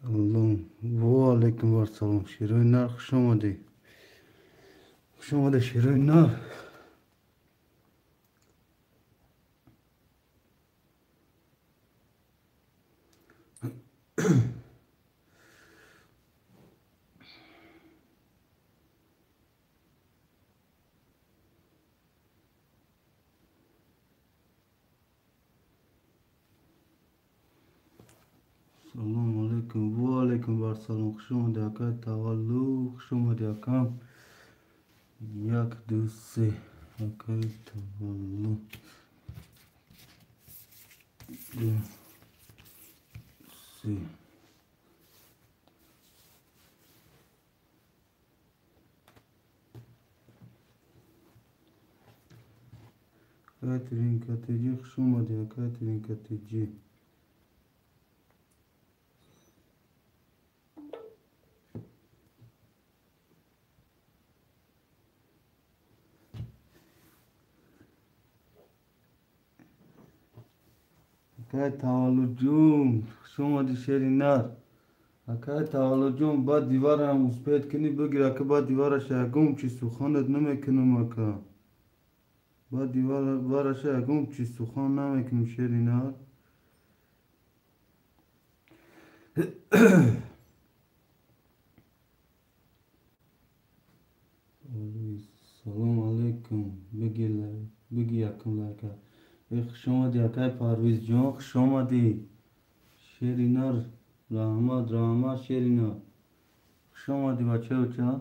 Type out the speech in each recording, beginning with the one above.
سلام و علیکم و سلام شیروی نر خوش آمدی. خوش آمده شیروی نر. سلام علیکم و علیکم و سلام خوش آمده اکای تولو خوش آمده اکام یک دو سه اکای تولو دو سه اکای ترین کتیجی خوش آمده اکای ترین کتیجی اکای تولو جون خوش آمدی شیری نر. اکای تولو جون بعد دیوارم اسپید کنی بگیر که بعد دیوارش گم چی سخانت نمیکنم اکا با دیوار بارش اگم چی سخن نمیکنم شیری نر. سلام علیکم بگی یکم لکه خوش آمدی اکای پرویز جان خوش آمدی شیری نر. رحمت شیری نر خوش آمدی بچه بچه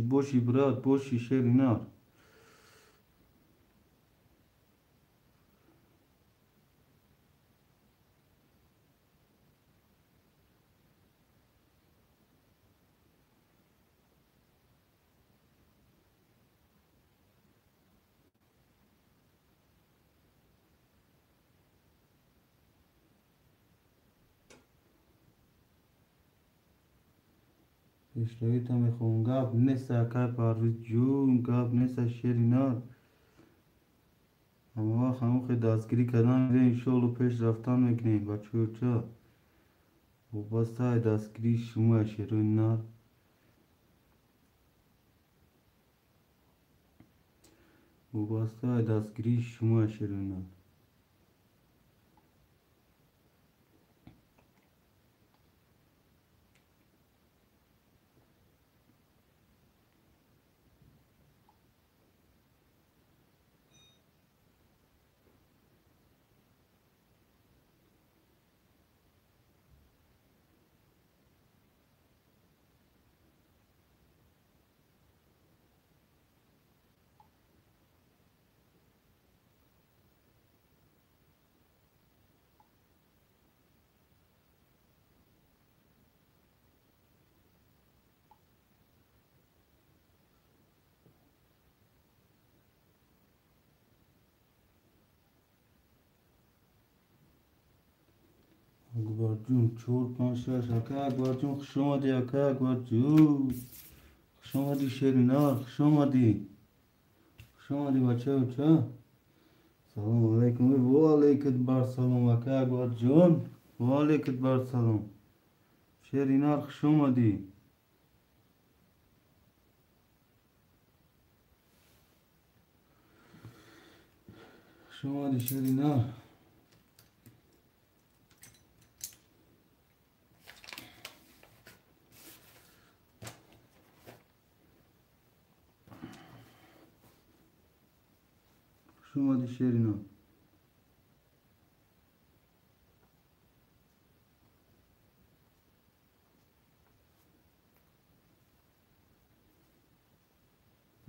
باشی برات باشی شیری نر. پیشتایی میخوام گپ نیست اکای پرویز جون گپ نیست شیری نر. اما وقت همون خیلی دستگیری کردن میره انشالله پیش رفتن میکنیم بچه بچه و بسته دستگیری شما شیری نر. وابسته دستگیری شما شیری نر. اکبر جون چهار پنج شش اکا اکبر جون خوش آمدی اکا اکبر جون خوش آمدی شیری نر خوش آمدی بچه بچه. سلام علیکم و علیکت بر سلام اکا اکبر جون و علیکت بر سلام شیری نر خوش آمدی شیری نر. خوش آمدی شیری نر.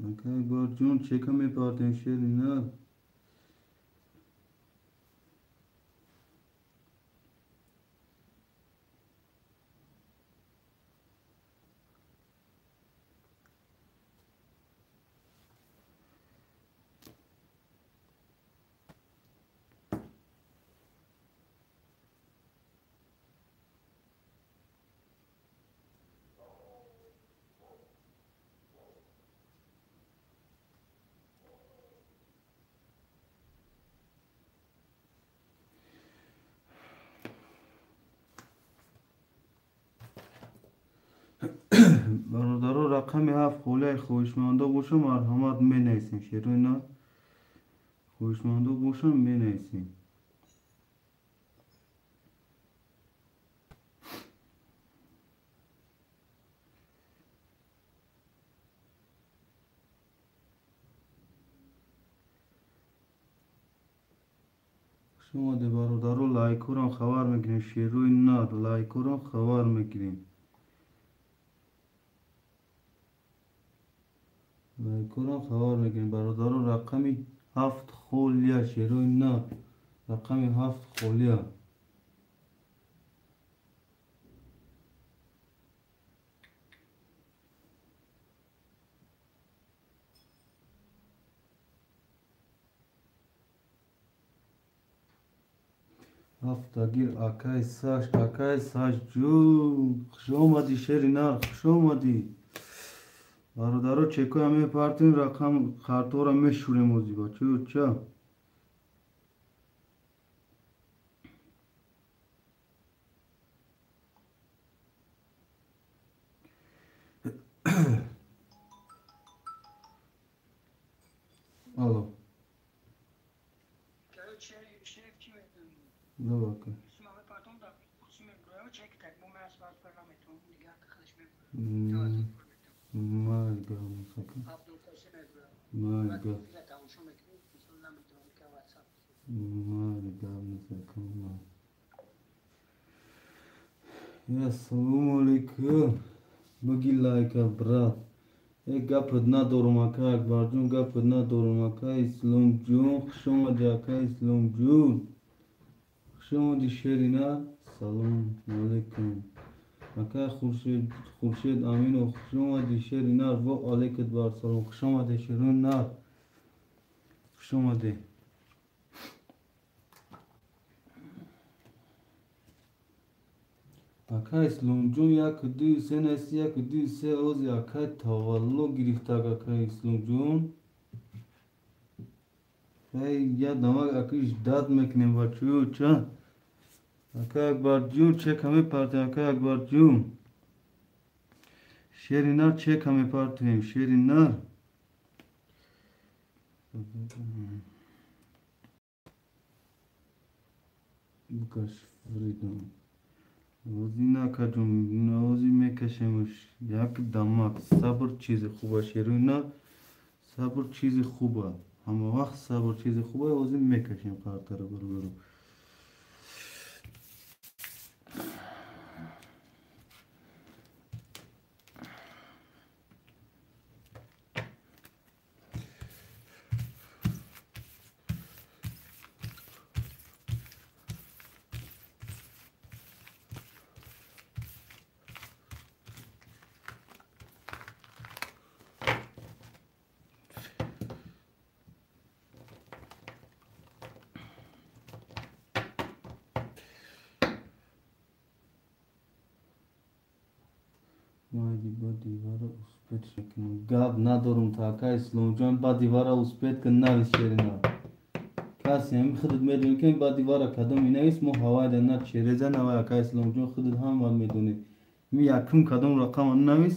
اکا اکبر جون چکه میپردین شیری نر. برادرها رقم 7 خاله خویشمنده باشم مرحمت می نیسیم شیروی نه خویشمنده باشم می نیسیم شما ده برادرها لایکورم خبر میگیریم شیروی نه لایکورم خبر میگیریم لایکورم خبر میگیریم برادرها رقمی 7 خاله شیروی نه رقمی 7 خاله هفتگیر اکای ساش جون خوش آمدی شیری نر خوش آمدی برادرها چکو همه پارتین رقم خرطورا میشوریم اوزی با چه الو Добре. Майга мусака. Майга. Майга мусака. Ya assalomu alaykum. Bagi like brat. Gapid nadorum aka Akbarjon gapid nadorum aka Islomjon xush omadi aka Islomjon. Xush omadi sherina. Salom alaykum. Aka Xurshid Aminov xush omadi sherina va alaykum bar salom. Xush omadi sherina. Xush omadi. Aka İslamcım ya kıdı sen esiya kıdı se oz ya aka tavallo giriftak aka İslamcım. Hey ya damak aka işdat mekne baçıyor ça. Aka Akbarjon çek hame parti aka Akbarjon. Şerinar çek hame parti şerinar. Bukaş freedom. Ozina kajum nozi mekashemsh yak damak sabr chizi khuba sheruna sabr chizi khuba hama vaqt sabr chizi khuba ozi mekashim qartara barbaru Майди ба дивара успет шекнам гап надорум така исломҷон ба дивара успет ки навис шерина касе ҳами худат медуни ки ба дивара кадом инавис мо ҳавайда на череза навай ака исломҷон худат ҳама медуни ми якум кадом рақама навис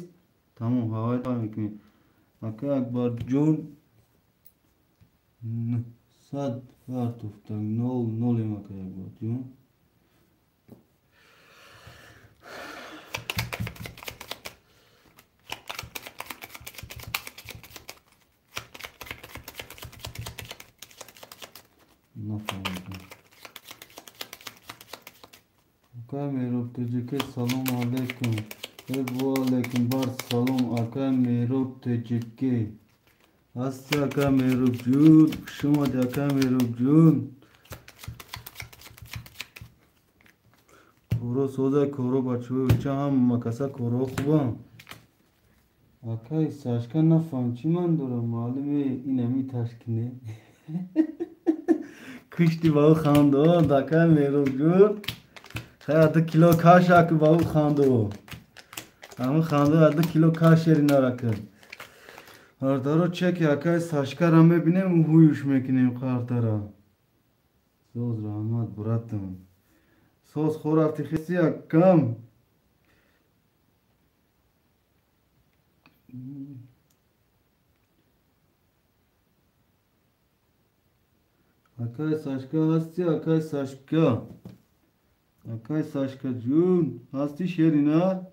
тамом ҳавайда мекунӣ ака Акбарҷон 100 фартуфтак нолем ака Акбарҷон نفهمیدم آقای میروب تجیکی سلام علیکم و علیکم بر سلام آقای میروب تجیکی هستی آقای میروب جون شما دی آقای میروب جون کورو سوزه کورو بچه چه هم مکسه کورو خوبم آقای ساشکا نفهم چی من دارم معلومه اینمی تشکنه کشتی با او خانده دکه میرو جور خیلی 2 کیلو کاش اکی با او خانده همون خانده 2 کیلو کاش شیری نرکن هردارو چکی اکای ساشکر هم ببینیم و هویوش میکنیم قردارا سوز رحمت براتم سوز خور ارتخیصی اکم Akay Saşka hasti Akay Saşka. Akay Saşka Jun. Hasti Şerina.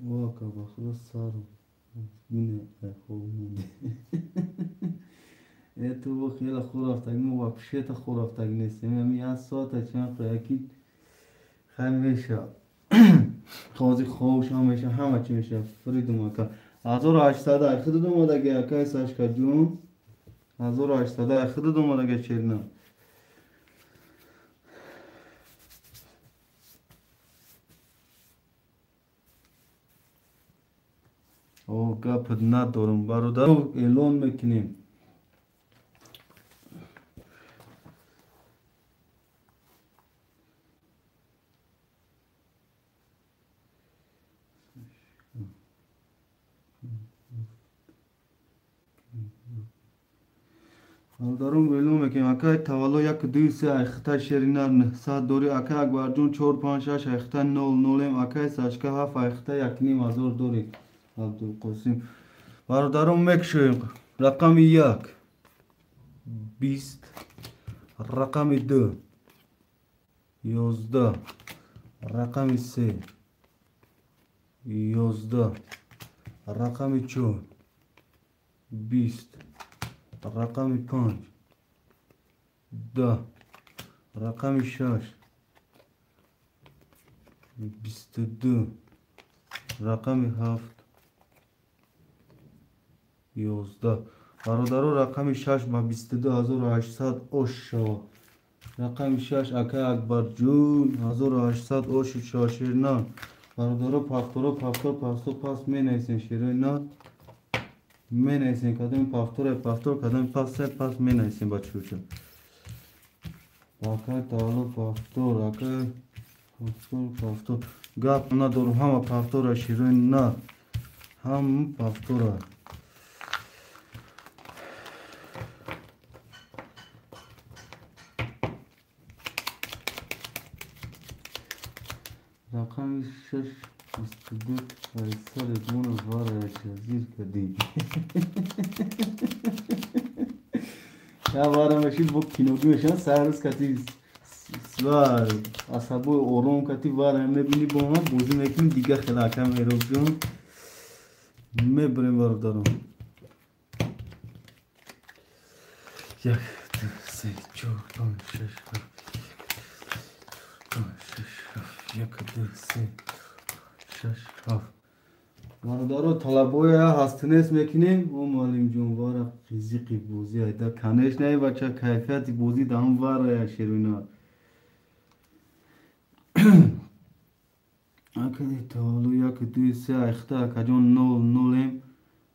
Vaka bakla sarı. Yine ekolmunde. تو با خیلی خور رفتگی مو واپشه تا خور رفتگی نیستیم همی از ساعت چند قیاکی خیلی میشه خوازی خوش هم میشه همه چی میشه فریدم اکا 1800 اخد دومدگی اکای ساشکا جون 1800 اخد دومدگی چرنا او گپت ندارم برادر اعلان میکنیم دارم ویلو میکنم اکای توالا یک دوی سه اختا شرینر نهصد دوری اکای اکبر جون 4 5 6 اختا 0 0 اکای ساشکا 7 اختا 1.5 دوری عبدالقاسم برادرم میکشیم رقم 1 20 رقم 2 11 رقم 3 11 رقم 4 20 رقم 5 10 رقم 6 22 رقم 7 11 برادر رقم 6 با 22800 اوش شو رقم 6 اکای اکبر جون 1800 اوش شاشرنا برادر پافتور پاس می نیسین شیرنا می نیسین کدام پافتور کدام پاس می نیسین بچه اکای تالو پافتور اکای پافتور گپ ندارم همه پافتور شیرنا هم پافتور رقم 6 22 سر دون وار شزیر کدی یا وارم اشی بو کینوگی میشن سرس کتی سوار عصبو اورون کتی وارم میبینی با ما بوزی میکنی دیگه خلاکم ایرو جون میبریم وارو دارم 1 2 3 4 5 6 1 2 3 6 7 برادر طلبوی هستنس میکنیم و مالیم جون وارا فیزیقی بوزی ایده کنش نه بچه کیفیت بوزی دام وارا شیروینا اکه تالو 1 2 3 اختا کجون 0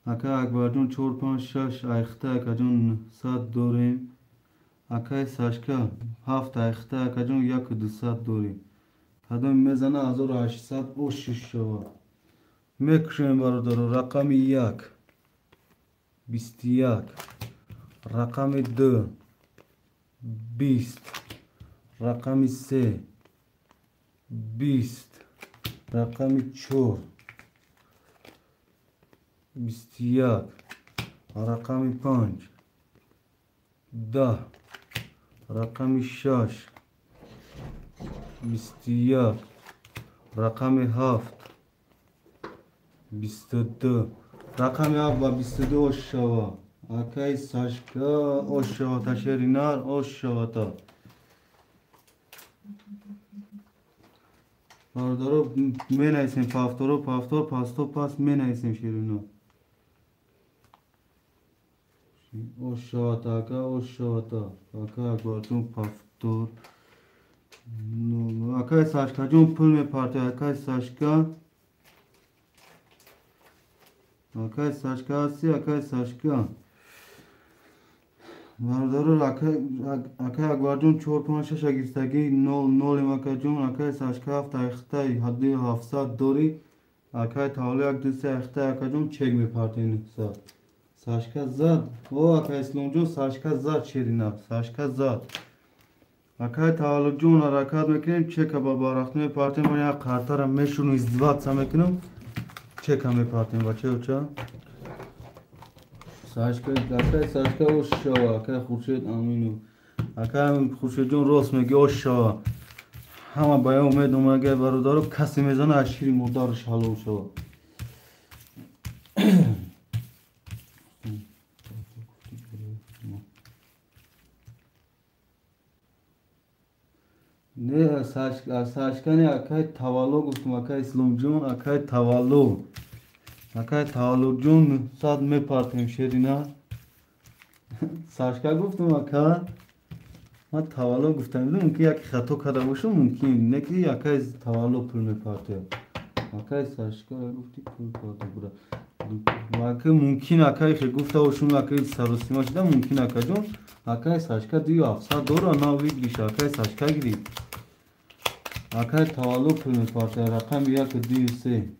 0 اکه اکبر جون 4 5 6 اختا کجون 100 دوریم اکه ساشکا 7 اختا کجون 1 200 دوریم کدام میزنه 1800 او 6 شو میکشیم برادر رقم 1 21 رقم 2 20 رقم 3 20 رقم 4 21 رقم 5 10 رقم 6 21 رقم 7 22 رقم 7 و 22 اوشوا اکای ساشکا اوشوا تا شرینار اوشوا تا برادرو می نیسیم پافتور پاستو پاس می نیسیم شیرینو اوشوا تا اکا اکبرتون پافتور اکای ساشکا جون پول می پارته اکای ساشکا اکای ساشکا هستی اکای ساشکا برادر اکای اکبر جون 4 5 6 اگیستگی 0 0 اکای جون اکای ساشکا 7 اختای حدی 700 دوری اکای تاولی 1 2 3 اختای اکای جون چک می پارته این حساب Сашка зад. О, ака Исломҷон Сашка зад шерина. Сашка зад. Акай таваллуҷон ҳаракат мекунем, чека ба барахтӣ мепартем, як қартара мешуну издиватса мекунем, чека мепартем бача уча. Сашка, акай Сашка ошшава, акай Хуршед амину. Акай Хуршедҷон рост меги ошшава. Ҳама ба я умед омагай бародаро касе мезана аз шири модараш ҳалол шава. Не, Сашка не, акай тавалло гуфтам, акай Исломҷон, акай тавалло. Акай таваллуҷон сад мепартем шерина. Сашка гуфтам ака. Ман тавалло гуфтам, мумкин яке хато карда бошам, мумкин не ки акай тавалло пул мепартем. Акай Сашка гуфти пул парта бура. Ака мумкин акай хе гуфта бошам, акай саросима шуда, мумкин акаҷон. Акай Сашка $700 дора, на видиш, акай Сашка гири. Акай тавалло пул мепартем, рақам 123.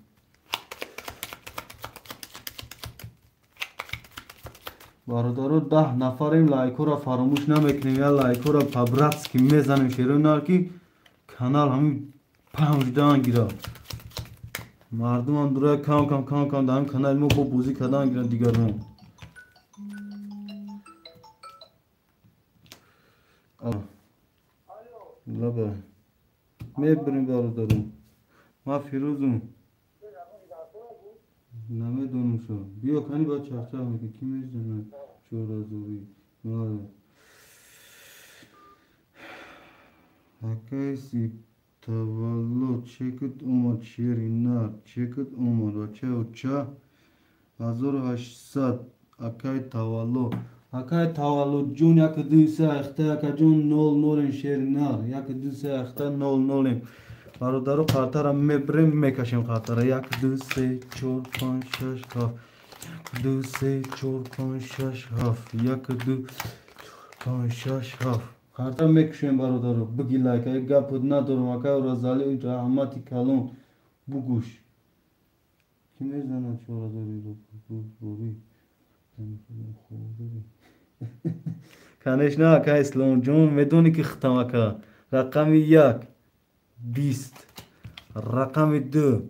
бародаро 10 нафарем, лайкора фаромӯш намекунем, я лайкора по-братски мезанем шерунар ки канал ҳамин памҷдан гира. Мардумам дура кам дар ҳамин канали мо бо бозӣ кардан гиранд дигарон. лаба мебирем бародаро. Ма Фирӯзум. намедонам шо. биё кани ба чахчах мекунӣ, ки мезанад чоразӯрӣ. акайси тавалло чекут омад шеринар, чекут омад бачао ча 1800. акай тавалло. акай таваллоҷон 1200 ахта, акаҷон 00 шеринар, 1200 ахта 00. бародаро қартара мебирем, мекашем қартара 1 2 3 4 5 6 7 2 3 4 5 6 7 1 2 5 6 7 қартара мекушем бародаро. биги лайк, ай гапот надорам, акай Розали раҳмати калон бугӯш. ки мезанад чоразӯриро бори. конечно акай Исломҷон медонӣ ки хитам ака. рақами 1 20, рақами 2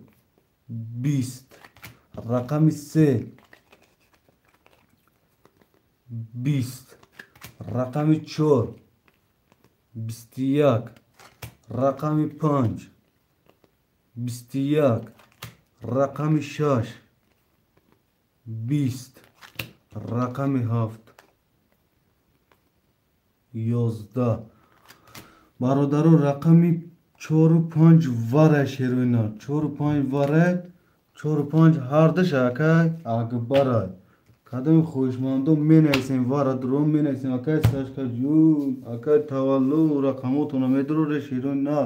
20, рақами 3 20, рақами 4 21, рақами 5 21, рақами 6 20, рақами 7 11. бародаро рақами 4-5 вара шерӯна. 4-5 вара, 4-5 ҳардаш акай акбара. кадоми хоҳишмандо менависем вара дурон менависем. акай Сашкаҷон, акай тавалло рақамотона медуроре шерӯна.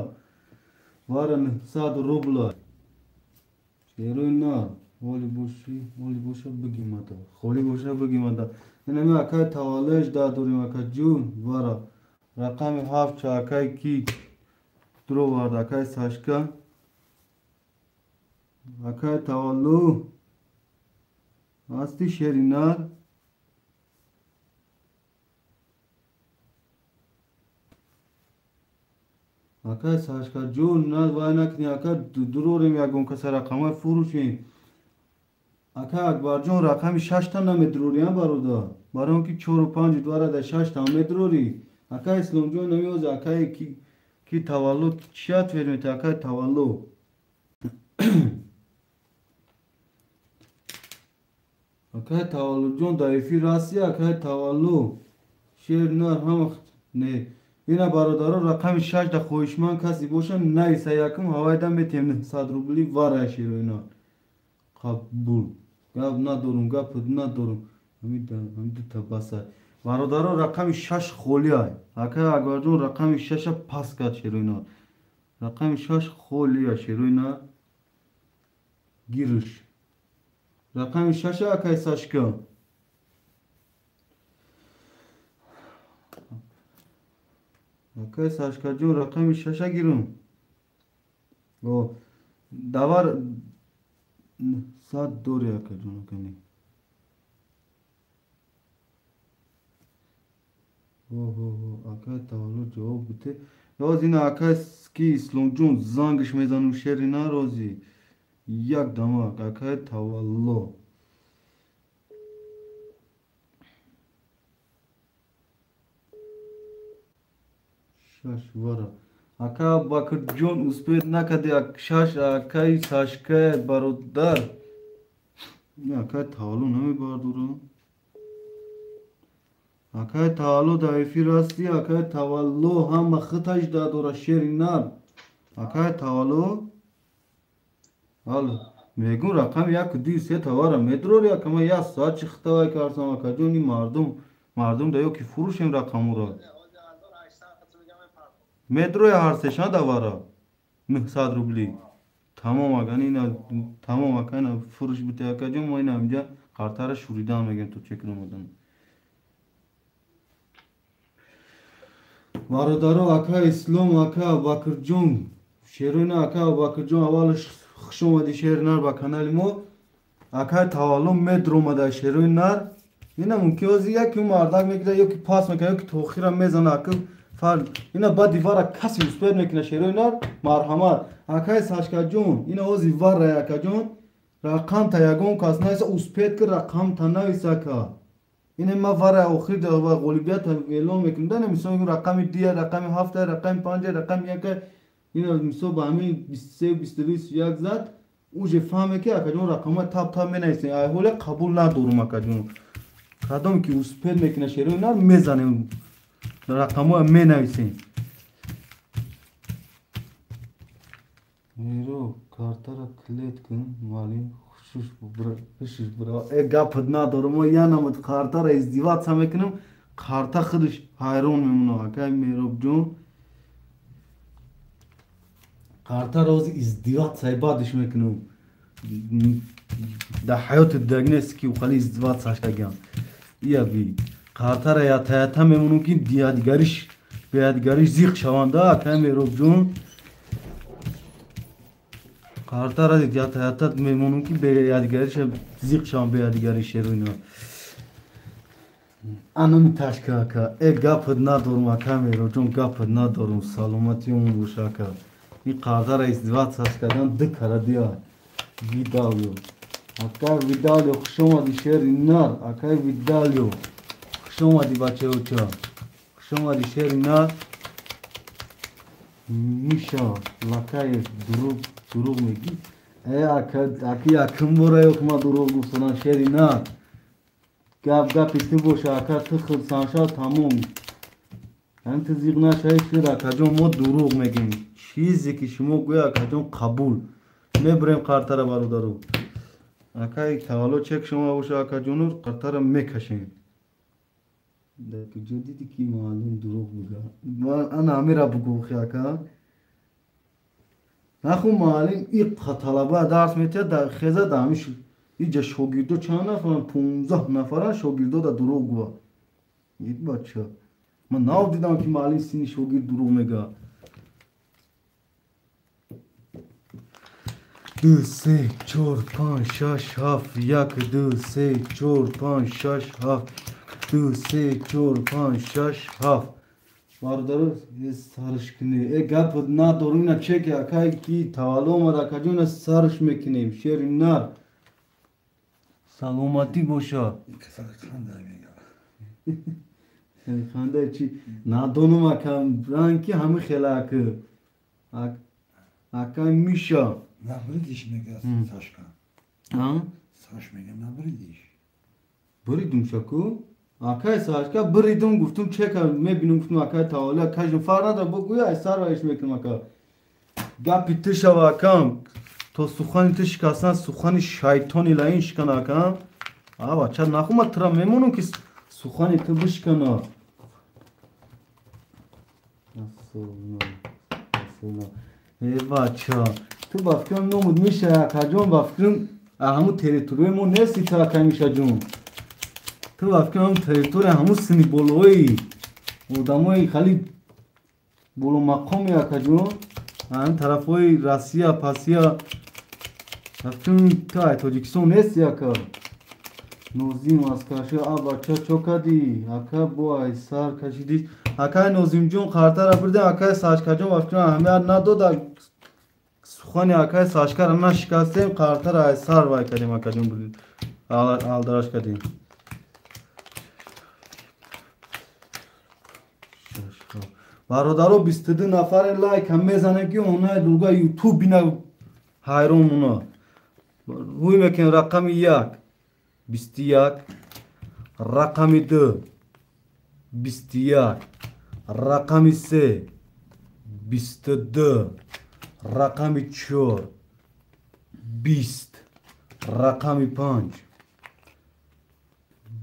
вара 900 рубла. шерӯна ҳоли боша бигимада. холӣ боша бигимада. инами акай таваллояш дадорем акаҷон вара. рақами 7 ча акай ки дровард акай Сашка. акай тавалло ҳасти шеринар. акай Сашкаҷон вай накунӣ, акай дурорем ягон каса рақамай фурӯшем. акай Акбарҷон рақами 6 та намедурорӣ бародар. барои он ки 4-5 дворада 6 та медурорӣ. акай Исломҷон намёз акай ки тавалло чи ответ мета акай тавалло. акай таваллоҷон дар эфир ҳасти акай тавалло. шернар ҳама не. ина бародаро рақами 6 да хоҳишманд каси боша нависа якум ҳавайда метем 900 рубли вара шерӯна. қабул. гап надорум, гапот надорум. ҳамида баса. бародаро рақами 6 холия. акай Акбарҷон рақами 6 пас кард шерӯна. рақами 6 холия шерӯна. гирш. рақами 6 акай Сашка. акай Сашкаҷон рақами 6 гирам. давар 100 дори акаҷон акани. Акай таваллуд ҷавоб бите. Ёз ин акай ки Исломҷон зангиш мезанам шери нарози. Як дамак акай тавалло. Шаш вара. Акай Бакрҷон успеҳ накарди шаш акай Сашкай бародар. Акай тавалло намебардорам. Акай тавалло дар эфир ҳастӣ? Акай тавалло ҳама хиташ дадора шери нар. Акай тавалло? Алло. Мегӯ рақами 1 2 3 тавара медрори акама 1 соат чи хитавай кардам акаҷон ин мардум да ёки фурӯшем рақамуро. Медрои ҳар сешан давара 900 рубли. Тамом аган ина тамом акана фурӯш бите акаҷон мо ина инҷа қартара шуридан мегем то чек намодан. Бародаро акай Ислом акай Бакрҷон шеруина акай Бакрҷон аввалаш хуш омади шери нар ба канали мо. Акай тавалло медромада шеруи нар. Ина мумкин ози яки мардак мегира ёки пас мекана ёки тоохира мезана акай фар ина ба дивара каси успеҳ мекуна шеруи нар марҳамат. Акай Сашкаҷон ина ози варра акаҷон рақам та ягон кас нависа успеҳ ки рақам та нависа ка. Ина ма вара охир да ва ғолибият эълон мекунам. Дана мисол рақами 2, рақами 7, рақами 5, рақами 1 ина мисол ба ҳамин 23 22 21 зад уже фаҳме ки акаҷон рақамҳои таб менависем. Айҳола қабул надорум акаҷон. Кадом ки успеҳ мекуна шеруи нар мезанем рақамҳои менависем. Меро картара клет кун малин хушуш бра. Гапат надорам мо янамат картара издиваца мекунам. Карта худаш ҳайрон мемонам акай Меробҷон. Карта рози издивацаи бадаш мекунам. Да ҳаёти дагнест ки ухали издивацаш кагам. Ия би картара ята мемонам ки биядгариш зиқ шаванда акай Меробҷон. Картара ята мемонам ки биядгариш зиқ шаванд биядгариш шеруи нар. Анами ташка ака гапат надорум акай Меробҷон гапат надорум саломатиён бош ака. ин қардара издивацаш кардан дикарадия Видалио. Акай Видалио хуш омади шери нар. Акай Видалио хуш омади бачаоча. Хуш омади шери нар. Миша Лакаев дурӯғ мегӣ. Аки якум бора ёк ма дурӯғ гуфтам шери нар. Гапи ту боша ака ту хурсанша тамом. Ан ту зиқ нашаи шир акаҷон мо дурӯғ мегем. Чизе ки шумо гӯя акаҷон қабул. Мебарем қартара бародаро. Акай тавалло чек шумо боша акаҷону қартара мекашем. Даки ҷо диди ки маълум дурӯғ буга. Ана ҳамира бугӯхи ака. Наху маълим иққа талаба дарс метиҳад дар хеза да ҳамиш иҷа шогирдо чанд нафаран 15 нафаран шогирдо да дурӯғ гӯя. Ит бача. Ман навдидам ки маълим сини шогирд дурӯғ мегӯяд. 2 3 4 5 6 7 1 2 3 4 5 6 7 2 3 4 5 6 7 бародаро сарш кунӣ гапат надорум ина чеки акай ки тавалло омад акаҷон ина сарш мекунем шери нар. Саломатӣ боша. Хандаи чи надонам акам ранки ҳами хелаки акай Миша Набридиш мегӯяд Сашка. Саш мегӯям набридиш. Бридум шаку? Акай Сашка бридум гуфтум чека мебинам гуфтум акай тавалло акаҷон фарқ надорад богӯя ай сарваиш мекунам ака. Гапи ту шава акам то сухани ту шикастан сухани шайтони лаин шикана акам. Бача нахума тура мемонам ки сухани ту бишкана. Бача ту ба фикрам номуд Миша акаҷон ба фикрам ҳаму территорияи мо нести ту акай Мишаҷон. Ту ба фикрам ҳаму территория ҳаму сини болои одамои хали боломақоми акаҷон ҳамин тарафҳои Россия пасия ба фикрам ту ай Тоҷикистон нести ака. Nozim az karşı abaça çok hadi. Aka bu ay sar kaşidi. Aka Nozim Jun kartara birden aka saç kaçın vaktina ahmer nado da sukhani aka saç karana şikastem kartara ay sar vay kadim akacım birden. Aldaraş kadim. Barodaro 22 nafar like हम जाने की होना दुर्गा YouTube बिना hayron bunu. Huy mekan rakam yak. Bistiyak. Rakam 2. Bistiyak. Rakam 3. 22. Rakam 4. 20. Rakam 5.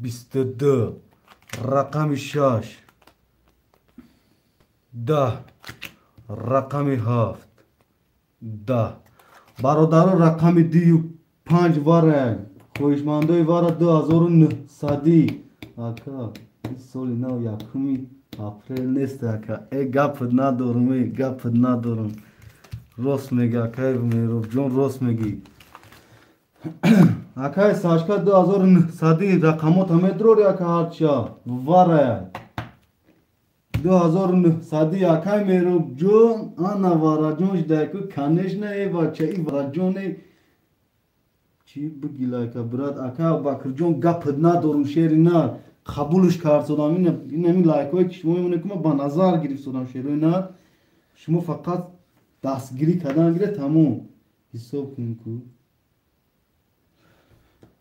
22. Rakam 6. ده رقم 7 ده برادر رقم 25 واره خویشمندای واره 2009 صدی اکا این سالی نو یکمی اپریل نیست اکا ای گپ ندارم ای گپ ندارم راست میگه اکا میرو جون راست میگی اکا ساشکا 2009 صدی رقمات همه دروری اکا هرچیا واره 2009 sadi akay mero jo ana varajon dayku kanesh na e vacha i varajon e chi bugila ka brat aka bakırjon gap na dorun şerina kabuluş karsodan yine mi layko ki şmo yine kuma banazar girip sodan şerina şmo fakat dasgiri kadan gire tamam hisob kunku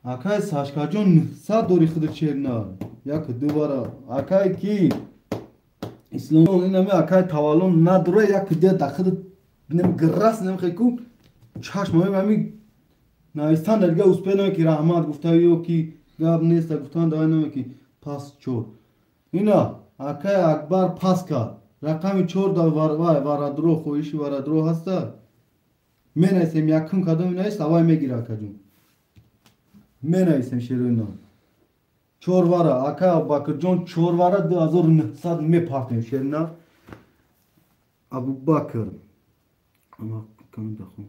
akay saşkajon sa dori khıdır şerina yak duvara akay ki İslam'ın inanma akay tavalon nadro ya kıde dakıdı nem gras nem khayku çaşma mami naistan derga uspena ki rahmat guftayo ki gab nesta guftan dayanama ki pas çor ina akay akbar paska rakami çor da var adro khoishi var adro hasta men aysem yakın kadın ne savay me gira akacım men aysem şerina Çorvara, aka bakırcan çorvara da azor sad me partner şerina Abu Bakır ama kam dakhum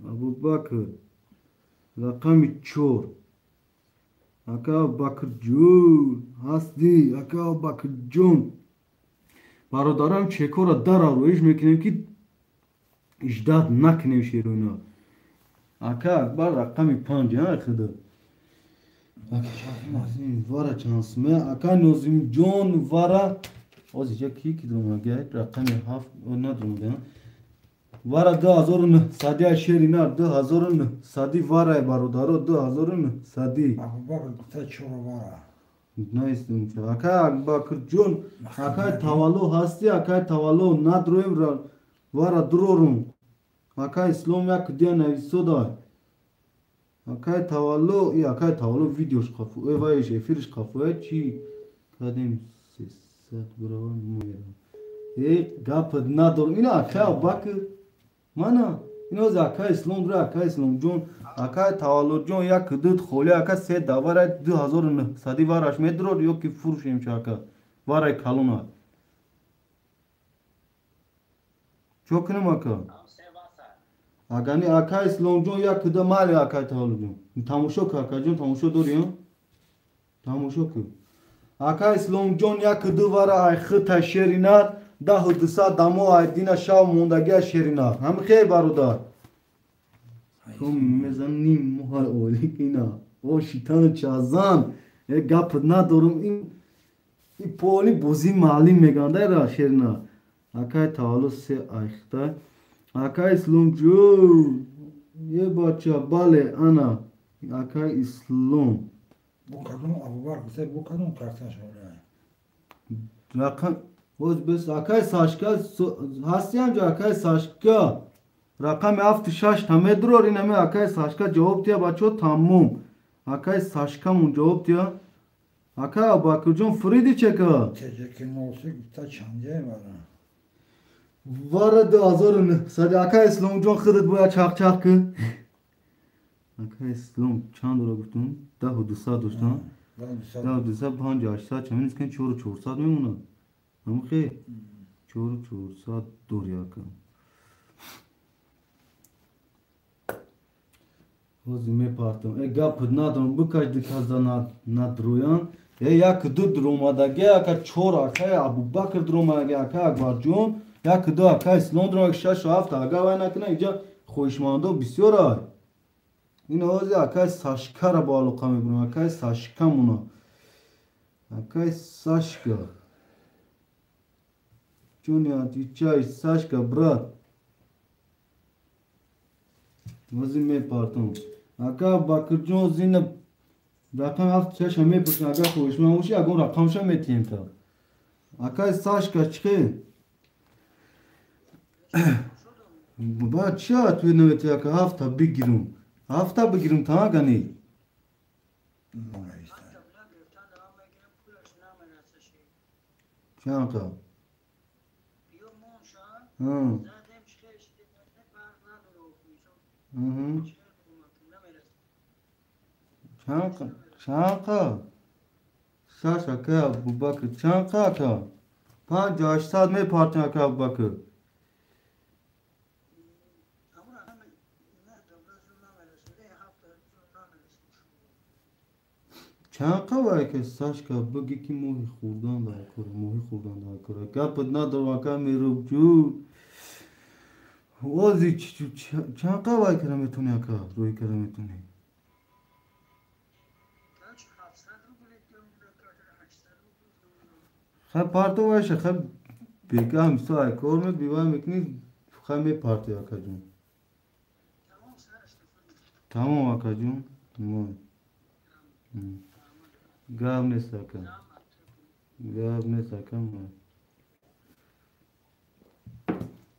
Abu Bakır rakami çor aka bakırcan hasdi aka bakırcan barodaram çekora dara roish mekinem ki ijdat nakne şerina aka bar rakami 5 ha khida vara chansme aka Nozim Jun vara ozica ki duruma gel rakam haf ona durumda vara 2009 sadi şerina 2009 sadi vara barodaro 2009 sadi bak ta çoro vara nice aka bakır Jun aka tavallo hasti aka tavallo nadroim vara durorum aka İslam yak diye nevisoda Akay tavallo ya akay tavallo video şkafu eva iş efir şkafu çi kadim sesat buravan muyra gap nador ina akay bak mana ino zakay İslam akay İslam Jun akay tavallo Jun ya kıdıt khole akay se davara 2009 sadi var aşmedror yok ki furşim çaka var ay kaluna çok ne maka Agani akay İslamcon ya kıda mali akay tavallocun. Tamuşok akaycun tamuşo doriyon. Tamuşok. Akay İslamcon ya kıdı vara ay khıta şerina da hıdısa damo ay dina şav mondagi şerina. Ham khey baruda. Kom mezanim muhal olikina. O şitan çazan. Gap na dorum in poli bozi mali meganda ra şerina. Akay tavallo se ay khıta Akay İslamcı ye bacha bale ana Akay İslam bu kadın Abu Bakır bu kadın kartaş öyle rakam oz bes Akay saçka hasyanca Akay saçka rakam hafta şaş tamedror iname Akay saçka cevap diye bacho tamam Akay saçka mun cevap diye Akay bakıcın fridi çeka teşekkür olsa ta çandiye var Vara 2009 sadi aka İslamcon khıdıt boya çak ki aka İslam çandora guftum da hudusa dostan da hudusa bhanj aşsa çamin isken çor sad me muna ham khe çor sad dur ya ka Ozime partam. Gapı nadron bu kaç dikazda nadroyan. Ya kıdı dromadagi aka çor aka Abu Bakr dromadagi aka Akbarjon. Ya kıdı aka Londra şaş hafta aga ve nakına ica خوشمانده بسیار های این آوازی اکای ساشکا را با علاقه میبرم اکای ساشکا مونا اکای ساشکا چون یا چای ساشکا برات وزی میپارتم اکا باکر جون زین رقم هفت چش هم میپرسن اکا خوشمانده باشی اگه اون رقمشا میتیم تا اکای ساشکا چخی بعد چیا توی نویتی که هفته بگیرم هفته بگیرم تا گنی چند که چند که شاشه که ابو بکر چند که 500 می پارتن که ابو بکر چند قوای که ساشکا بگی که موهی خوردن دا کرد موهی خوردن دا کرد گپت ندارم اکا میروب جو وزی چند قوای که میتونی اکا روی که میتونی خب پارتو باشه خب بیگه همسا ای کار می بیوای میکنی خب می پارتی اکا جون تمام اکا جون گام نیست اکا گام نیست اکا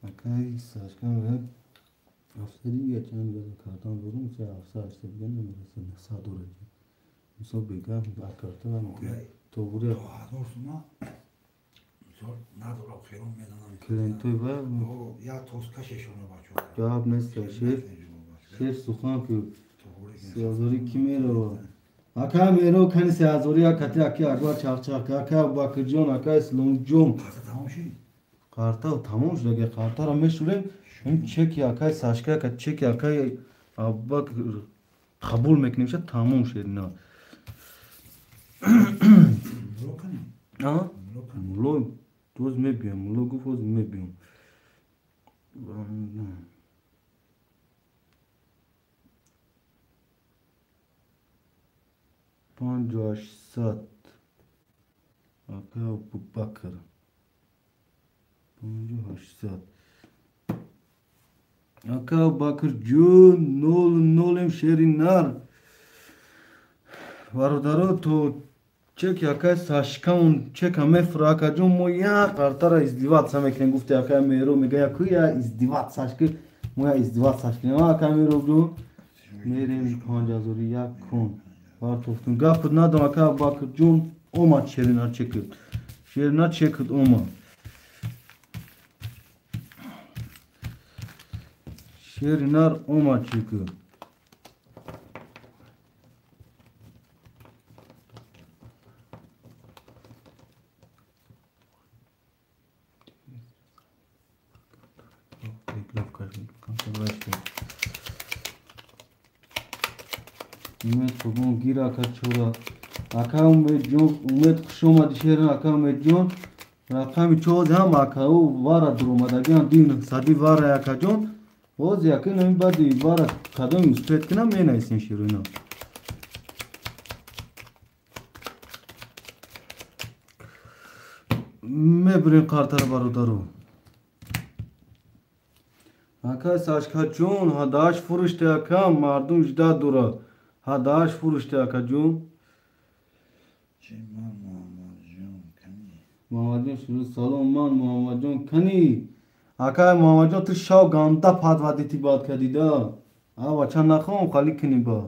اکا ای ساشکا میگه افسری یا چند بیاد کارتان برون چه افسر اشته بگن نمیرسه نسا دوره جی مثلا بیگه هم کارتا هم تو بوری ندارم خیرون میدنم کلینتوی با یا توسکششونه بچه جواب نیست شیف سخان که سیازوری کی میره با اکا میرو کنی سیازوری کتی اکی اگوار چاق چاق اکا باکر جون اکا اسلام جون تمام شد قارتا تمام شد اگه قارتا را میشوریم این چکی اکای ساشکا که چکی اکای باکر قبول میکنیم شد تمام شد نه ملو کنیم آه ملو توز میبیم ملو گفت میبیم 500 اکا ابو بکر 500 اکا ابو بکر جون نولم شیری نار برادرو تو چک اکا ساشکاون چک همه فراکا جون مو یا قرطه را ازدیوات سمکنن گفته اکا میرو میگه یا یا ازدیوات ساشکی مو یا ازدیوات ساشکی نما اکا میرو جون میریم 5000 یک کن Bartoftun gapı nadan aka bakır John oma şerinar çekir. Şerinar çekir oma. Şerinar oma çekir. Umet bugün gir aka çora. Aka umet John umet kuşoma dişerin aka umet John. Rakami çoğuz ham aka o vara durumadagan din sadi vara aka John. Oz yakın hem badi vara kadın üspet kina mena isin şirina. Mebrin kartar barudaru. Aka saçka John hadaş furuşte aka mardum jda dura. Hadaş furuşte aka John. Muhammadjon şunu salomman Muhammadjon kani. Aka Muhammadjon tu şav ganda padvaditi bad kadida. Ava çan nakhon khali kini ba.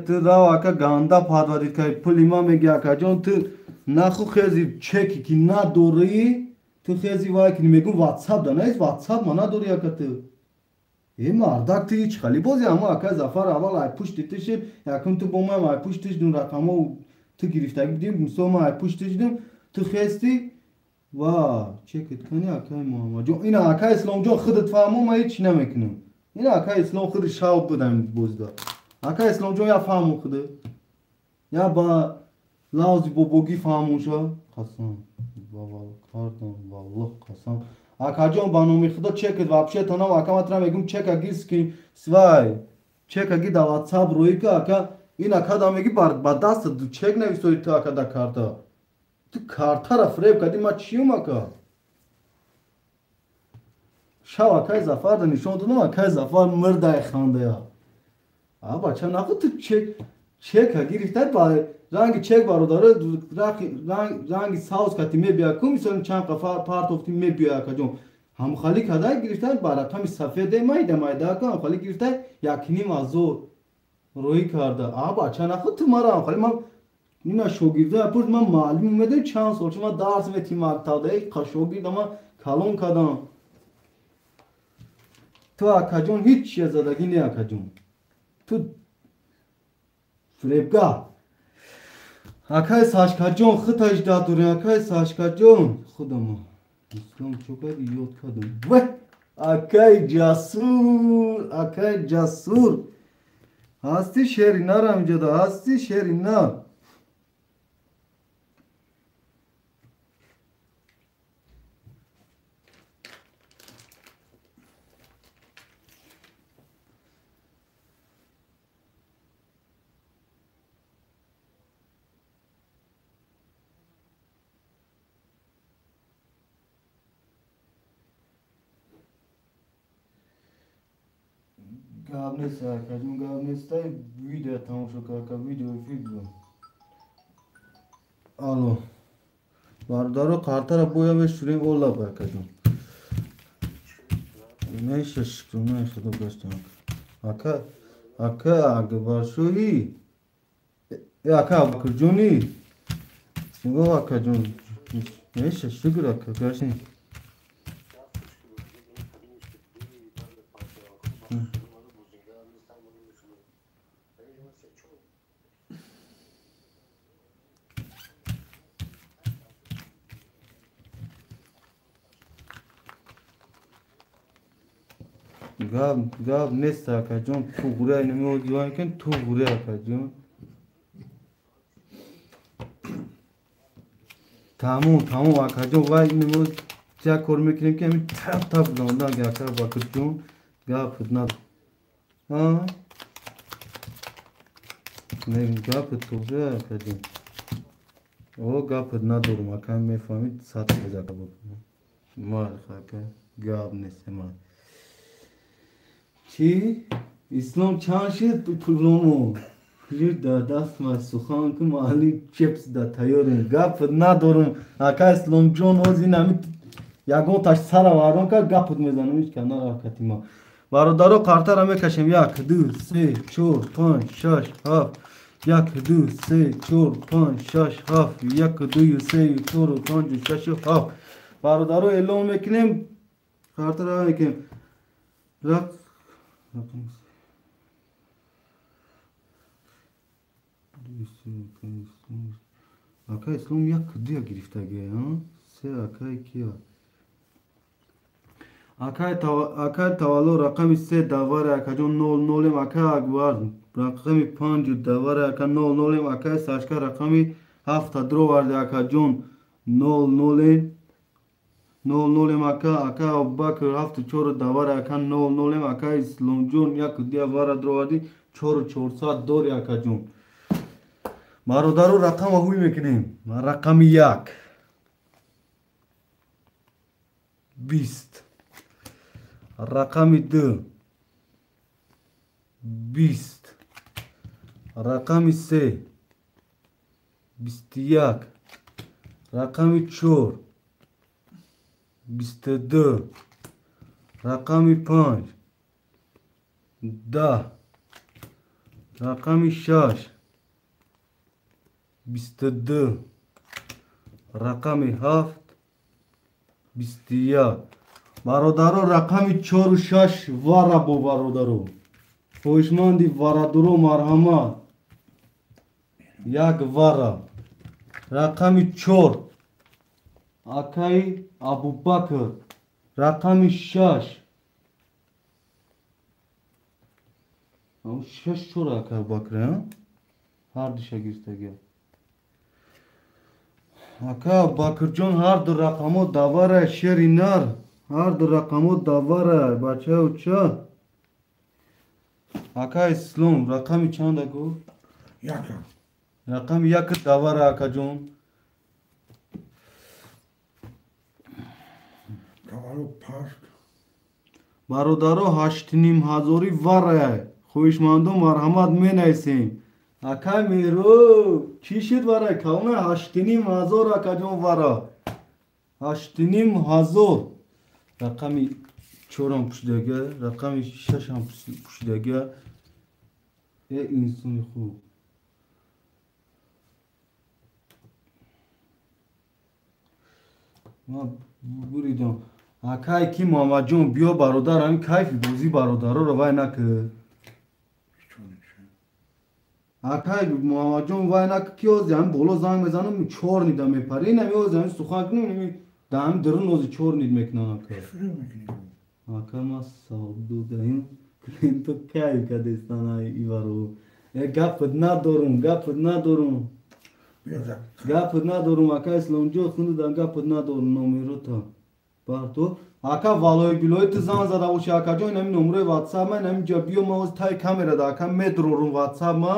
Tu rao aka ganda padvadit kai pulima me gya ka John tu nakhu khezi cheki ki na dori tu khezi vay ki megu WhatsApp da na WhatsApp mana dori aka tu. Mardak tu hiç khali bozi ama aka zafar aval ay push titish yakun tu bomma ay push tish dun rakamo تو گرفتگی بدیم سوما پشت دیدم تو خستی وا چکت کنی اکای محمد جون اینا اکای اسلام جون خودت فهمو ما هیچ نمیکنم اینا اکای اسلام خود شاوب بودم بوزدا اکای اسلام جون یا فهمو خوده یا با لازی بوگی فهموشا قسم بابا کارتم والله قسم اکا جون بانومی خدا چکت вообще то нам ака матрам мегум чека гирски свай чека ги да WhatsApp رویکا اکا این اکا دا میگی با دست دو چک نویسوی تو اکا دا کارتا تو کارتا را فریب کردی ما چیوم اکا شو اکای زفر دا نشون دونم اکای زفر مرده خانده یا آبا چه نخود تو چک ها گرفته با رنگ چک بارو داره رنگ ساوز کتی می بیا کن میسونیم چند قفار پارت افتی می بیا اکا جون هم خالی کده گرفته با رقم سفیده مایده اکا هم خالی گرفته یکنی مازور روی کرده آبا چه نخود تو مرا خالی من اینا شوگیرده پرد من معلوم اومده چند سال چون من درس میتی مکتاده شوگیرده من کلون کدم تو اکا جون هیچ چیز زدگی نی اکا جون تو فریبگاه اکای ساشکا جون خطا اجدا دوری اکای ساشکا جون خودم اسلام چوکا یاد کدم و اکای جسور هستی شیری نرم جدا هستی شیری نر گاب نیست اکا جون گاب نیست ویدیو تماشا که ویدیو الو باردارو کارتا را بویا بشوریم اولا برکا جون نیشه شکر نیشه دو گشتم اکا اگه باشوی اکا بکر جونی سنگو اکا جون نیشه شکر اکا گشتیم گاب نیست اکا جون تو گوره اینمی دیوان کن تو گوره اکا جون تموم اکا جون وای اینمی چه کار میکنیم که همین تپ دانده اگه اکا باکر جون گاب خود ند نگم گاب تو گوره اکا جون او گاب خود ندارم اکا میفهمید ساعت بجا که بکنم مال اکا گاب نیست مال چی؟ اسلام چند شد پولمو پلیر دا دست ما سخان که محلی چپس دا تیاریم گپ ندارم اکا اسلام جون اوزی نمی یکون تاش سر وارم که گپت میزنم ایش کنار آکتی ما برادرو کارتا را میکشیم 1 2 3 4 5 6 7 1 2 3 4 5 6 7 1 2 3 4 5 6 7 برادرو اعلام میکنیم کارتا را میکنیم اکای اسلام یک کدیا گرفته گه سه اکای کیا اکای تولو رقم 3 دواره اکا جون 0 0 اکای اکبر رقم 5 دواره اکا 0 0 اکای ساشکا رقم 7 درو ورده اکا جون 0 0 اکا ابوبکر 7 4 دواره اکا 0 0 اکا اسلام جون یک کدیا واره درو وردی 400 دوری اکا جون برادرو رقم هوی میکنیم رقم 1 20 رقم 2 20 رقم 3 21 رقم 4 22 رقم 5 10 رقم 6 22 رقم 7 21 برادرو رقم 4 و 6 واره بو برادرو خوشمندی واره درو مرحمت یک وارا رقم 4 آقای ابوبکر رقم 6 او 6 چرا آقای ابوبکر هر دو شاگردگی آقای ابوبکر جان هر دو رقمو داوره شیری نر هر دو رقمو داوره بچه او چه آقای اسلام رقمی چند گو Yaka. رقم 1 داوره آقا جان Tavalu past. برادرها 8500 وره خویشمندو مرحمت می نیسیم اکا میرو چی شد وره کونه 8500 اکا جون وره 8500 رقمی 4 هم پشدگه رقمی 6 هم پشدگه ای انسانی خوب ما بریدم اکای کی محمد جون بیا برادر هم کیف بازی برادر رو وای نکه اکای محمد جون وای نکه کی از هم بالا زنگ بزنم 4 نیدم میپره این همی از هم سخن کنیم نمی دهم درون از 4 نید میکنم اکا Şuraya mı gidiyor? اکا ما سالدو دهیم این تو کیف کدستان های ایوارو گفت ندارم Biraz da. گفت ندارم اکا اسلام جو خوندم گفت ندارم نمیرو تا بارتو اکا والای بلوی تو زن زده باشی اکا جان این نمره واتساپ من اینجا بیو ما از تای کامera da اکا مدرورم واتساپ ما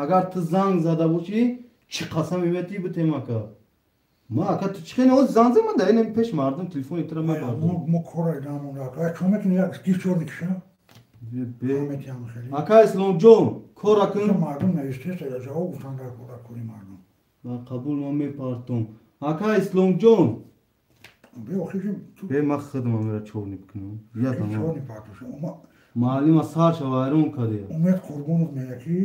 اگر تو زنگ زده باشی چی قسم ایمتی بتیم اکا ما اکا تو چی خیلی از زنگ من ده اینم پیش مردم تلفون ایترا Bayağı میبردم mu koraydı ama da. Çomek ne gir çordu kişi. به Ahmet yanlış eli. اکا اسلام جون کورا Kızım کن mardum ne istiyorsa ya o utandar kura kuri mardum. من قبول ما میپرتم اکا اسلام جون Bir okuyacağım. به ما خدمه میرا چور نکنم یادم Çoğunu patlışı. Ama معلم سار شوایرون کده Umet Kurbanov ne ki?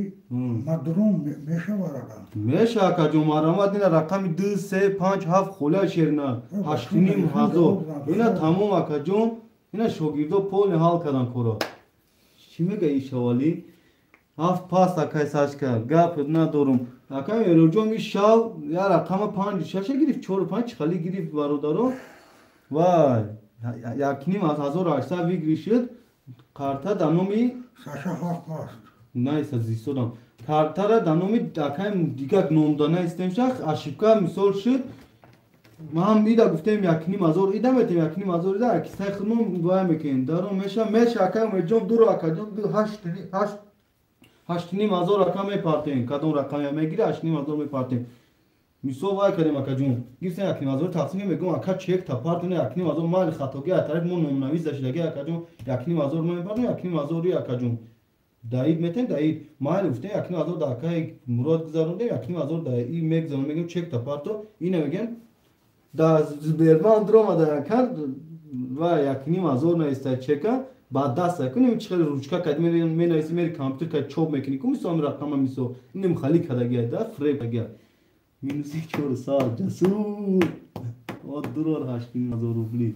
Madrum meşe var ara. میشه اکا جو مرامت اینا رقم 2 3 5 7 خوله شیرنا 8500 اینا تمام اکا جون اینا شاگردا پول حال کردن کورا چی میگه این شوالی هفت پاس اکا ساش کرد گپ ندارم اکا میرو جو می شاو یا رقم 5 6 گرفت 4 5 خالی گرفت برادرو وای یکنیم از 1800 ویگری شد کارتا دانومی Saşa halk var. Neyse zisodam. Kartara danomi dakayım digak nomdana istemşak aşıpka misol şut. Maham bir de guftem yakini mazor idam etim yakini mazor ida ki sen khunum dua mekin daro meşa akam mecom dur akacım du haştini mazor akam me parten kadon rakam me gire haştini mazor me parten misol vay kadem akacım gifsen yakini mazor taksim me gum aka çek tapart ne yakini mazor mal khatogi atarek mon nomnaviz dashilagi akacım yakini mazor me parten yakini mazori akacım دایید میتن دایید مال افته یکی نازور داکای مراد گذارونده یکی نازور دای این میگ زمان میگم چک تا پارتو اینه میگن دا زبرمان دروما دا کرد و یکی نازور نیسته چکا بعد دست کنیم چخیل روچکا کدی می نایسی میری کامپیوتر که چوب میکنی کمی سوام رقم میسو اینم خالی کدا گیا دا فریب گیا مینوسی 4 سال جسور و درور هاشکی نازور بلی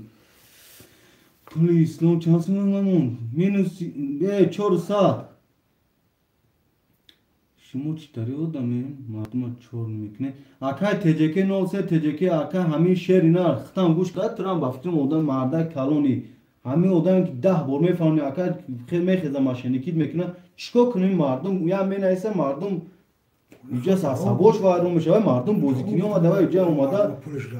پلیس نو چانسون نمون مینوسی 4 سال شما چطوری آدمی؟ مردم چور میکنه. آکای تجکی نوسه تجکی آکای همین شهر اینا ختم گوش کرد ترام بافتیم آدم مرده کلونی. همین آدم که 10 بار میفهمی آکای خیلی میخیزه ماشینیکید میکنه. چیکار کنیم مردم؟ یا می نیسه مردم اینجا ساسابوش وارد میشه و مردم بازیکنی اومده و اینجا اومده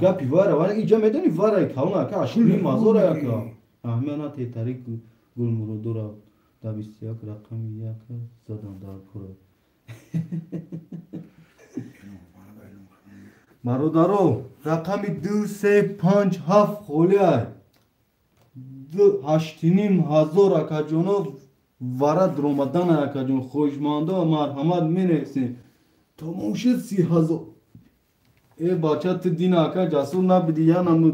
گپ واره ولی اینجا میدونی واره کلون آکای اشکالی مازوره آکای. احمدنا تیتاری گل مرودورا دبیستیاک رقمی یک زدن در کره. برادرو رقمی 2 3 5 7 خوله 8500 اکا جونو وارد رومدن اکا جون خوشمانده و مرحمت مینیسین تمام شد 30,000 ای بچه تو دین اکا جاسور نبیدی یا نمو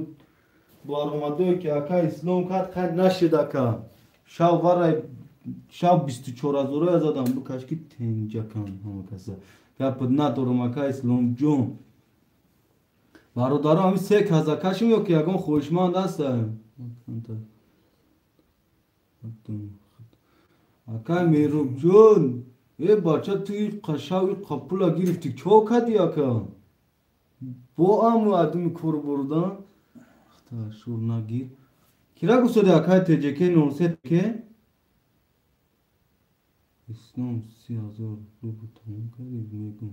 بارومده که اکا اسلام کرد خیلی نشد اکا شاو وارد شب 24,000 ازادم bu kaşki tencakan hamakasa yapıd ندارم اکا اسلام جون برادرم همی 3000 کشم yok یگان خوشمند هستم اکا میروب جون بچه توی قشاوی قپولا گرفتی چو کدی اکا با امو ادمی کور بردن اختا شور نگیر کیرا گوسوده اکای تجکه نورست که اسلام 30,000 روبو تمام کردید میگم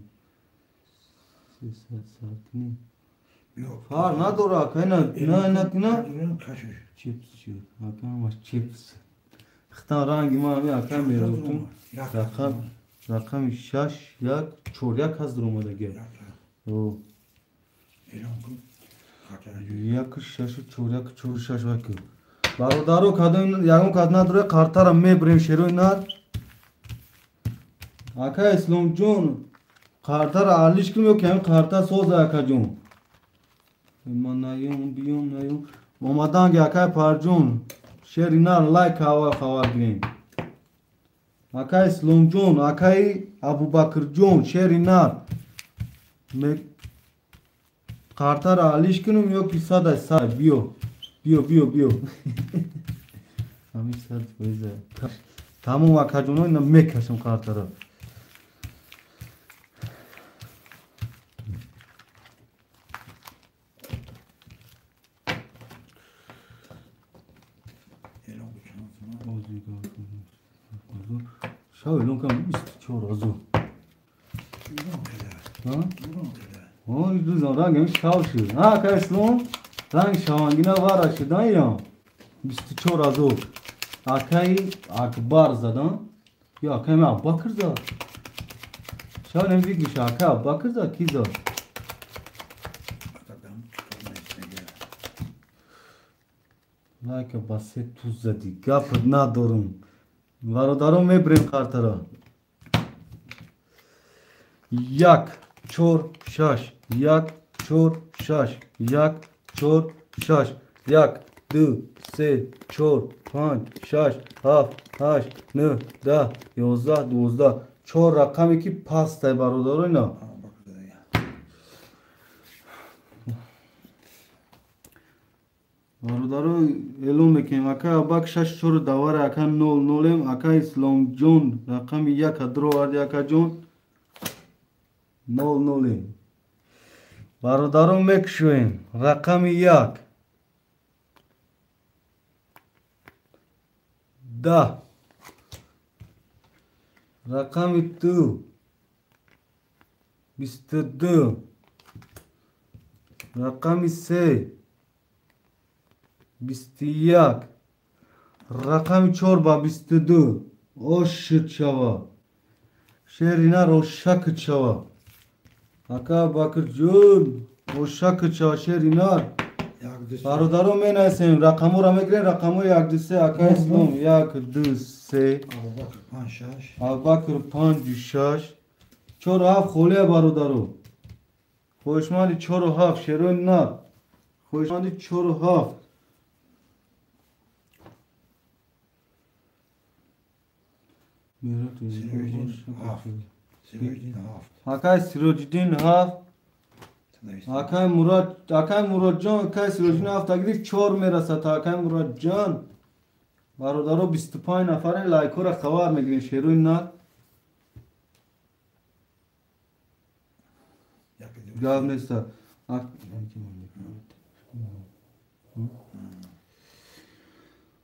300 ساعت نی فار نداره اکای نه کشش چیپس شد اکا همش چیپس اختا رنگی ما همی اکا میروتون رقم 6 1 4 1 هست در اومده گه او ایران کن خاطر یک 6 4 1 4 6 وکی برادرو کدوم یگون کدنا داره کارتا را میبریم شروع نار اکا اسلام جون کارتا را علیش کنیم که هم کارتا سوز اکا جون من نیوم اومدن که اکا پر جون شیری نار لایک هوا خواه گریم اکا اسلام جون اکای ابو بکر جون شیری نار کارتا را علیش کنیم یا که ساده بیو همیش سرد بایزه تمام اکا جونو اینا میکشم کارتا را ایران بکنم شاو ایلون کم 24 ازو ایران کده ها؟ ایران کده این روزان رنگ هم شاو شد ها که اسلام رنگ شاوانگینه وارا شدن یا 24 ازو اکای اکبر زدن یا اکای من بکر زد شاو نمیدی گوش اکای بکر زد کی زد اتدم تو نیست لایک بسه تو زدی گفت ندارم برادرم میبریم کارتا را 1 4 6 1 4 6 1 4 6 1 2 3 4 5 6 7 8 9 10 11 12 4 رقمی که پاست برادر اینا ama bak da ya. برادر اعلام میکنیم اکا باک 6 4 دوار اکا 0 0 اکا اسلام جون رقم 1 درو ارد اکا جون 0 0 برادرم میکشویم رقم 1 10 رقم 2 22 رقم 3 21 رقم 4 با 22 اوشت شوا شیرینا روشک شوا اکا باکر جون روشک شوا شیرینا Yaklaşık. برادرم می نسیم رقمو را میگیرین رقمو 1 2 3 اکا اسلام 1 2 3 Ama bak panşaş. ابوبکر 5 6 4 7 خوله برادرو خوشمالی 4 7 شیرون نه خوشمالی 4 7 Sivri'nin haft. Akay Sirojidin haft Akay Murad Can Akay Sirojidin haft اگری 4 میرسه تا Akay Murad Can برادرو 25 نفره لایکو را خبر میگیرین شیروین نه گاو نیست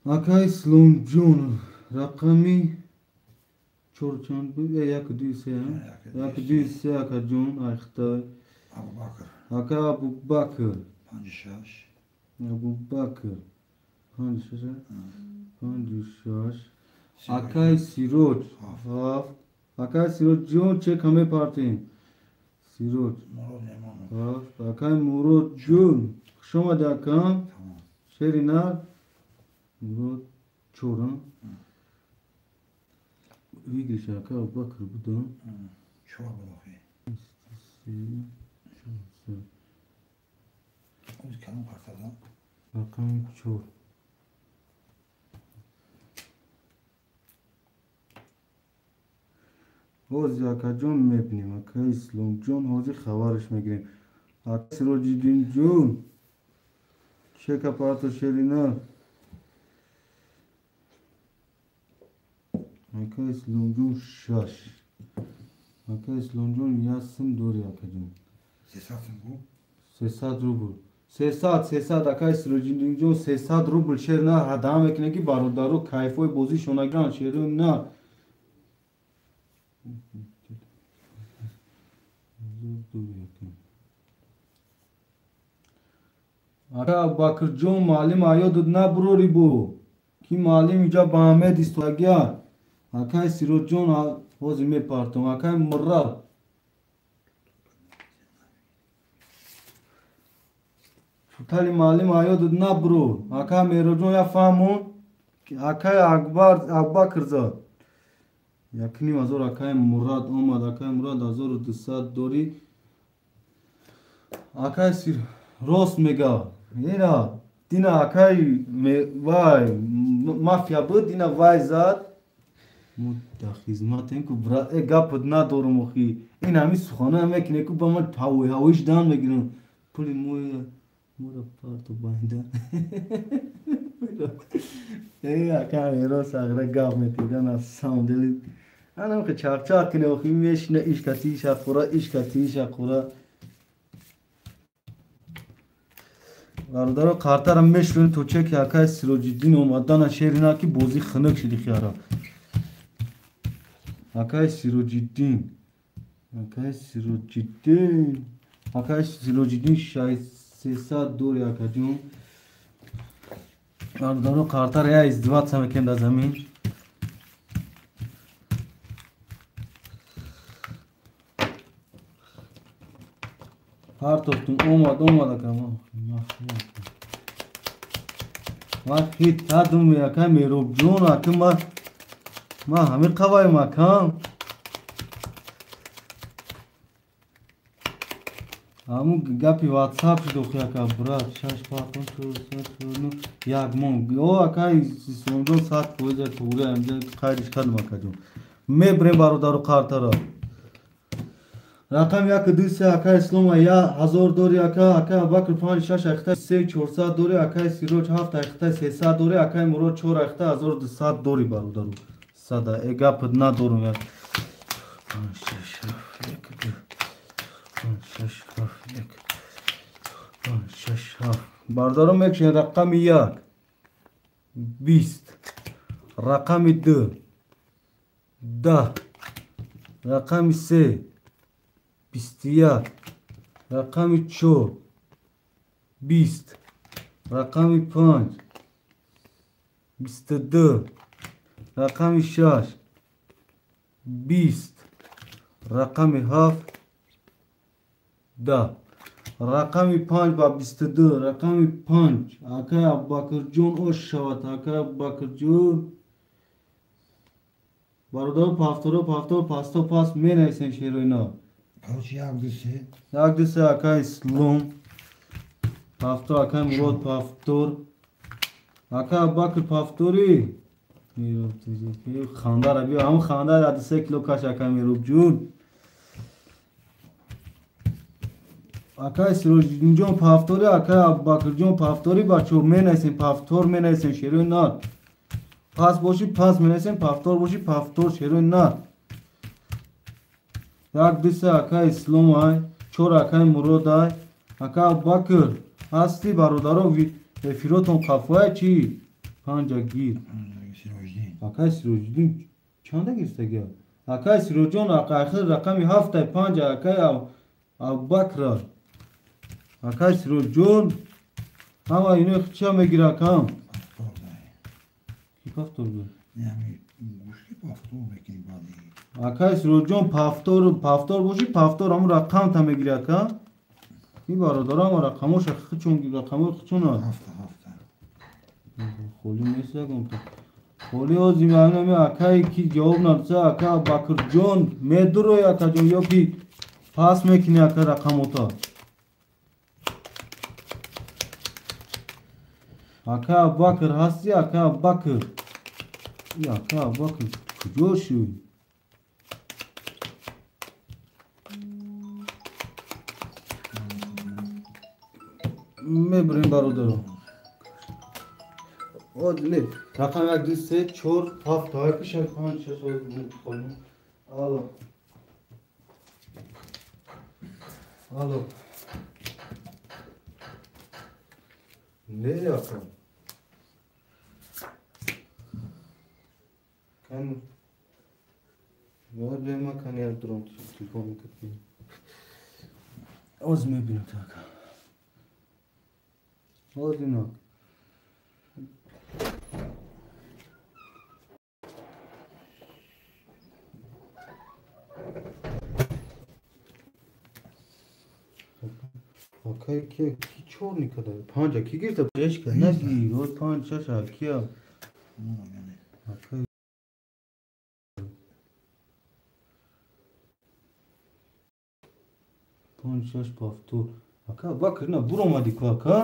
Akay Slom Jun رقمی 4 چند بود یک دوی سه یک دوی سه Akay Jun اختای Abu Bakır. Akay Abubakr Panşaş. Abubakr Panjushash Akay Siroj Haft Akay Siroj Jun çek hame parti Siroj Murat Yamanov. Haft Akay Murad Jun şoma dakam Tamam. Şerinar Murad Çoran Vigriş Akay Abubakr bu da Çorba bakıyor. O dükkanın kartada. Rakam 4 حوزی اکا جون میبینیم اکا اسلام جون حوزی خبرش میگیریم اکا سروجیدین جون شکا پارتو شرینا اکا اسلام جون 6 Aka İslam John yazsın doğru yakacağım. Sesatın bu. 300 ruble. 300 aka İslam John 300 ruble şer na hadam ekne ki barodaro kayfoy bozi şonagran şeru na. Aka Bakır John malim ayod na brori bu. Ki malim ija Bahmed istagya. Aka İslam John hozime partom aka murra. Tali malim ayod na bro. Aka merojon ya famun. Aka akbar kırza. Yakni azor aka Murad omad aka Murad azor dusat dori. Aka sir Rost mega. Era dina aka vay mafya bu dina vay zat. Mutta xizmaten ku bra gap na dorum xi. In hami sukhana mekne ku bamal hawish dan megirun. Puli moya Mura parto banda. Aka mero sagra gap metidan asam deli. Anam ke çarçak kine oxi mesh ne iş kati şakura. Vardaro kartaram meşrun toçek aka Sirojiddin omadan şehrina ki bozi xınık şidi xiyara. Aka Sirojiddin. Aka Sirojiddin şahit sesa dur yakacağım. Vardaro kartar ya izdivat samekenda zamin. Har tostum omad akama. Hit tadım ya kamero John akma. Ma hami kavay makam. Amu gapi WhatsApp shdo khaka brat shash pakon chunu yagmon o akai sonjon sat poja tura amja khayrish khalma kajum me bre barodaro qartara Rakam yak dise aka İslam'a ya hazor dori aka bakır pan şaş akta se çorsa dori aka siro hafta akta sesa dori aka muro çor akta hazor sat dori barodaru sada ega pdna dorum ya Bardarum ek şey rakam yak 20 rakam 2 10 rakam 3 Bistiya rakam 4 20 rakam 5 22 rakam 6 20 rakam 7 10 rakam 5 ba 22 rakam 5 aka Bakırjon o şavat aka Bakırjon Bardo paftoro pasto pas mena sen şeroyna Kaç yagdısı? Yagdısı aka İslam Paftor aka Murad paftor aka Bakır paftori Mirov tezi Khandar abi ham khandar ad 3 kilo kaş aka Mirov jun Aka Sirojiddin paftori aka Bakırjon paftori bacho menaysen paftor menaysen şeroyna Pas boşi pas menaysen paftor boşi paftor şeroyna Yak dise aka İslam ay, çor aka Murad ay, aka Bakır, hasti barodaro firoton kafaya çi, panca gir. Aka Sirojiddin çanda girse gel. Aka Sirojon aka akhir rakami hafta panca aka Bakır. Aka Sirojon ama yine xça megir akam. Ki paftor bu. Yani guşki paftor mekini badi. Aka Sirojon paftor boşi paftor am rakam ta megir akam. Ki barodaro ama rakamı xçon rakamı xçona. Hafta. Kholi nesa gomta. Kholi o zimane me aka ki jawab narsa aka Bakırjon medro ya kajon yo ki pas mekini aka rakam ota. Aka Bakır hasti aka Bakır. Ya aka Bakır kujoşu. Me brin barodaro. O ne? Rakam yak disse çor hafta ki şerhan şeso konu. Allah. Alo. Ne yapalım? Kan var benim kan yardım telefonu kapıyı. Az mı bir tak? Az ne? Okay, ki छोड़ नहीं कर रहा पांच की गिर तब पेश करना की रोज पांच छह किया okay पांच छह pafto aka bak na buramadı aka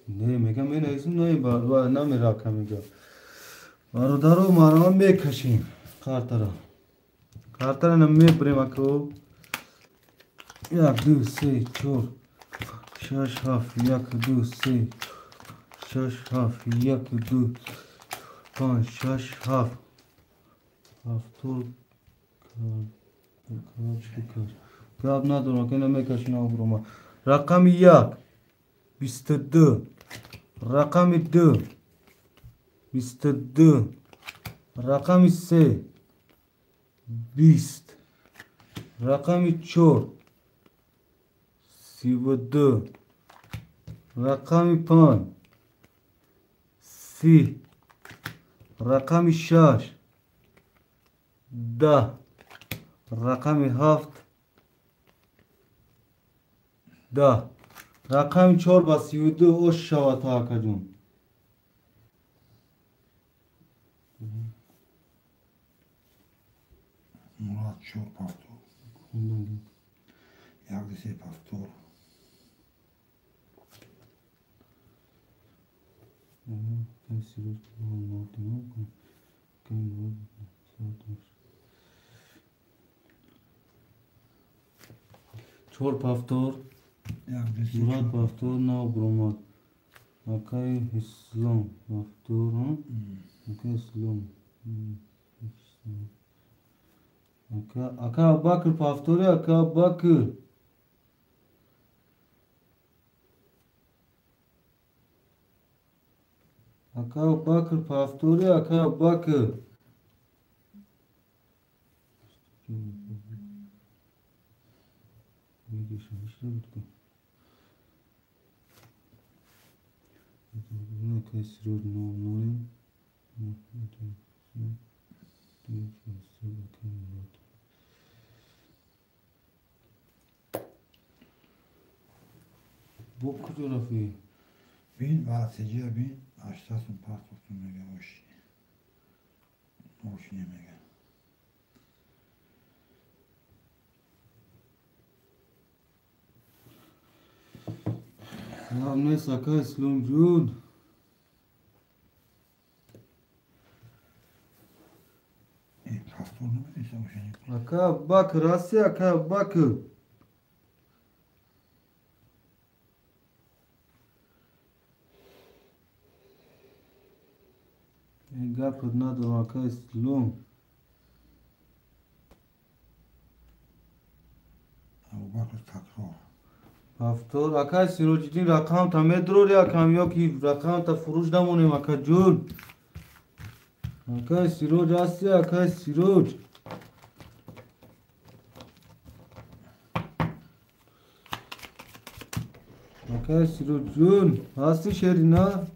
ne mega mena isim ne var na merak mega barodaro maram me khaşin kartara na me premako yak du se çor şaş haf yak du se şaş haf yak du pan şaş haf haftor kab nadoro kena me kaşina burama rakam yak 22 rakam 2 22 rakam 3 20 rakam 4 22 rakam 5 30 rakam 6 10 rakam 7 10 rakam 4 bas 7 o şavata akacağım Murat Çor Paftor. Yardisi Paftor. Çor Paftor Yardisi Murat Paftor na Bromat Akay İslam Paftor Akay İslam Aka Bakır Paftor Aka Bakır Aka Bakır Paftor Aka Bakır Bu fotoğrafı bin vasıcıya bin açtasın Paftor'un mega hoş. Hoş yemege. Namne Saka İslam Jud Paftor'un mu ise hoş yemege. Aka Bakır Asya Aka Bakır Gap nadro Aka İslam Abu Bakır Takror. Paftor Aka Sirojidin rakam ta medro ya kamyo ki rakam ta furuş da mone Aka Jud Aka Siroj Asya Aka Siroj Aka Siroj Jud Hasti Şerina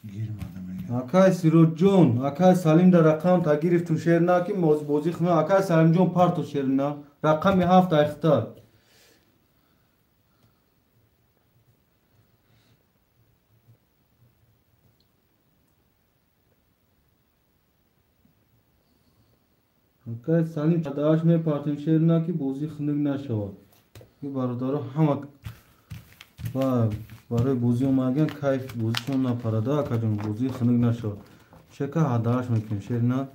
Girmedi mega. Akay Sirojjon, Akay Salim da rakam ta giriftum şerna ki bozi khna Akay Salimjon parto şerna rakam 7 ikhtar Akay Salim dadash me parto şerna ki bozi khnig nashava ki barodaro hamak va برای بوزی اومدن کیف بوزیشون نپرده کجون بوزی خنک نشد چکه هداش میکنم شیر نه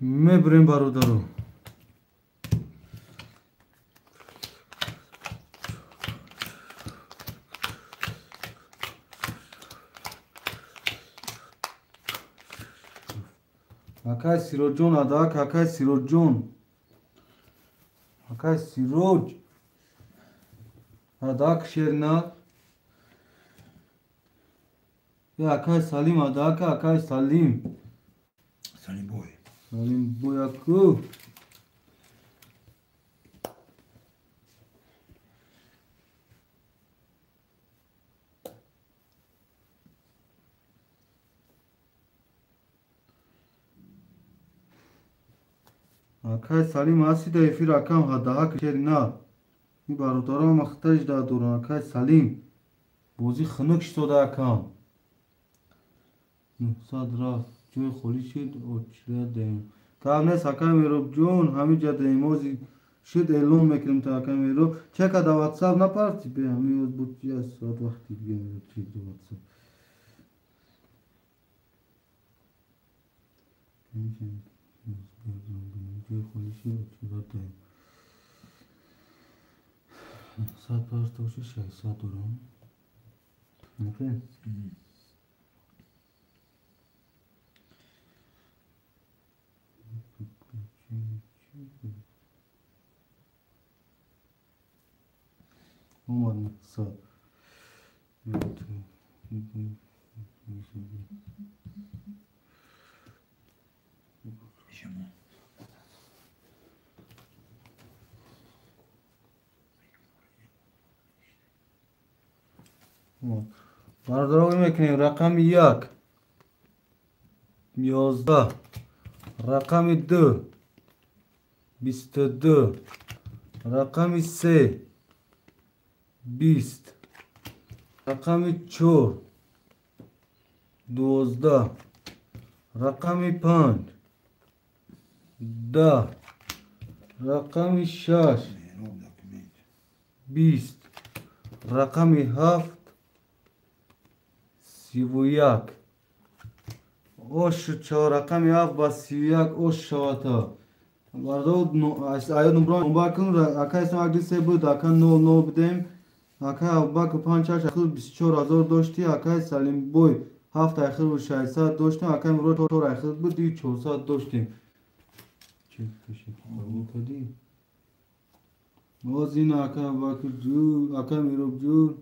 میبریم برادرو. Акай Сироҷон адак, акай Сироҷон. Акай Сироҷ. Адак шерна. Я акай Салим адак, акай Салим. Салим бой. Салим бояку. Акай Салим асида эфир акам ҳаддаҳак шерна. Ин бародарам махтариш да дорам. Акай Салим. Бозӣ хунук шуда акам. 900 рафт. Ҷои холӣ шуд. Очра дем. Кам нест акай Меҳробҷон. Ҳамиҷа демози шуд эълон мекунем та акай Меҳроб. Чека да WhatsApp напарти бе ҳамин буд я соат вақти дига меро чек да WhatsApp. Ҷои холӣ шуд. Очра дем. 900 паст боши 600 дорам. Окей. Омад 900. شما بردارم میکنیم رقم 1 11 رقم 2 22 رقم 3 20 رقم 4 12 رقم 5 10 رقم 6 20 رقم 7 31 ош 4 рақами 7 ба 31 ош шавата бардод ая номро номбакун акайсон агдисе буд ака 00 будем ака абубакр 5 ахир 24000 дошти акай салимбой 7 ахир 600 доштим акай мурод 4 ахир буд 400 доштим чек пешек қабул кардим боз ин ака абубакр ҷун ака мироб ҷун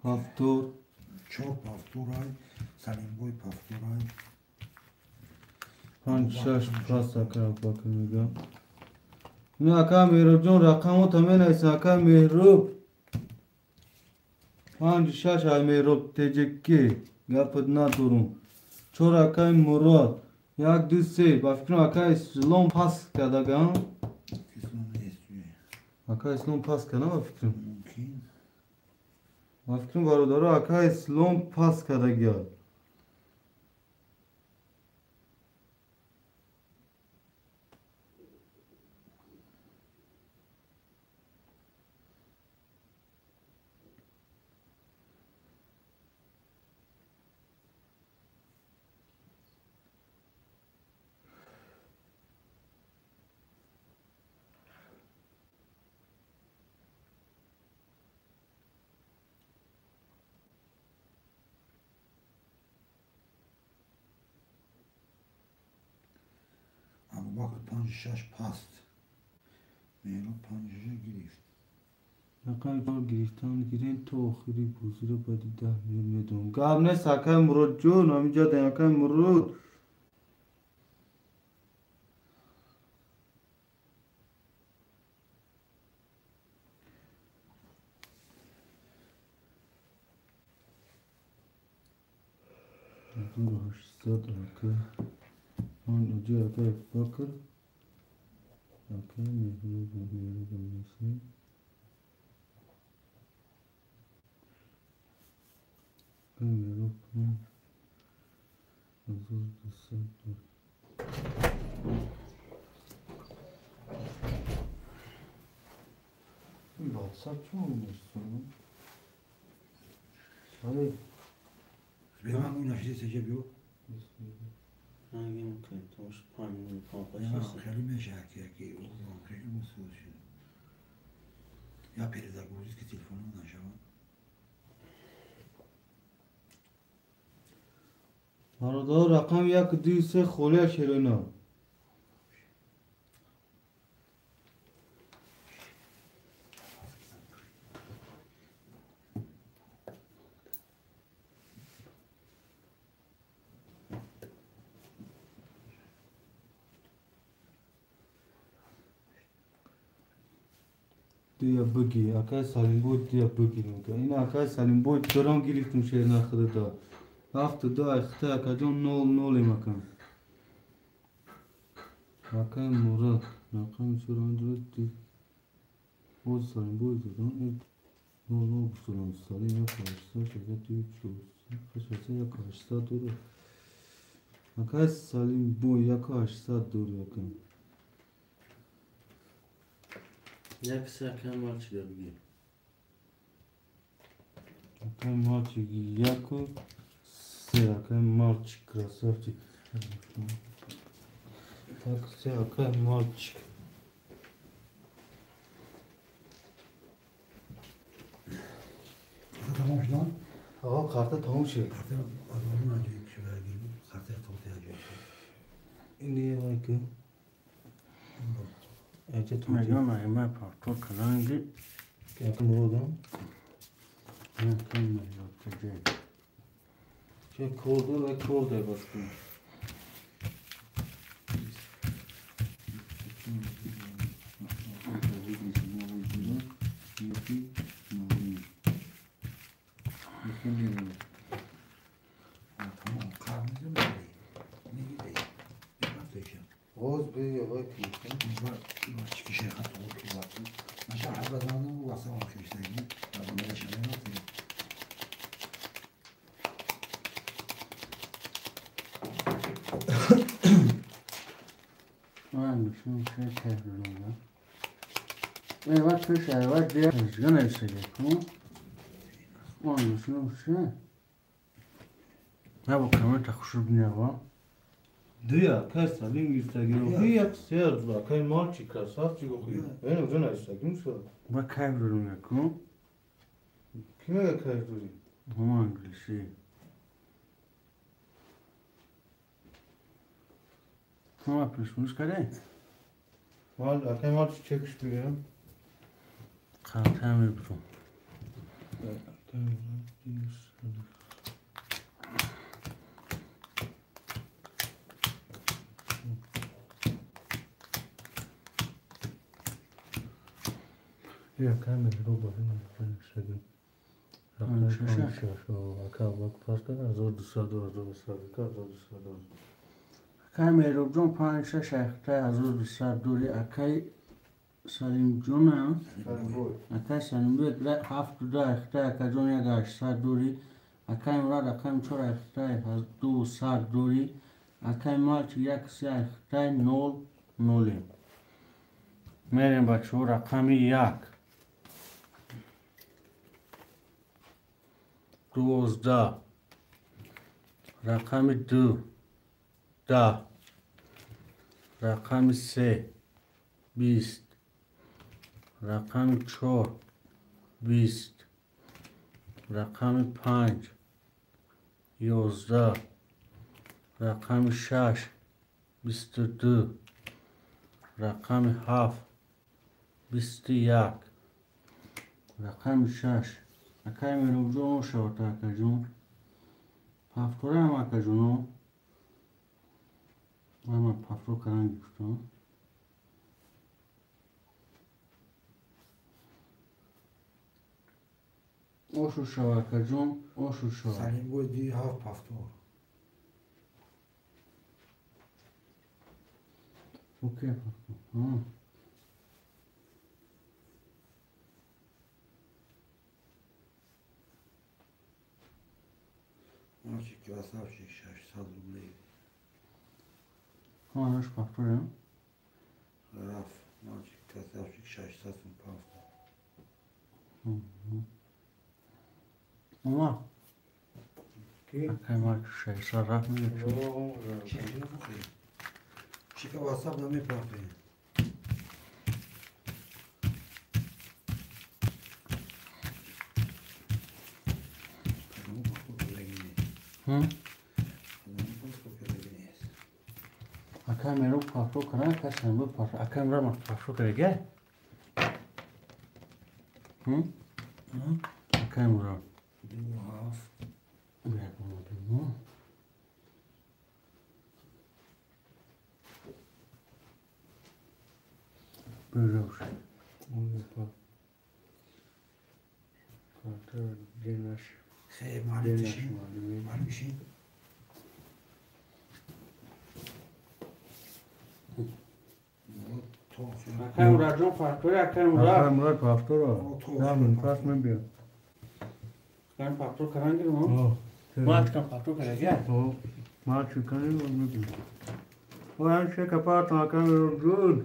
ҳафтор çok pafturay, Salim boy pafturay. 5-6 пас ака абубакр мегам ин ака меҳробҷон рақамота менависем ака меҳроб 5-6 ай меҳроб теҷакки гапат надорум 4 акай мурод 1 2 3 ба фикрам акай ислом пас кардагам İslam ne istiyor? акай ислом пас кардам ба фикрам Mümkün. ба фикрам бародаро акай ислом пас кардагиад Abubakr 5-6 past. Mehrab 5 girift. рақами чор гирифтан гирем то охири бозиро баъди 10 минут медоҳам гап нест акай муродҷон ҳамиҷа дем акай мурод ҳаштсад акай оҷи акай абубакр акай меҳробам несем меҳроб 1200 WhatsApp чун мешунам Süleyman Uynaşı'da secep yok. hangi mukayet payını Ya kalpaşası. خیلی مشکیه که او خیلی مسئول شد یا پیداگوژی که تلفنم نشود برادر رقم 1 2 3 خوله شیرینا. دیا بگی اکای سالم بود دیا بگی میگه این اکای سالم بود چرا گرفتم شیر نخورده دا هفت دا اخته اکا جان نول نولی مکن اکای مراد اکای چرا درد دی بود سالم بود دادن نول نول بسران سالی یا کارشتا شده دیو چوز خشته یا کارشتا دوره اکای سالم بود یا کارشتا دوره اکن Jak se jaké malčí dobí? Какой мальчик, Яков, все, какой мальчик, красавчик. Так, все, какой мальчик. تمام شد آقا کارت تموم شد. خاطر آدمون عجیب شده خاطر توتی عجیب شد این دیگه وای که ایجا تو Mega mega parto kalangi. که اکا مرودم Ne kim yapacak? چه کرده و کرده باش کن tamam karnınızı mı vereyim? Ne gideyim? Nasıl yiyeceğim? باز به یه وای که Var çıkışa kat olur ki zaten. Aşağı hazırlandım bu vasa var köşteydi. Adam böyle şeyler nasıl? Hangisi şey tehlikeli? Evet bir şey var diye rüzgar esecek. Hangisi şey? Ne bu kamera takışır bir ne var? دیا که سالیم گیستگیم دیا. بی یک سیر دو اکای مالچی красавчик خوی این اوزا نایستگیم شد Bak kaybolun yakın. کمه که کش دوری Ama hangisi? Ne yapıyorsunuz kare? مال اکای مالچی چکش بگیرم Kaltem yapıyorum. یا کامل رو باید نمیکنم شدیم اکا وقت پاس کنه 1200 Kamera yapıyorum. Panşa şehirde hazır bir saat duri akay Salim Cuna. Akay Salim Bey haftada ehte akacon ya gaş saat duri. Akay Murad akay Mçora ehte du saat duri. Akay Malçı yaksi ehte nol noli. Merin baçu rakamı yak. 12 rakamı 2 10 rakamı 3 20 rakamı 4 20 rakamı 5 11 rakamı 6 22 rakamı 7 21 rakamı 6 Akay merubjon o şavata akajun Paftora ama akajuno Ama pafro karan gifto Oşu şava akajun Oşu şava Salim bu di haf pafto. Okey pafro Maçı красавчик 600 рублей. Ha naş pafro ya Раф, мальчик, красавчик, 600 пафто. Ama اکای مال 600 رفت میگه چون چیزی نبخوری چیکه واسب نمیپرده اکای میرو پاسو کنه کسی نبود پاسو اکای میرو پاسو کرده اکای میرو بروش خاطر دینش خیلی معلوم میشین معلوم میشین اکای میرو جون پاسوی اکای میرو مراد پافتو رو زمین پاس من بیا اکای پاسو کرنگی رو ما کم پاسو کرده ما چیکاری رو میگم و همشه کپات ناکن رو جون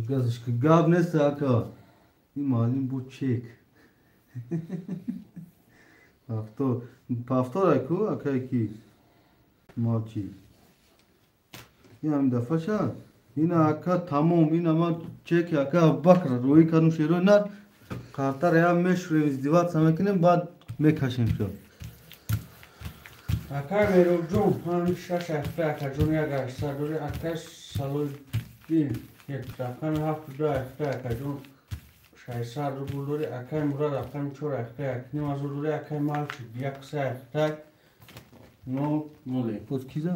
Gazış ki gab ne saka. İmalin bu çek. Paftor ayku akay ki maçı. Yani da faşa. Yine aka tamam yine ama çek aka bakra roy kanu şero nar. Kartar ya meşhur izdivat samakinin bad mekaşim şu. اکای میرو جون پنج شش هفته اکای جون یک هشته دوری اکای سالوی دین یک اکای هفت دو هفته اکای جون 600 رو بلوری اکای مراد اکای چور هفته اکنیم از بلوری اکای مال چی یک سه هفته نو مولی Poz kiza.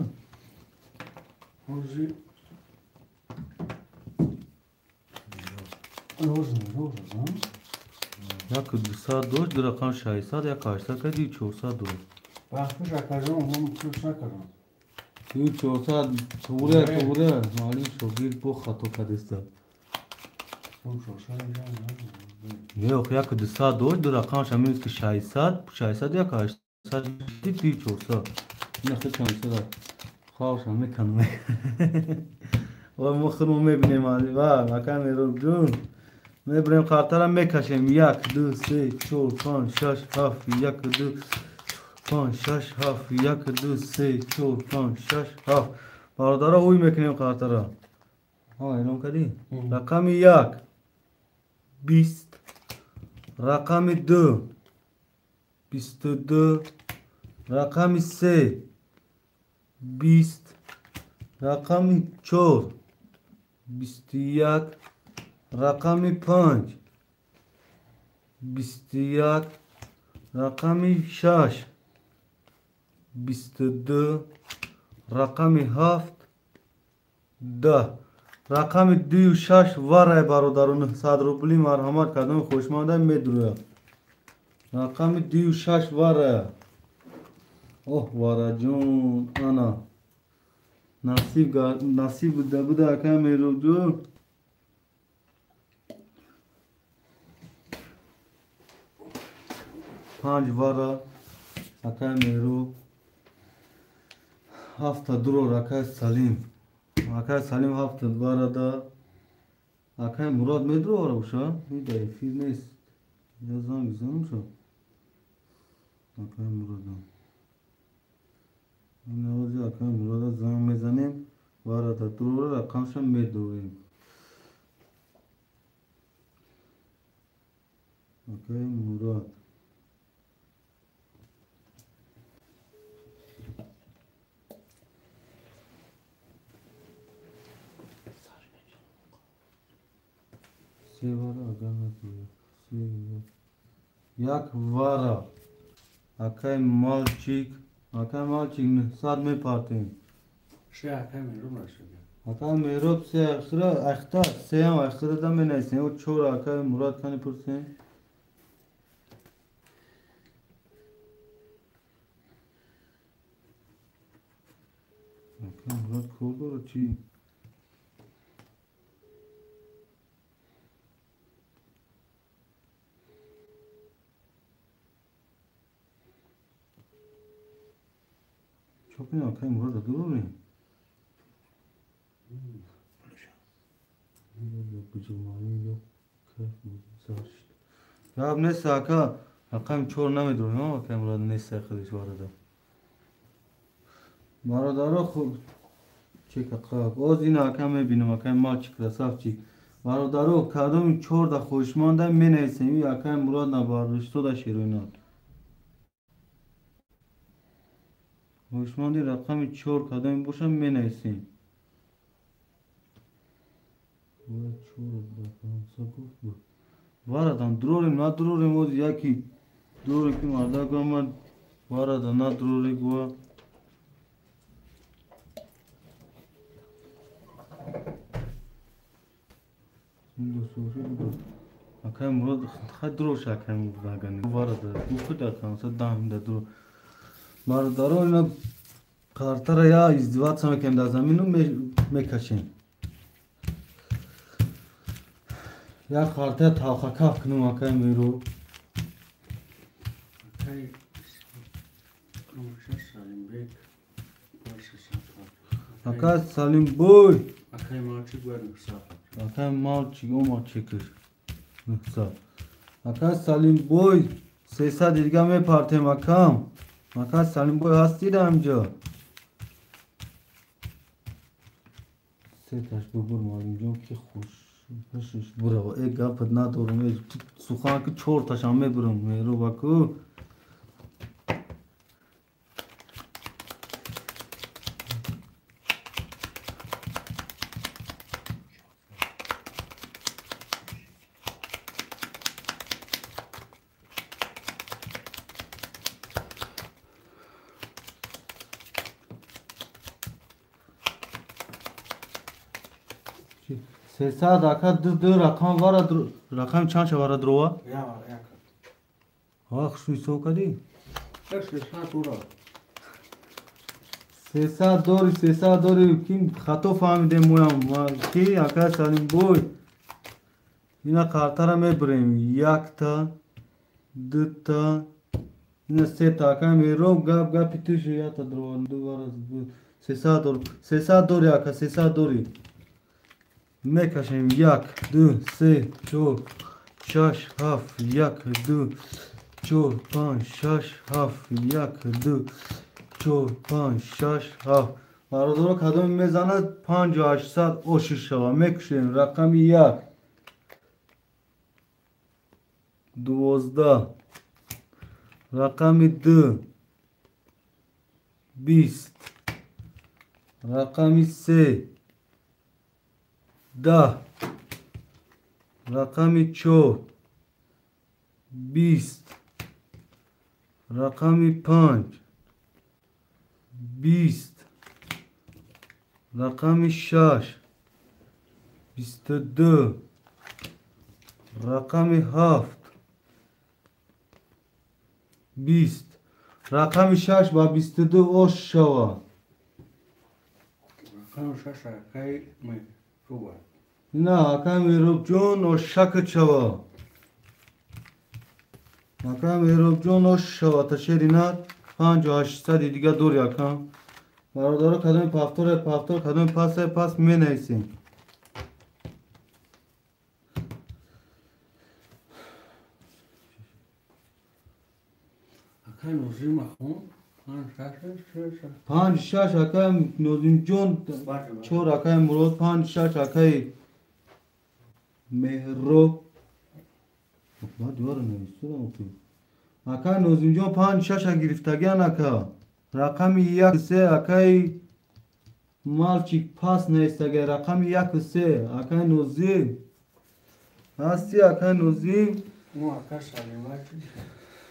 روزی روز میرو روزم Ya ki 200 bir rakam 600 ya kaçta kadi 400 وقتش اکای جون هم کلوس نکردم Çünkü 400 توره مالی شوگیر بو خطو کدسته. اون شوشان اینجا Yok ya ki 200 bir rakam şamil ki 600 ya kaçta di 400. Ne kadar da. خواهش میکنم و مخنو میبینیم علی و مکان میرو جون میبریم خاطر هم میکشیم 1 2 3 4 5 6 7 1 2 5 6 7 1 2 3 4 5 6 7 برادرها اوی میکنیم خاطر ها اعلام کردی رقم 1 20 رقم 2 22 رقم 3 20 رقم 4 21 رقم 5 21 رقم 6 22 رقم 7 10 رقم 26 واره برادران 100 روبلی مرحمت کردم خوشمانده میدروه رقم 26 واره اوه واره جون انا نصیب بوده اکا میرو جون 5 واره اکا میرو 7 درو اکا سلیم 7 واره دا اکا مراد میدرو واره بوشا میده فیل نیست یا زنگ زنم شو اکا مراد نوازی اکا مراد زنگ میزنیم واره دا درو رقمشم میدویم اکا مراد سی واره اگر نتوید یک واره اکای مالچیک صد میپاتیم چه اکای میرو نشده اکای میروب سه اخره سه هم اخره دم نیستیم و چور اکای مراد کنی پرسیم اکای مراد کود رو چی؟ چوکی آکای مراد دروری بجمعی یا کف مزارشت یا اب نیست اکا اکایم چور نمیدونی ها اکای مراد نیست خودش وارده برادرها خوب چیک اکا باز این اکا میبینم اکای مال چیک رساف چیک برادرها کدوم چور دا خوشمانده می نیستیم این اکای مراد نباردشتو دا شیرونات خوشماندی رقم چور کدوم باشم می نیستیم چور رقم سکوف بود واردان دروریم نه دروریم اوز یکی دوری که مرده گامد واردان نه دروری گوه این دو سوری بود اکای مراد خیلی دروش اکای مراد بگنی وارده او خود اکای سا دام ده درو باردارو اینا کارتر یا ازدواج سمکن در زمینو میکشیم یا کارتر تاخه کف کنم اکای میرو اکای نوشه سالیم بیک باشه سفر اکای سالیم بوی اکای مارچی گوارم سفر اکای مال چیگو ما چیکش نحساب اکای سالیم بوی 300 دیگه میپارتیم اکام اکای سالیم بوی هستی ده همجا سه تاش ببور مالیم جون که خوشش برو ای گفت ندارم سخان که 4 تاش هم میبرم میرو بکو سیصد اکا دو رقم وارد رقم چند شو وارد روه؟ یا یک آخ شوی سو کدی؟ دست ساعت او را 300 داری کیم خطا فهمیده مویم کی اکا سالیم بوی اینا کارتر میبریم 1 تا 2 تا اینا 3 تا اکا میرو گپ توش یا تا درو دو وارد 300 داری اکا 300 داری میکشیم 1 2 3 4 6 7 1 2 4 5 6 7 1 2 4 5 6 7 برادرها کدوم میزند 5800 اوشش شوا میکشیم رقم 1 12 رقم 2 20 رقم 3 10 رقم 4 20 رقم 5 20 رقم 6 22 رقم 7 20 رقم 6 با 22 اوش شوا رقم شش اکای می روبا نه اکا میروب جون و شک شوا اکا میروب جون و شوا تا شیرینات 5800 دیگه دوری اکا برادر کدوم پافتور کدوم پاس می نیسیم اکای نوزی مخون 5 6 اکا نوزین جون چور اکا مرود 5 6 اکا مهرو ما دیوار نویسیدم اکا نوزین جون 5 6 گرفتگیان اکا رقم 1 3 اکای مالچیک پاس نیستگه رقم 1 3 اکای نوزی هستی اکای نوزی مو اکای سالیمه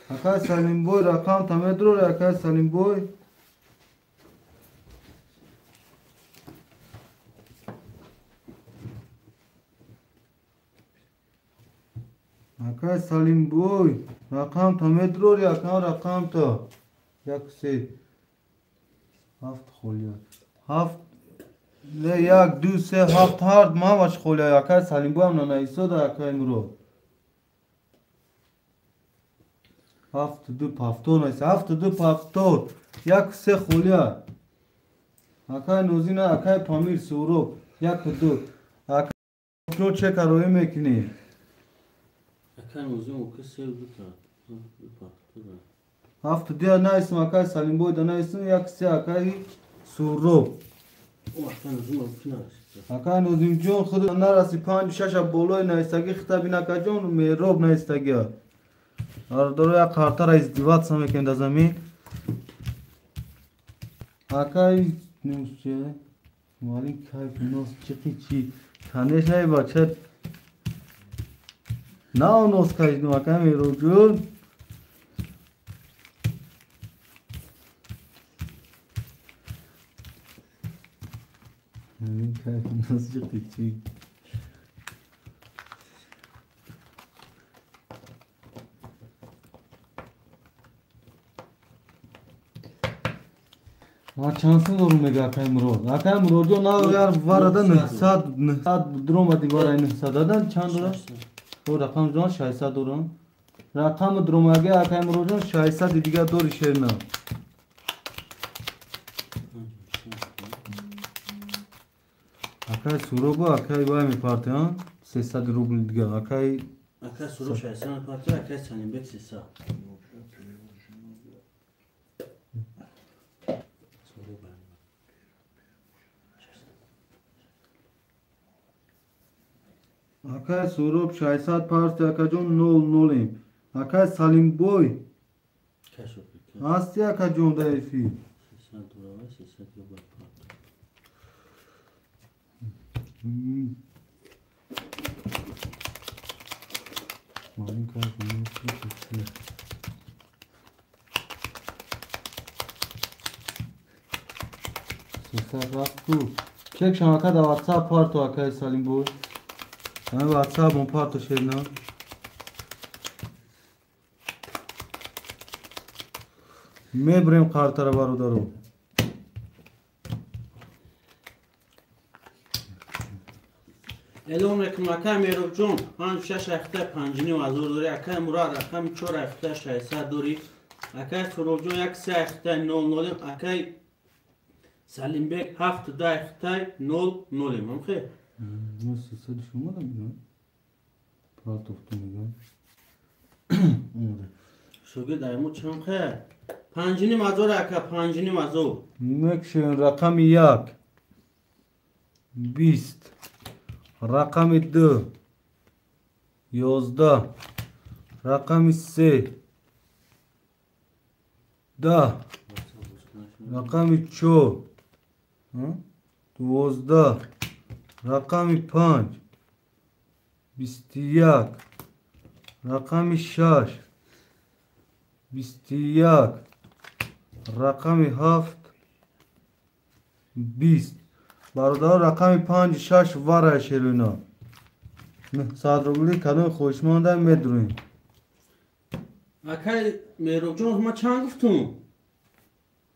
اکای سالیم بوی رقم تمه درور اکای سالیم بوی اکای سالیم بوی رقم تمه درور اکای رقم تا 1 3 7 خولیات 7 نه 1 2 3 7 هارد ما باش خولیات اکای سالیم بوی هم ننایسو دا اکای مرو 7 2 پافتور نیست 7 2 پافتور 1 3 خولیات Акай Нозина, акай Памир Суроб, як дو. Акай чо че карои мекунӣ? Акай Нозим ока сев дукад. Ҳафту дия наистм акай Салимбой да наистм як се акай Суроб. Акай Нозим ока нараси. Акай Нозимҷон худ нараси 5-6 болои наистагӣ хитаби накаҷон мероб наистагия. Ардоро як қартара издиватса мекунем да замин. Акай нӯше малин кайф нос чиқи чи танешай бача на нос кайдум акай Меробҷон. Малин кайф нос чиқи чи ма чанд сум дорум мега акай Мурод? Акай Муродҷон навяр варада 900 дрома дивара 900 дадан чанд дора? То рақам ҷон 600 дорам. Рақам дромаги акай Муродҷон 600 дига дори шерна. Акай Суробо акай вай мепартиан 300 рубл дига акай Акай Суроб 600 мепарти, акай Салимбек 300. акай Суроб 600 парти акаҷон 00 акай Салимбой ҳасти акаҷон даифи 300 дорава 300 ёбар парти. малин кайф нос чиқи чи чек шамака да WhatsApp парто акай Салимбой. Ҳам WhatsApp он парто шерна. Мебрем қартара бародаро. Элом мекунам акай Меробҷон 5-6 ахта 5,5 дори, акай Мурод рақам 4 ахта 600 дори, акай Суробҷон як 3 ахта 00, акай Салимбек 7 ахта 00. Мамхе? Мас 300 шумо да мегам. Партофту мегам. Шогирд айму чамхе? 5,5 дори акай 5,5. Мекшен рақами 1 20 рақами 2 11 рақами 3 10 рақами 4 12 рақами 5 21 рақами 6 21 рақами 7 20 бародар рақами 5-6 вара шерӯна. Садругли кадом хушмонда медрӯем. Акай Меробҷон ма чанд гуфтум?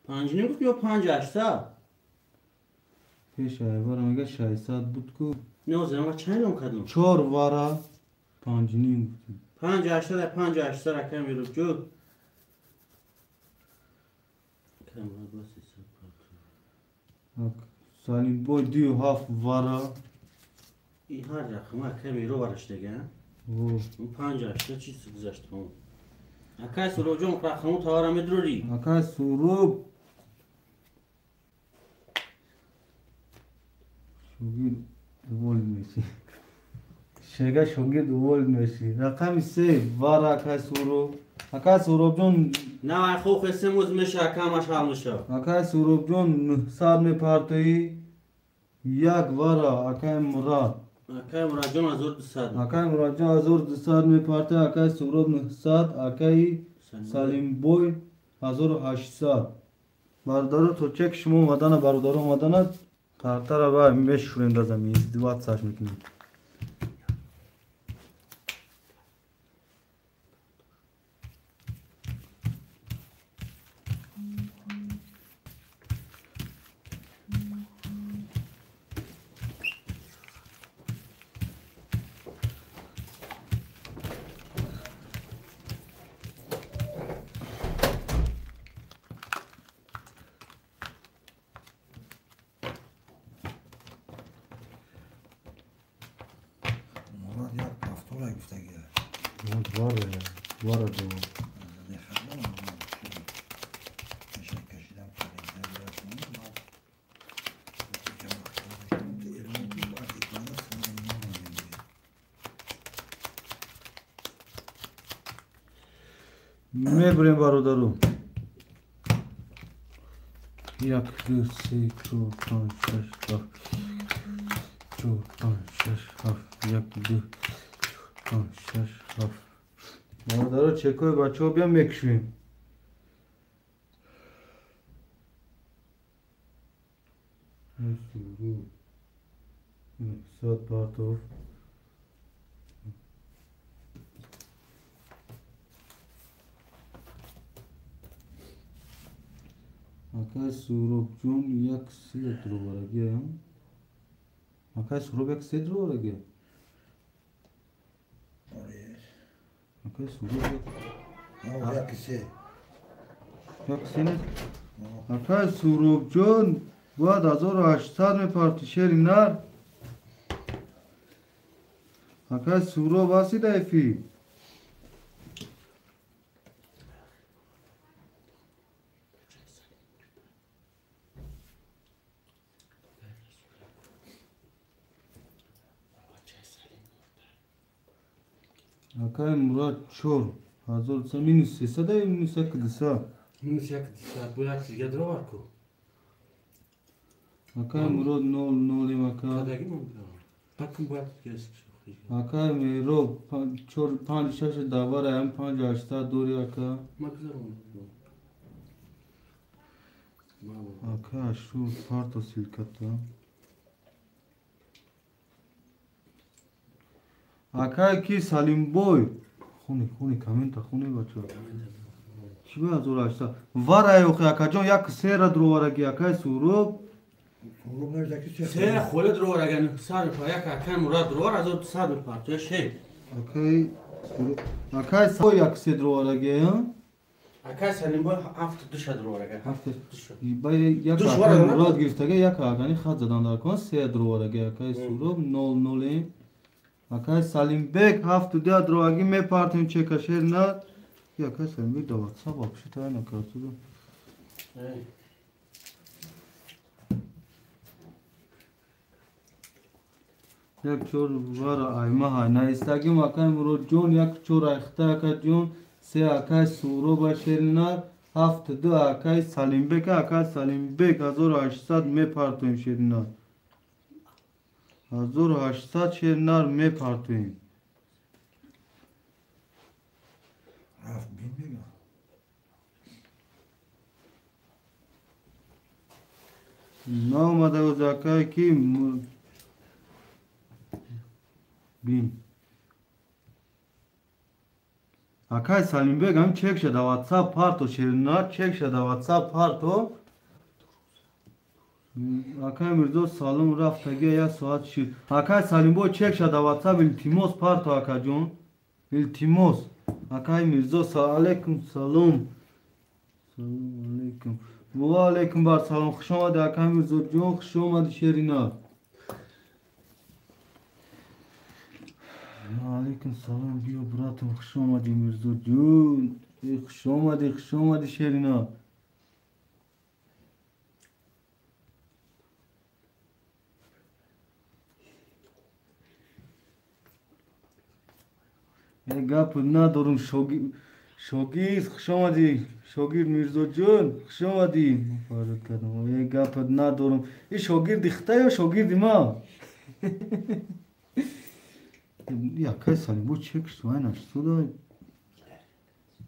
5,5 гуфтум ё 5-800? Пеш айвара мега 600 буд ку. Нёзем ма чандам кадом? 4 вара 5,5 гуфтем. 5-800 5-800 акай Меробҷон. Акай Мурод ба 300 парти. Салимбой 2 вара. این هر رقم اکه میرو برش دیگه اون 5-8 چیز گذاشت اون اکه سورو جون رقمو تاوره میدروری акай Суроб шогирд уволид мешӣ. Шега шогирд уволид мешӣ. Рақами 3 вара акай Суроб. акай Суробҷон نه وای خوب خسته موز میشه اکه مشغل میشه акай Суробҷон 900 мепартоӣ. 1 вара акай Мурод. اکه مراد جون 1200 акай Муrodҷон 1200 мепартоӣ. акай Суроб 900. акай Салимбой 1800. бародаро то чек шумо омадана бародаро омадана қартара ва мешӯрем да замин издиватсаш мекунем. دواره دو میبریم برادرو 1 2 3 4 5 6 7 4 5 6 7 1 2 5 6 7 برادرو چکای بچه ها بیان میکشیم سات پارتو Acá Surobjum yak cedro var gel. Acá Surob yak cedro var gel. Acá Surob yak sene. Acá Surobjum بعد 1800 में पार्टीशन इनार Acá Surob asi daifi. Acá Murat Çor. Hazır sen minus sesa da minus akıdısa. Minus jak bu jak yadro var ko. Acá Murat 0 0 acá. Kadagi mi? Bakın bu at gelsin. Acá Mero Çor 5 6 davar am 5 8 dori acá. Makzar mı? Acá şu parto silkata. Acá ki Salim boy. Xuni komenta xuni bacho. Çibe azor açsa. Var ayo acá jon yak sera drovara ki acá Surub. Sera xole dro var agan sar pa yak akan Murat dro var azot sar parça şey. Acá Surub. Acá soy yak se drovara ki ya. Akan senin bu hafta dışa dro var agan. Hafta bay yak Duş var acá ama. Murat girstege yak agani xazadan dar kon se drovara ki acá Surub 0 0 Acá Salim Bek hafta dia droagi me partim çeka şerna. Ya acá Salim Bek davat sabah şu tane kartudu. یک چور وار ایما ها نه استاگیم اکای مرو جون یک چور اختا اکای جون سه اکای سورو باشرینار هفت دو اکای سالیم بک اکای سالیم بک 1800 می پارتویم شرینار 1800 شرینار می پارتویم نه اومده از اکای کی بین Acá Salim Bey هم چک شده واتساپ پارتو شیرینات چک شده واتساپ پارتو Acá Mirzo Salom رفتگی یا ساعت شیر Acá Salim Bey چک شده واتساپ التیموس پارتو Acá جون التیموس Acá Mirzo علیکم سلام سلام علیکم و علیکم بر سلام خوش آمده Acá Mirzo جون خوش آمده شیرینات Aleyküm selam diyor bratım hoş olmadı Mirzocuğum. Hoş olmadı Şerina. Gap ندارم شوگیر خوش آمدی شوگیر میرزوجون خوش آمدی مبارک کردم گپ ندارم این شوگیر دیخته یا شوگیر دیما Ya kaj Salim bu çek što ayna što da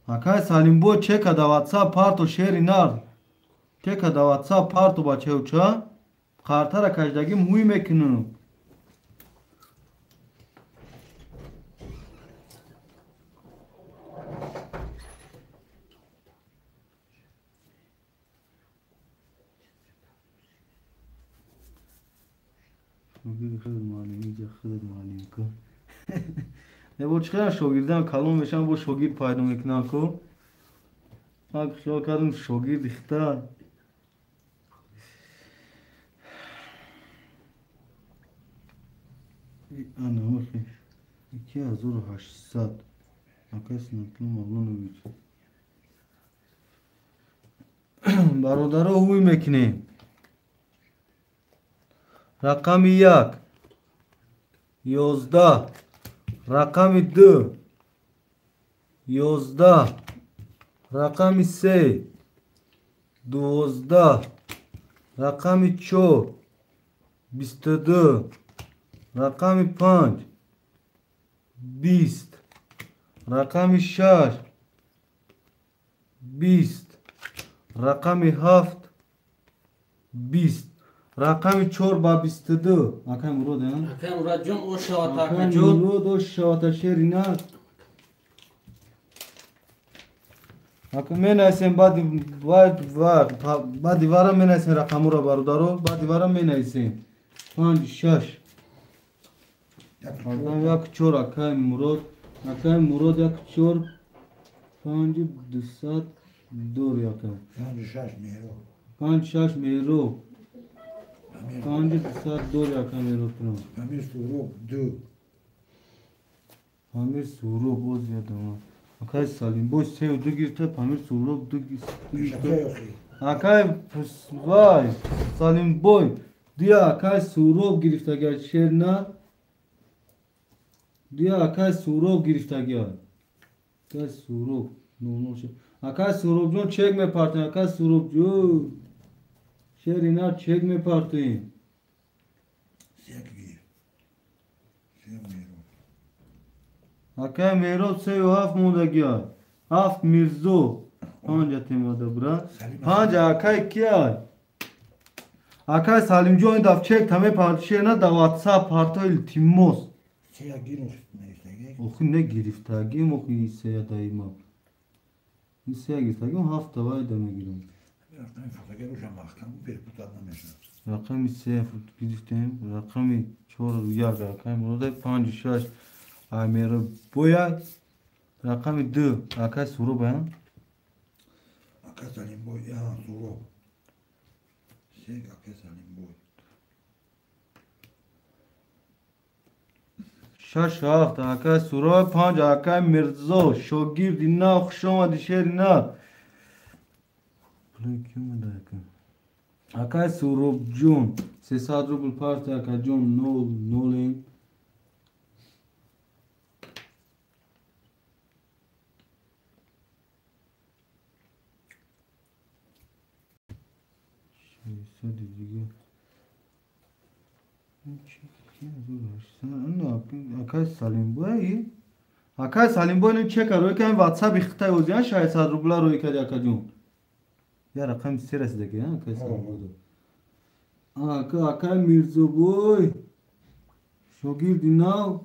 A kaj Salim bu čeka da WhatsApp parto share nar čeka da WhatsApp parto ba çevça kartara kajdagi muy mekinu Bugün malimi jaxid malim ko Ne bu çıkan şogirden kalın beşen bu şogir paydum ekna ko. Bak şu kadın şogir dikta. Ana bakın. 2800 Akasın aklım Avlanoviç. Barodaro huy mekine. Rakami yak. Yozda. Rakami dö. Yozda. Rakami se. Dozda. Rakami ço. 22. Rakami 5. 20. Rakami 6. 20. Rakami 7. 20. Rakami 4 ba 22. Akay murod ya. Akay Murat Can o şavata Akay kaço. murod o şavata şerina. Akay menaysen badi vara menaysen rakamura barodaro. Badi vara menaysen. 5 6. Akay yak çor akay murod. Akay murod yak çor. 5 2 dur yakay. Sen şaşmıyor. 5 6 mero. Amir, 5 2 dur yakay mero tro. Amir Suruk, du. Pamir Surop boz yadama. Akay salim boş sev du girte Pamir Surop du Şaka girte. yok. Akay vay salim boy. Diya akay Surop girifte gel şerna. Diya akay Surop girifte gel. Akay Surop. No şey. Akay Surop jon çekme parti akay Surop jo. Şerina çekme parti. Sevgi. Sevmiyorum. Akay Mero sev haf moda gel. Haf Mirzo. Panca temada bra. Panca akay kia. Akay Salimci oyun daf çek tame partişerine da WhatsApp partoyl Timos. Sevgi neyse. Oku ne giriftagim oku iseye dayıma. İseye giriftagim hafta vay deme girim. Ben fazla geleceğim mahkam. Bir putanla mesela. Rakam iseye giriftem. Rakami çor rüya rakam. Orada panca şaş. Ay mero boya. Rakami dö. Akay suru bayan. Akasalim boy. Ya Suruk. Sevgi akasalim boy. شش هفت اکای سورای 5 اکای مرزا شاگرد اینا خوش آمدی شهر اینا بلای کیو مدرکم اکای سوروب جون 300 روبل پارت اکای جون نولین شایسته دیگه Akay Salim boy. Akay Salim boy ne çek aroy kan WhatsApp ikhta oziyan şayet 100 rubla roy kadi akajun. Ya rakam seres de ya Akay Salim boy. Akay Mirzo boy. Şogir dinav.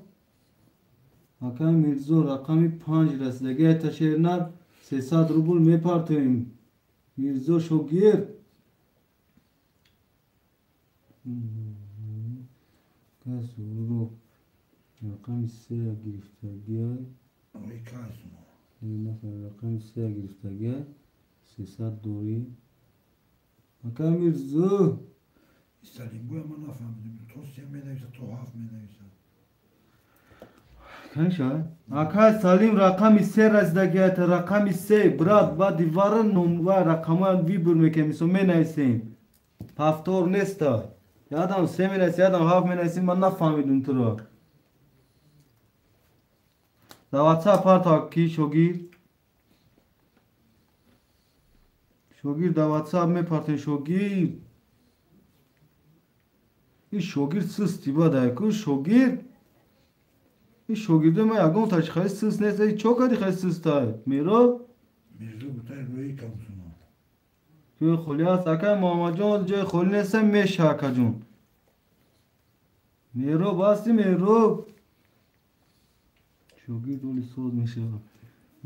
Akay Mirzo rakami 5 rasdege taşernar 300 rubl me partoyim. Mirzo şogir. Kasuro. Rakam iseye giriftagiya. Oy kasma. Rakam iseye giriftagiya. 300 dori. Akay Mirzo. Salim boy ama nafahmedim. Tost yemedeyse tuhaf medeyse. Kanka. Akay Salim rakam ise razdagiya te rakam ise brat va divarın numva rakama vi bölmeke misome neysin. Paftor nesta. Yadam seminesi yadam haf menesi ben nafahmedim tro. Da WhatsApp parta ki şogir. Şogir da WhatsApp me parta şogir. İş şogir sıs tiba da ku şogir. İş şogir de me agon taş khay sıs nese çok hadi khay sıs ta. Mero Mirzo butay royi kamsuna. Joy خلیاس اکای محمد جان جای خلی نسم میشه اکا جون میرو باسی میرو شوگیر دولی سوز میشه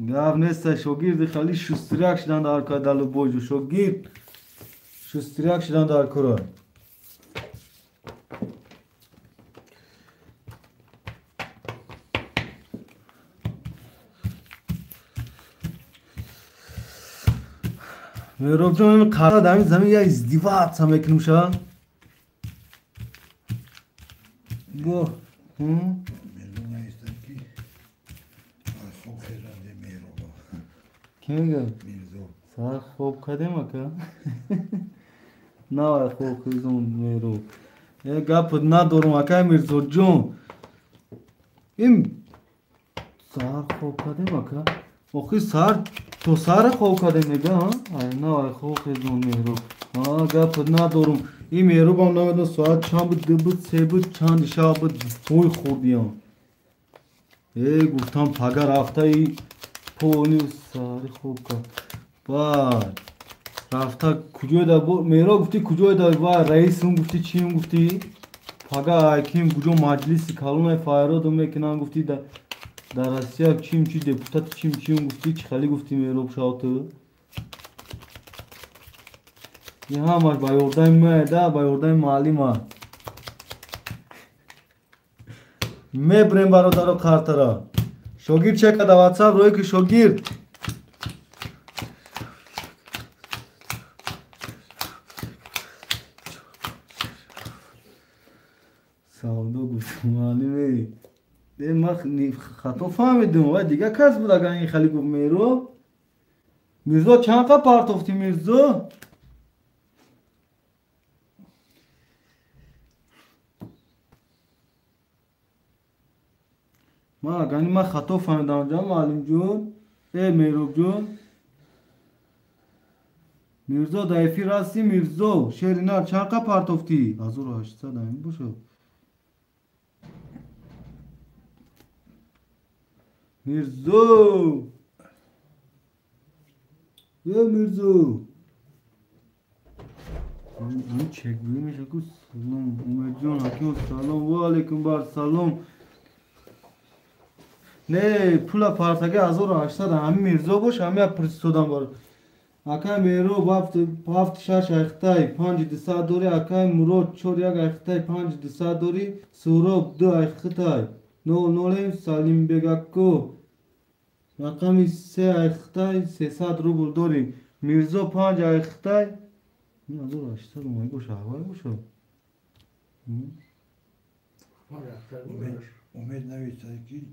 گاف نسته شوگیر دی خالی شستریک شدن در که دلو بوجو شوگیر شستریک شدن در کرا میروب جون قرار دمی زمین یا ازدیوات سمه کنوشا گو Mirzo neyse ki. Ay soğuk şeyler کی میگم میرزا سر خوب کردیم اکا نه خوب کردیم میرو یه گپ ندارم اکا میرزا جون این سر خوب کردیم اکا آخی سر تو سر خوب کردیم میگه ها نه خوب کردیم میرو گپ ندارم این میرو با نمیدون ساعت چند بود دو بود سه بود چند شب بود توی خوردیم گفتم پگه رفته ای پونی سر خوب کرد بعد رفته کجای دا بود میرا گفتی کجای دا با رئیس اون گفتی چی اون گفتی پگه ایکیم کجا مجلسی کلون فایراد میکنن گفتی در رسیه چیم چی دپوتات چیم چی اون گفتی چی خیلی گفتی میرا بشاوتو یه همش بایوردای میده بایوردای معلمه میبریم برادر کارترا شاگرد چه کده واتساپ روی که شاگرد سعودو گفت معلمه ده ما خطا فهمیدم و دیگه کس بود اگر این خیلی گفت میرو میرزا چند قد پرتافتی میرزا ما خطا فهمیدم جان معلم جون میرو جون میرزا دایفی راستی میرزا شیرینار چند قد پرتافتی 1800 این باشو میرزا میرزا این چک میشه که سلام امید جان حکیم سلام و علیکم بر سلام نه پولا پارتاگه 1800 همه میرزا باش همه پرستودم بار اکای میرو بافت شش اختای 5200 دوری اکای مرو چور یک اختای 5200 دوری سوروب 2 اختای 00 سالیم بگاکو رقمی 3 اختای 300 روبل دوری میرزا 5 اختای این 1800 اومای گوش هوای گوشو امید نویسته کی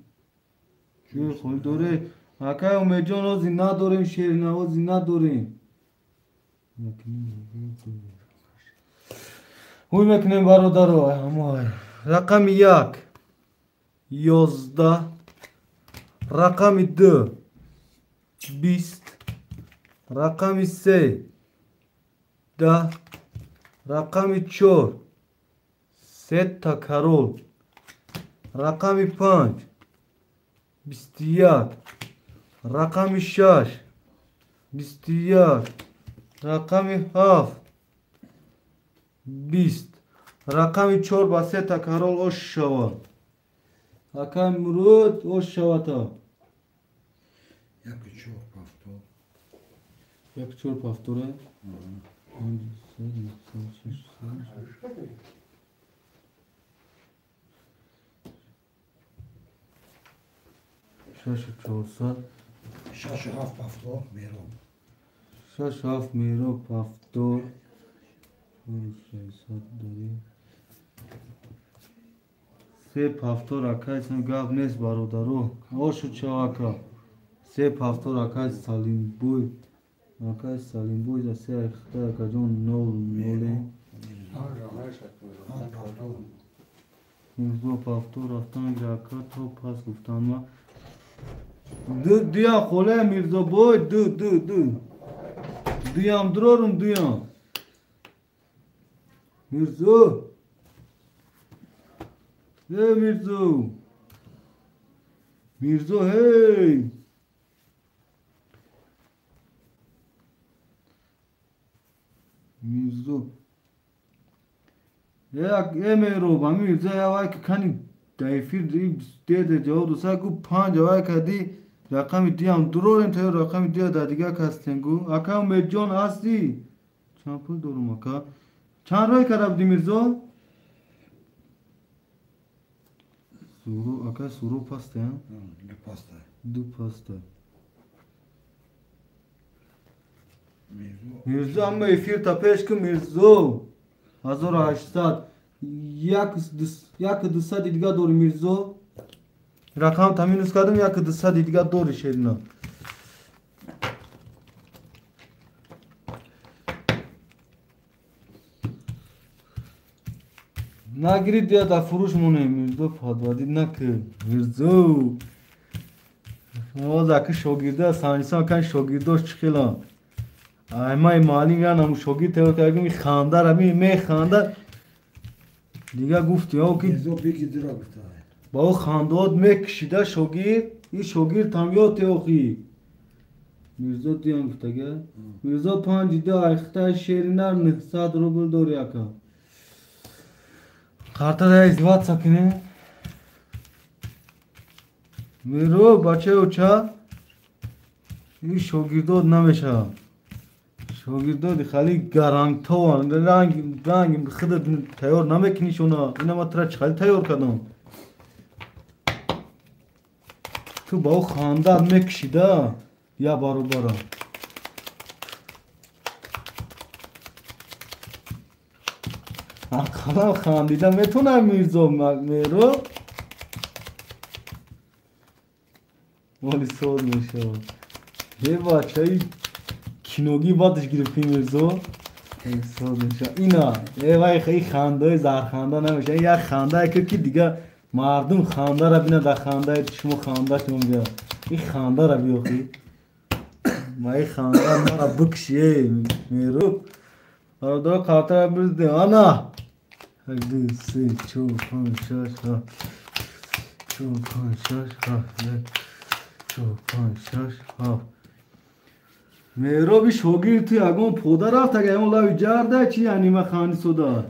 چون خود دوره اکای امید جان روزی نداریم شیر نوازی نداریم اوی میکنیم برادر همه رقم 1 11 رقم 2 20 رقم 3 10 رقم 4 3 تا کرول رقم 5 21 رقم 6 21 رقم 7 20 رقم 4 با 3 تا کرول اوش شود رقم مرود اوش شود تا یک چور پافتوره شش 400 شش و هفت پفتو میرو شش هفت میرو پافتور 600 داریم 3 پافتور اکای سن گاب نیست برادرو اوشو چاکا 3 پافتور اکای سالیم بوی اکای سالیم بوی دا 3 اختا اکا جون نوله میرزو پافتور رفتن گراکا تو پاس گفتن ما دو خوله میرزا بوی دویام درارم دویام میرزا میرزا هی میرزا میرو با میرزا یا وای که کنی دایفیر دیده جواب دوستا گو 5 وای که دی رقم دیام درارم تا رقم دیگه دیگه کستن گو اکا امید جان هستی چند پول دارم اکا چند رای کرده بودی میرزا سورو اکا سورو پسته هم دو پسته میرزا اما افیر تا پیش که میرزا 1800 یک 200 دیگه داری میرزا رقم تامین کردم یک 200 دیگه داری شیرنا نگیرید یا در فروش مونه میرزا پادوادی نکن میرزا ما که شاگرده سانیسان کن شاگرداش چخیلان ایمای مالی میان همون شاگرد تیور که اگه می خانده را می خانده دیگه گفتی ها که میرزا بگی درا بتاه با او خانداد میکشیده شاگرد این شاگرد هم یاد تیوخی میرزا دیان گفته گه میرزا 5 ده اخته شیرینر 900 روبل داری اکا خارطه ده ازدواج سکنه میرو بچه اوچه این شاگرداد نمیشه شاگرداد خیلی گرانگ تو رنگ خودت تیار نمیکنی شونا اینا ما ترا چخیل تیار کردم تو با او خانده میکشیده یا بارو بارا اقلا خاندیده میتونم میرزا میرو ولی سود میشه یه بچه ای کینوگی بادش گرفتی میرزا سود میشه اینا یه وای خیلی خنده زرخنده نمیشه یه خنده که دیگه مردم خنده را بینه در خنده شما خنده شما بیا این خنده را بیا خیلی ما این خنده ما را بکشیه میرو برادر خاطر را برده آنا 1 2 3 4 5 6 7 4 5 6 7 4 5 6 7 میرو بی شوگیر توی اگون پوده رفت اگه اون لاوی جرده چی یعنی ما خانی سودا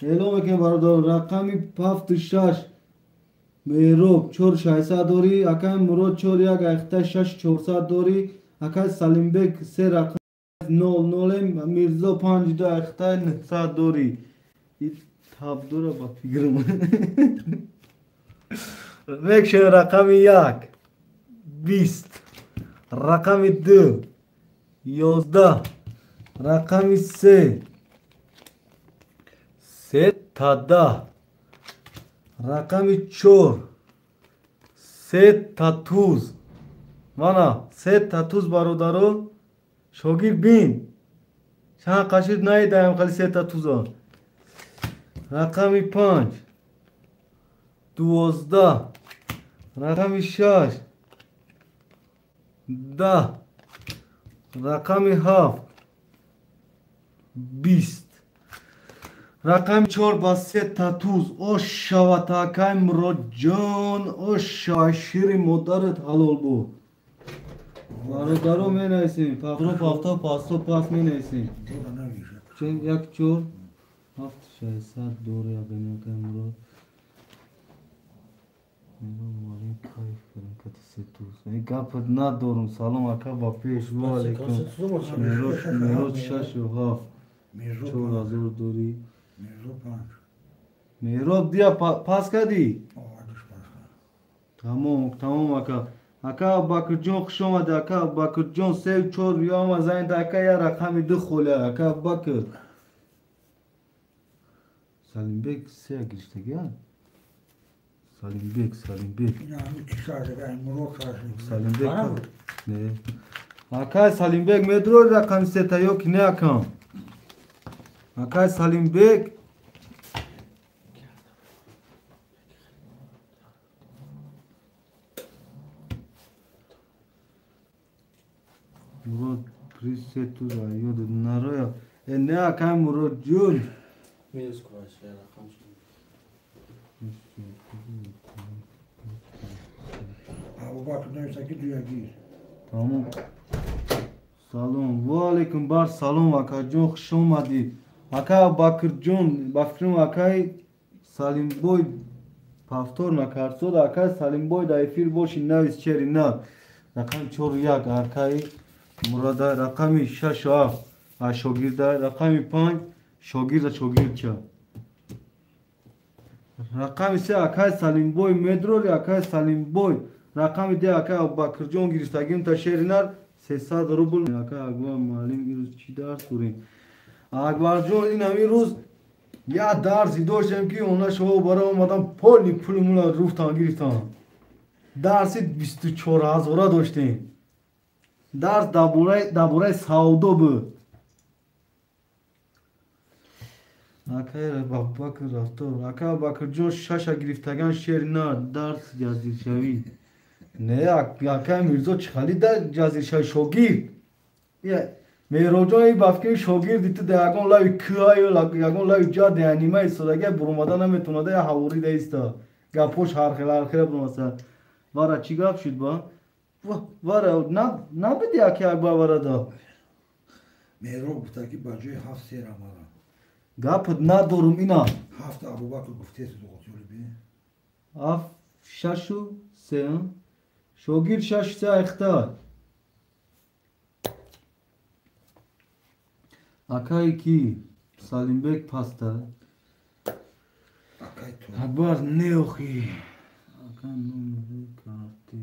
اعلام که برادر رقمی 76 میرو 4600 داری اکای مراد 41 اخته 6400 داری اکای سلیم بک 3 رقم 00 میرزا 52 اخته 900 داری این تاب داره با فکرم بکشن رقم 1 20 رقم 2 11 رقم 3 3 تا 10 رقم 4 3 تا توز مانا 3 تا توز برادرو شوگیر بین چند قشید نایدم خالی 3 تا توزا رقم 5 12 رقم 6 10 رقم 7 20 رقم 4 با 3 تا توز اوشا و تاکای مراد جان اوشا شیر مادرت حلال بود برادرو می نیسیم پافتا پاستو پاس می نیسیم درا نمیشه چون یک چور 7600 دوره یا بینیم که مراد مالی کایف کنیم کتی 3 توز ای گفت ندارم سلام اکا با پیش و علیکم مراد 6 و 7 میرزا 4000 دوری میرزا 5 میراب دیا پاس کردی؟ آوردش پس تمام اکا اکا باکر جون خوش آمده اکا باکر جون 3 و 4 بیام از این اکا یا رقم 2 خوله اکا باکر سلیم بیک 3 گرشته گیا سلیم بیک اینا همه چی سرده این مراد سرده سلیم بیک نه اکا سلیم بیک مدرو رقم 3 تا yok ne اکا اکا سلیم بیک مراد پریسه تو را یاد نرایا نه اکا مراد جون میز کلاش رقم شد ابو بکر نوشته که دویگیر تمام سلام و علیکم بار سلام اکا جون خوش اومدی اکا باکر جون بافکرم اکای سالیم بوی پافتور نکرد سود اکا سالیم بوی در افیر باشی نویس چری نه رقم 4 1 اکای مراد رقم 6 و 7 شاگرد رقم 5 شاگرد چه رقم 3 اکای سالیم بوی مدرو اکای سالیم بوی رقم 2 اکای باکر جون گیرستگیم تا شیرینر 300 روبل اکای اگوار معلم گیروز چی درس دوریم اکبر جون این همین روز یا درسی داشتم که اونا شما برای اومدم پولی پولمون رو رفتن گرفتن درسی 24000 داشتیم درس درباره سودا بود Akay Bakır raftor. Akay Bakır John şaşa giriftagan şerina ders cazir şavi. Ne akay Mirzo çıkali da cazir şavi şogir. Ya Merojoy bafke şogir ditti de agon la kıayo la agon la uca de anima isoda ge burmadan ametuna da ya havuri da ista. Gapoş harkela burmasa. Vara çigap şud ba. Vara na bedi akay ba vara da. مهراب گفته که بجای 7 سیر آمده. Gapıd nadorum ina. 7 ابوبکر گفته تو قتل بی. Af şaşu sen. Şogir şaş se ihtar. Akay ki Salimbek pasta. Akay to. Habar ne ohi. Akay numara kartı.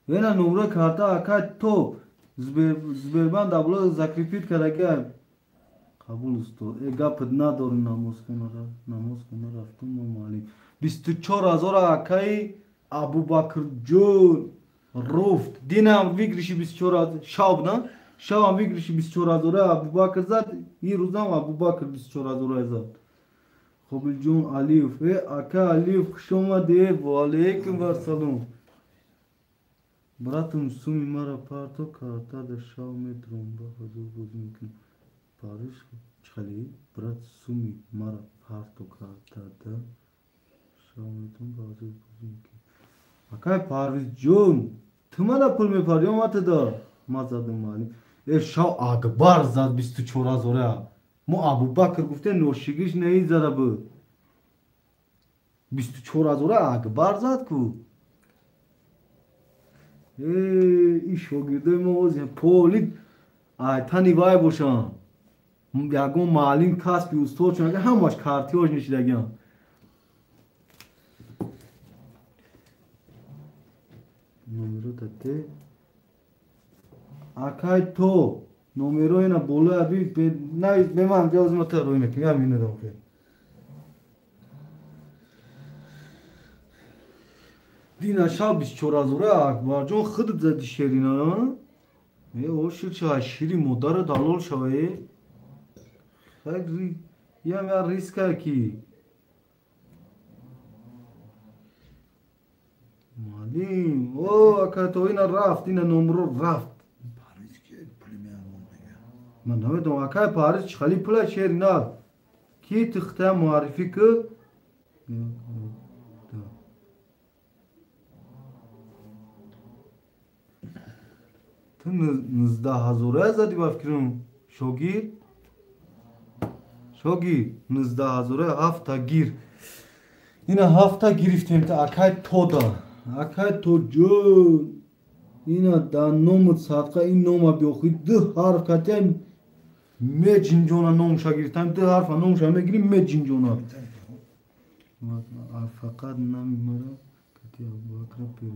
Vena numara kartı akay top. Zberban dablo zakripit karagay. Kabul usto. Gapıd nadorum namus kunara raftum mali. 24,000 akay Abu Bakr Jun Ruft Dinam Vigrishi 24,000 Şabna Şavam Vigrishi 24,000 Abu Bakr zat Yiruzam Abu Bakr 24,000 zat Khobil Jun Alif ve Aka Alif Khshoma de Aleyküm ve Salam Bratum Sumi Mara Parto Karta da Şavmetrum Bahadur Bozumkin Paris Chali Brat Sumi Mara Parto Karta da Şavmetrum Bahadur Bozumkin Akay Parviz Jun Tımala pul me parıyor matı da Mazadım mali Şav akbar zat 24,000 Mu Abu Bakr gufte noşigiş neyi zarabı 24,000 akbar zat ku iş o girdi mi o zaman polit ay tani vay boşan Yagon malin kas bir usta çünkü hamaş kartı hoş nişilegen Numero date Akay to Numero ina bolo abi be man jaz mata roy mekin ya mine dam ke Dina şab 24,000 akbar jon khud zadi şerina o şu şiri modara dalol şavay Khagri ya me riska ki Malim, akay to ina raft, ina numro raft. Paris ki pulimi almaya. Man nave to akay Paris chali pula şerina. Ki tıxta muarifi ki Tın 19,000 zadi bafkirim Şogir 19,000 hafta gir Yine hafta giriftim te akay toda Akay to Jun Yine da nomut sadqa in noma bioxid dı harf katem Me cincona nom şagirtam dı harfa nom şame girim me cincona Fakat nami mara Kati Abu Bakr pir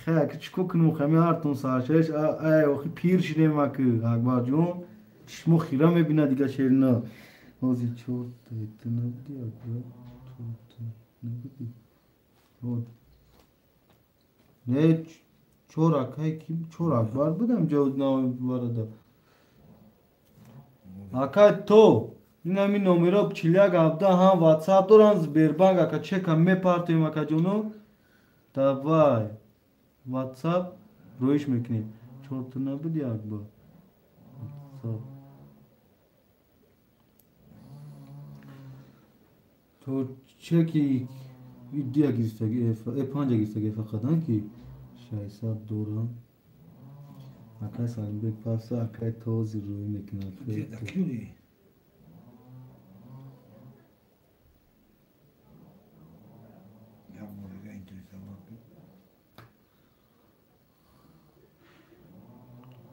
Khaya küçük okunu khami harton sarşeş ay oxi pir şinema ki akbar Jun Çişmo xira me bina diga şerina Ozi çort etna di akbar Ne çorak hay kim çorak var bu da cevdna var da Akay to Dinami numero çilya gabda ha WhatsApp doran Sberbank aka çeka me partiyum aka jono Davay WhatsApp roish mekni çortuna bu di akbar WhatsApp To çeki iddia girse panca girse fakadan ki şaysa doran akay Salimbek pasta akay tozi roy mekna Gdzie takili? Ja może go interesowało.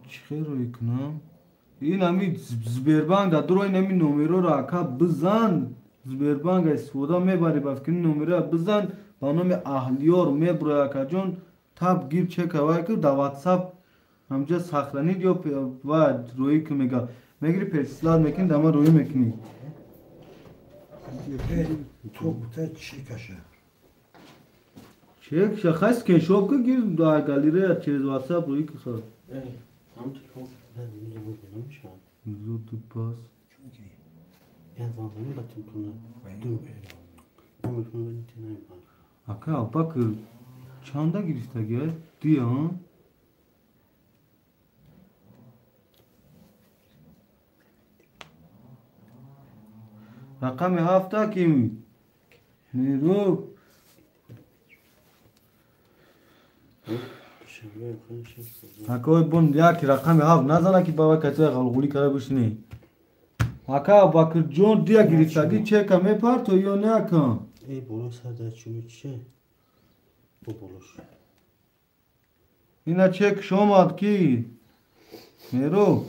Çıkıyor ikna İnami Sberbank da duro inami numero ra aka bizan Sberbank esfoda me bari bafkin numero bizan bana me ahliyor me buraya kajon tab gir çek havay ki da WhatsApp Hamca saxlani diyor va roy ki mega megri perslar mekin dama roy mekini Topta çikaşa. Çek şaxas ke şop ki gir da galeri через WhatsApp roy ki Am telefon ben yüzümü bulmuş ha. Zut pas Çünkü Ya zaten batın konu. Ama konu ne var? Aka bak çanda girişte gel diyor. Rakam hafta kim? Mero. Aka bun ya ki rakam hafta nazana ki baba kaçak alguli kara bişni. Aka bak John diye girişte git çeka me parto yo ne aka? Ey bolo sada çunu çe. Bu boloş. Yine çek şomad ki. Mero.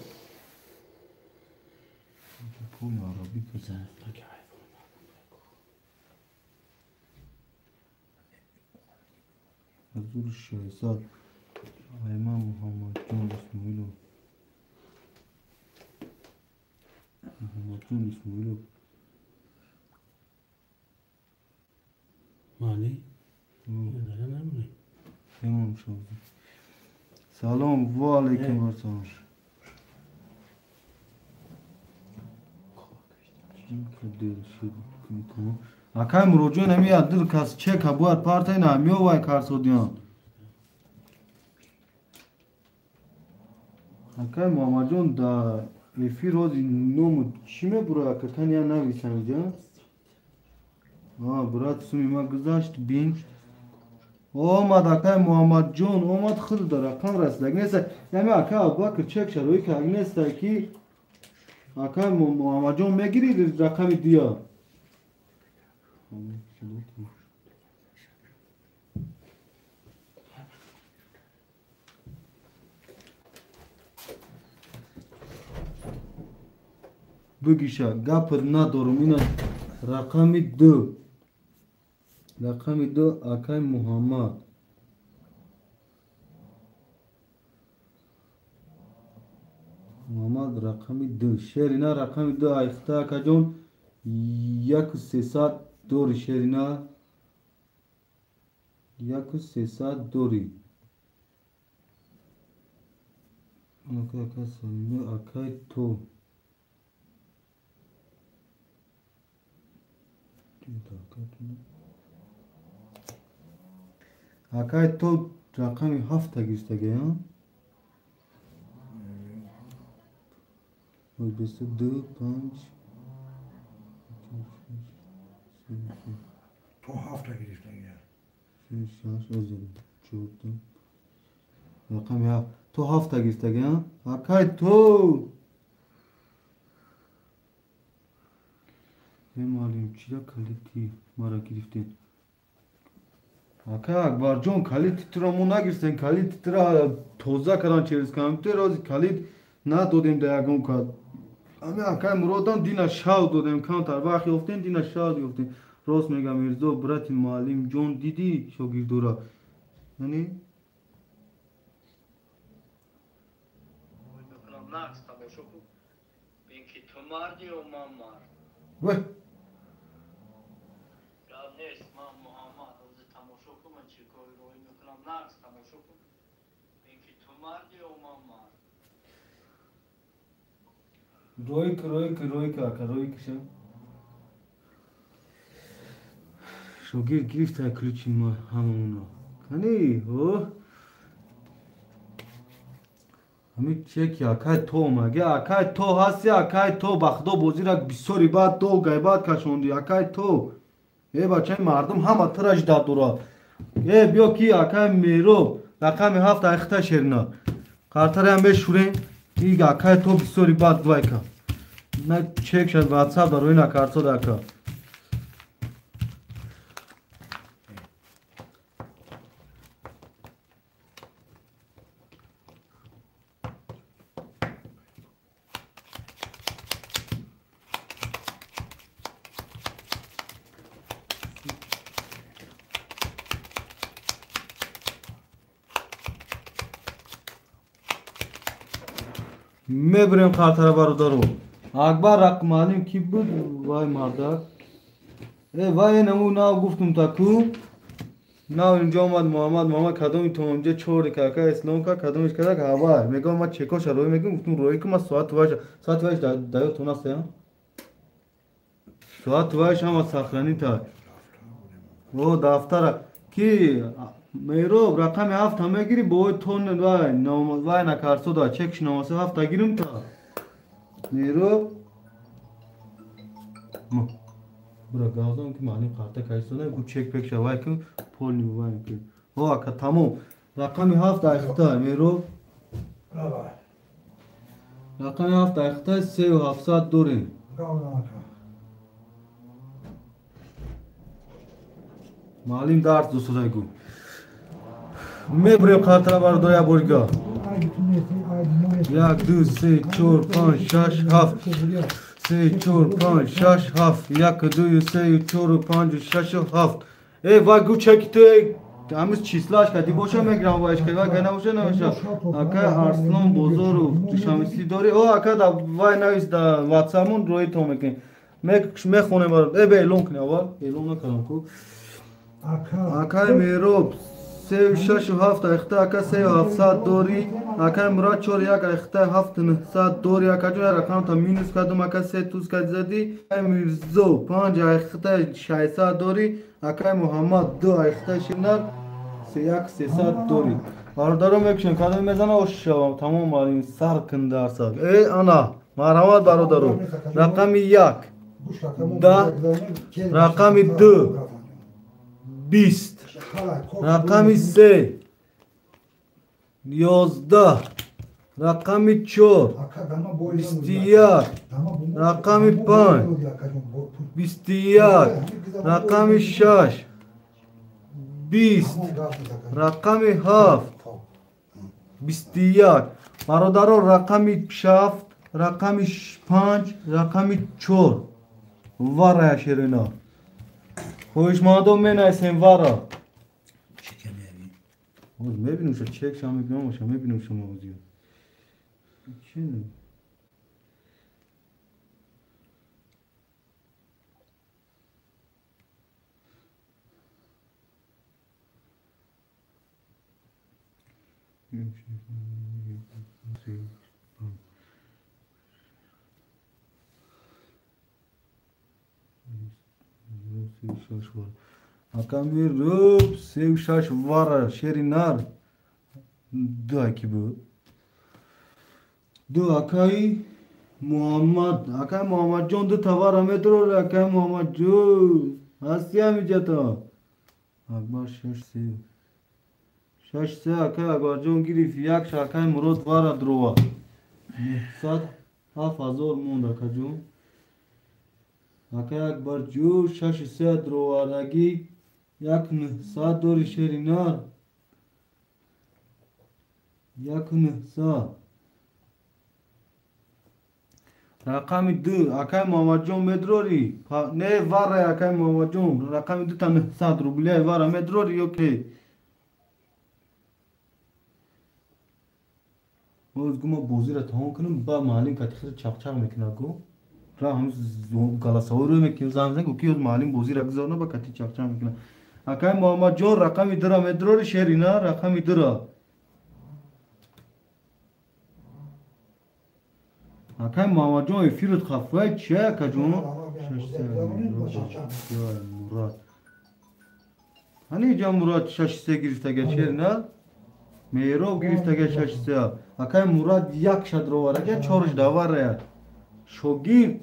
Pul arabi Güzel. Bak ay. Hazır Şehzad Ayman Muhammed John İsmailo Muhammed John İsmailo Mali. Neden önemli? Tamam şu an. Selam ve aleyküm ve selam. Tamam. Akay mrojo nemi adır kas çek habuat partay na miyo vay karso diyan. Akay Muhammadjon da efi rozi nomu çime buraya katan ya navi sanacağım. Ha bırak sumima güzaşt bin. Olmad akay Muhammadjon olmad khud da rakam raslak. Neyse yani akay bakır çek şaroy ki agnesta ki akay Muhammadjon megiri rakamı diyor. Bugişa gapır nadorum ina rakami 2 akay Muhammed rakami 2 şerina rakami 2 ayıkta akajon yak sesat dori şerina yak sesat dori akay sanıyor akay to akay to rakami hafta girse ya o beste 2 5 To hafta girişten gel. şans özledim çok rakami ya to hafta girse ya akay to hem alayım çila kaliti mara giriftin akay akbarjon kaliti tramuna girsen kaliti tra toza karan çeviz kamte roz kalit na dodem dayagon kad ama akay murodan dina şav dodem kantar vaqi often dina şav often roz mega mirzo brati malim jon didi shogirdora yani Nakс тамошоку бинки тумарди о маммар ve я нес мам Мухаммад оз тамошоку ман чикой рой мекунам накс тамошоку бинки тумарди о маммар roik aka roik şa shogir girifta ключим hamuna hani o Hamid çek ya akay to mage akay to hasi akay to baxdo bozirak bisori bad dol gaybat kashondi akay to e bachai mardum hama traj da dura e biyo ki akay mero rakami hafta ikhta sherna kartare am be shure ig akay to bisori bad dvaika na çek shad whatsapp da roina karto da ka mebrem kartara barudaro akbar rakmalim ki bud vay mardak vay namu na guftum taku na inja omad Muhammad kadam tomamja chori kaka islam ka kadam iskara hava mega ma cheko sharoy mega guftum roy ko ma saat vash dayo tuna se ساعت وایش هم سخرانی تا او دفتر کی میرو رقم 7 همه گیری با تون وای نام وای نکارسو دا چکش نامسه 7 گیرم تا میرو برا گازم که معنی قرطه کایستو نه گو چک پک شوای که پول نیوای که ها که تمام رقم 7 اختا میرو رقم 7 اختا 3700 دوریم معلم درس دو سوزای گو میبریم خاطره بار دویا برگا 1 2 3 4 5 6 7 3 4 5 6 7 1 2 3 4 5 6 7 ای وای گو چکی تو همیز چیسلاش کدی باشه میگرم وایش که وای گنه باشه نمیشه اکا ارسلان بزرگ شمسی داری او اکا دا وای نویس دا واتسامون روی تو میکن میخونه بارد ای به ایلون کنی اول ایلون نکنم کو اکای میروب 3 و 7 اختا اکا 3700 دوری اکای مراد 4 یک اختا 7900 دوری اکا جو رقم تا مینوس کدوم اکا 3 توز کد زدی اکای میرزو 5 اختا 600 دوری اکای محمد 2 اختا شنر 300 دوری باردارو میکشن کدوم میزنه و شوام تمام مالین سر کندار سر ای انا مرحمت برادرو رقم 1 10 رقم 2 20 رقم 3 11 رقم 4 21 رقم 5 21 رقم 6 20 رقم 7 21 برادران رقم 7 رقم 5 رقم 4 وارا شیرینا خوش مادم می نایسیم وارا چکه میبین میبینم شد چک شما میبینم شما میبینم شما موزیو چی نه Akami rup sevşaş var şerinar da ki bu do akai Muhammed John da tavara metro akai Muhammed Jo Asya mi jata akbar şaş se akai akbar John giri fiyak şakai murad vara drova sad hafazor mund akajum akai akbar Jo şaş se drova ragi yakını sağ doğru şerinar yakını sağ rakam 2 akay mamacon medrori ne var ya akay mamacon rakam 2 tane sağ ruble var medrori yok ki oz guma bozira tamam kanım ba malin katıkır çapçak mekina go ra ham galasavuru mekin zamzen ko ki oz malin bozira gzona ba katı çapçak mekina akay mamacon rakam 2 medrori şerina rakam 2 akay mamacon firut khafay çe kajun Murat hani can Murat şaşise girifte geçer ne Meyrov girifte geçer akay Murat yak şadro var ya çorj da var ya şogir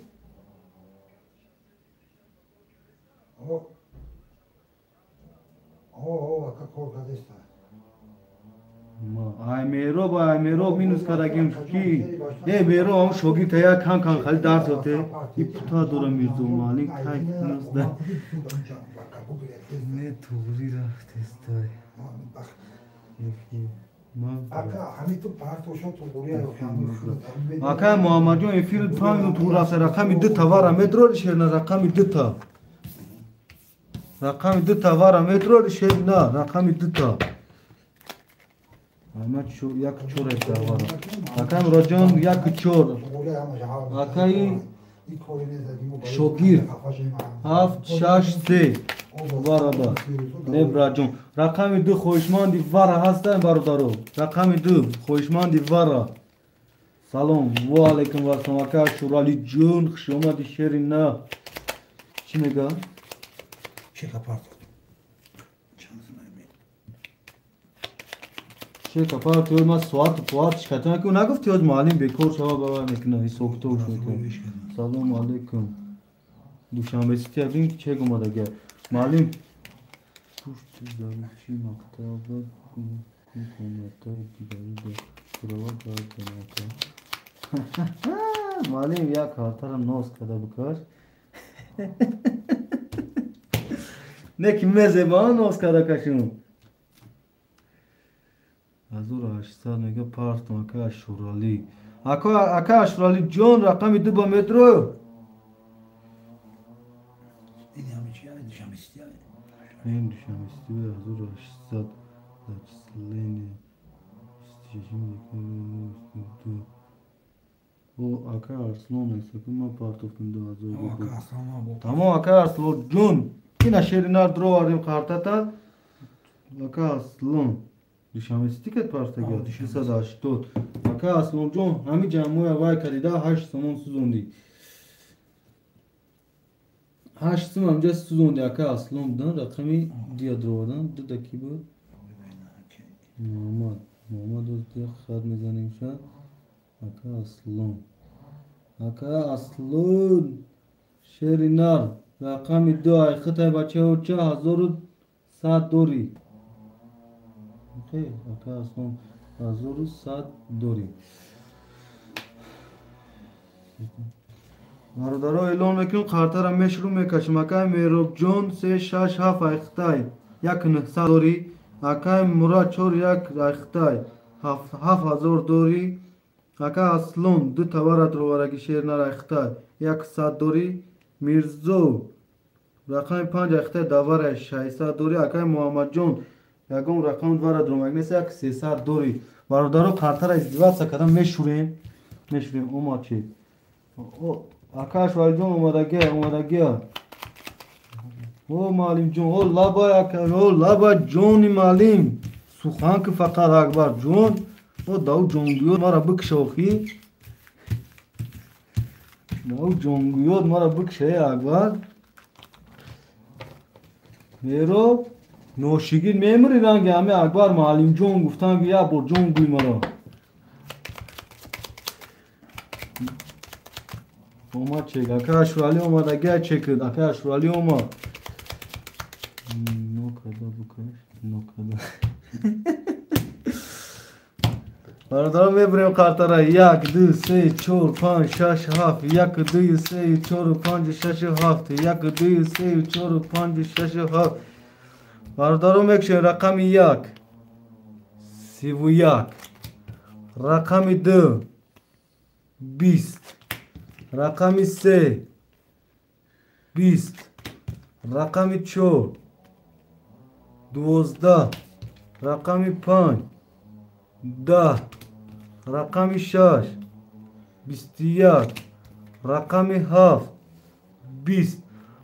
ay Meyrov minus karagim ki e Meyrov am şogir taya kan khal dars hote ipta dora mirzo malin kay minus da ne turi rafte stay akay Muhammadjon efir fahmi tu rafte rakam 2 tavara metro şerna rakam 2 ta rakam 2 tavara metro şerna rakam 2 ta Ahmet şu yak çor et var. Akay Rajon yak çor. Akay şogir. Haft şaş se. Var ada. Ne Rajon. Rakam 2 خوشمندی var هستن برادرو. Rakam 2 خوشمندی var. Salam. Ve aleyküm ve selam. Akay şurali jun. Şoma di şerina. چی نگاه؟ چه کپارت چند سنایی چه کپار توی ما سوات پوات شکتن که نگفتی از معلم بیکار شما بابا میکنه ای سوکتو شده سلام علیکم دوشنبه سیتی اگرین که چه گماده گه معلم پوشت زاروچی مکتب کومتای دیگری ده سراوات باید بناکن معلم یا کارترم نوز کده بکاش نکی مزه با نوز کده کشون 1800 میگه پارت مکه اشورالی اکا اشورالی جون رقمی 2 با مترو این همه چی همه دوشم استی همه این دوشم استی به 1800 لچسلینی استیجیم دیگه او اکا ارسلون ایسا که ما پارت افتن 2000 او که اصلا ما با تمام اکا ارسلون جون این اشیرینار درو واریم کارتا تا اکا ارسلون دوشنبه تیکت پارت آه، گرد دوشنبه 380 اکا ارسلون جون همی جمعه وای کلیده 8 سمون سوزوندی 8 سم همجا سوزوندی اکا ارسلون دن رقمی دیا درو دن دو دکی بود محمد از دیگه خط میزنیم شد اکا ارسلون شیرینار رقمی 2 ایخطه بچه و چه 1100 دوری اوکی اکا ارسلون 1100 دوری برادرها اعلان میکنم قرطه را شروع میکشم اکای میروب جون 367 ایخطه 1900 دوری اکای مراد 4 یک ایخطه 7000 دوری اکا ارسلون 2 تبارت رو ورگی شیرینار ایخطه 100 دوری میرزو رقم 5 ایخطه داور 600 دوری اکای محمد جون یکم رقم دوار درمگنیس 300 دوری برادرها قرطه را ازدواج سکدم میشوریم اوما چی اکاش ولی جون اومده گه او معلم جون او لابا اکاش او لابا جونی معلم سخن که فقط اکبر جون او داو جونگیود مرا بکشوخی داو جونگیود مرا بکشه اکبر میرو نوشیگیر میموری رنگ همه اکبر معلم جون گفتن که یا بر جون گوی مرا اوما چک اکا اشرالی اومده گه چکد اکا اشرالی اوما نو کده بکش نو کده برادرم میبریم قرطه را 1 2 3 4 5 6 7 1 2 3 4 5 6 7 1 2 3 4 5 6 7 برادرم میکشیم رقم 1 31 رقم 2 20 رقم 3 20 رقم 4 12 رقم 5 10 رقم 6 21 رقم 7 20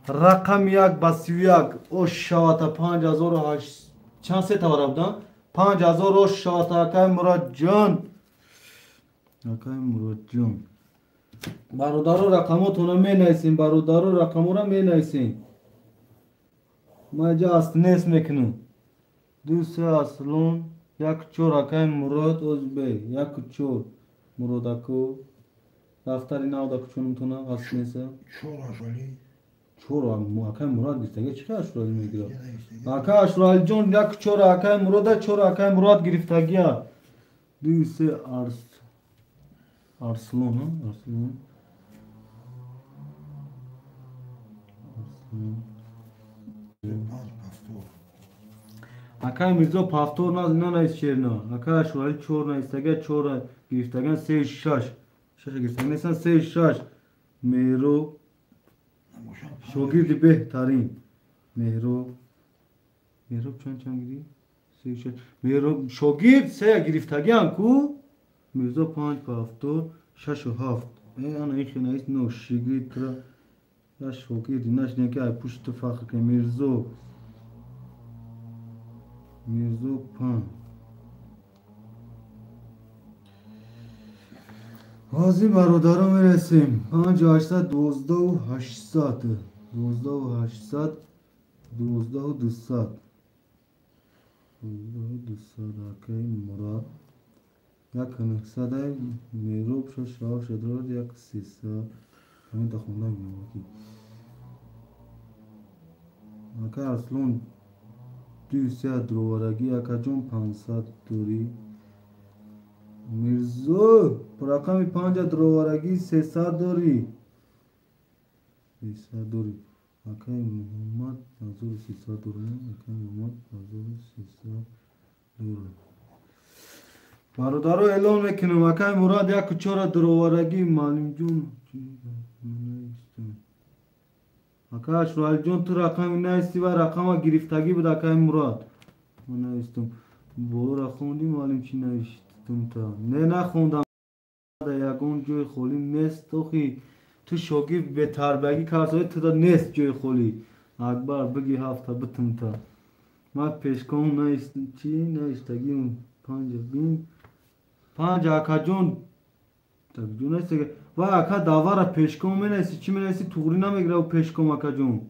رقم 1 با 31 او شاتا 5008 چند سه تاور بودن 5000 او شاتا اکای مراد جان برادرو رقماتونو می نویسین برادرو رقمو را می نویسین ما اینجا اسنیس میکنم 2 3 ارسلون 1 4 اکای مراد ازبه 1 4 مراد اکو دفتری ناو دکو چونم تونه اسنیسه چور آشالی 4 اکای مراد گرفتگه چی اشرالی میگیره یه نوشته اکای اشرالی جون 1 4 اکای مراد 4 اکای مراد گرفتگیه 2 3 ارسلون ارسلون پافتور اکای میرزا پافتور نایست شیرنا اکای اشرالی 4 نایستگه 4 گرفتگن 3 6 گرفتگن نیستن 3 6 میرو شاگرد بهترین میرو چند گیری 3 6 میرو شاگرد 3 گرفتگن کو میرزا 5 پافتور 6 و 7 انا این خیلی نیست نو شاگرد ترا یا شاگرد نشنه که ای پشت فخر که میرزو 5 بازی برادرها میرسیم 5 812 و 800 12800 12200 12200 окей мурод 1900 мероб шош шадрод 1300 همین تا خوندم میگم اکا اصلون 200 دروارگی اکا جون 500 دوری میرزو پراکامی 5 دروارگی 300 دوری 300 دوری اکا محمد 1300 دوری اکا محمد 1300 دوری برادرو اعلام میکنم اکا مراد یک 4 دروارگی معلم جون اکا اشرال جون تو رقمی نیستی و رقم گرفتگی بود اکا مراد من نیستم برو را خوندی معلم چی نوشتم تا نه نخوندم یکون جوی خولی نیست تو شوگی به تربگی کارسایی تو دا نیست جوی خولی اکبر بگی هفته بتم تا ما پیشکم نوشتم چی نوشتگی اون 5 بین 5 اکا جون tak جون است و اکا داوا را پیشکم می نیستی چی می نیستی توری نمیگره و پیشکم اکا جون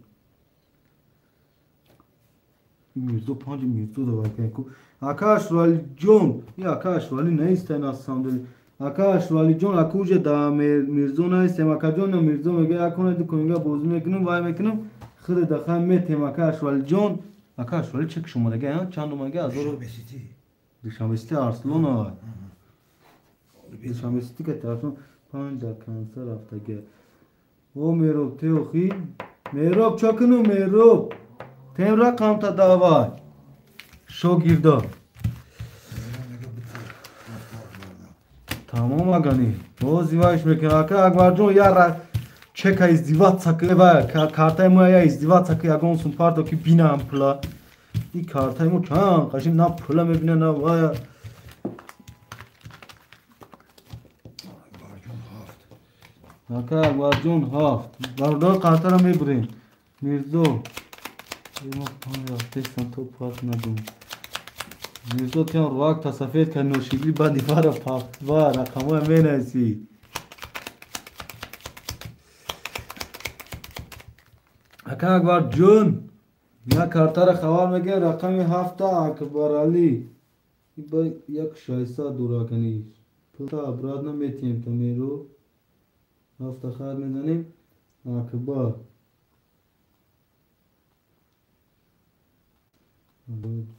میرزو 5 میرزو دو اکا اکا اشرالی جون یا اکا اشرالی نیست این اصلا دلی اکا اشرالی جون اکوجه دا میرزو نیستیم اکا جون میرزو میگه اکونه دو کنگه بوزو میکنم وای میکنم خیلی دخواه میتیم اکا اشرالی جون اکا اشرالی چک شما دگه چند اومگه از رو دوشنبه سیتی ارسلون آقای دوشنبه سیتی که ترسون 5 در کنسر رفته گه او میروب تیوخی میروب چکنو میروب تیم رقم تا داوای شو گیرده تمام اگانی باز زیوایش میکنه اکا اکبر جون یا چکا ازدیوات سکه و کارتای ما یا ازدیوات سکه اگون سون پاردو که بینه هم پلا این کارتای ما چند قشنگ نه پلا میبینه نه وایا اکا اکبر جون هفت بردار کارتا را میبریم میرزو ایما 5 هفته سنتو پات ندون میرزو تیان رواق تا سفید که نوشیگی با دیوار پاکت با رقمای می نیسی اکا اکبر جون یا کارتا را خوار میگه رقم 7 اکبر علی با یک شایسته دورا کنی پتا ابراد نمیتیم تا میرو 7 خواهد میدنیم اکبر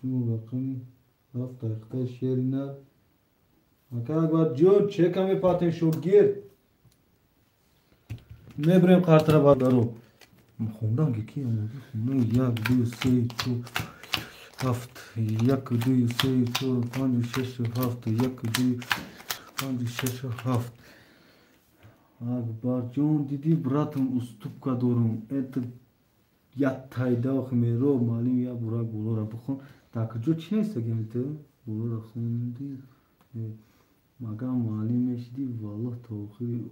جون رقمی 7 اخته شیری نه اکا اکبر جون چه کمی پاتیم شوگیر میبریم کارت را با درو خوندم که کی آمده خوندم 1 2 3 4 7 1 2 3 4 5 6 7 1 2 5 6 7 اکبر جون دیدی براتم استوب که دارم ایت یاد تایداخ میرو معلم یا برا گلو را بخون تاکر جو چی نیست گیم تو گلو را خوندی مگه معلم میشدی والله توخی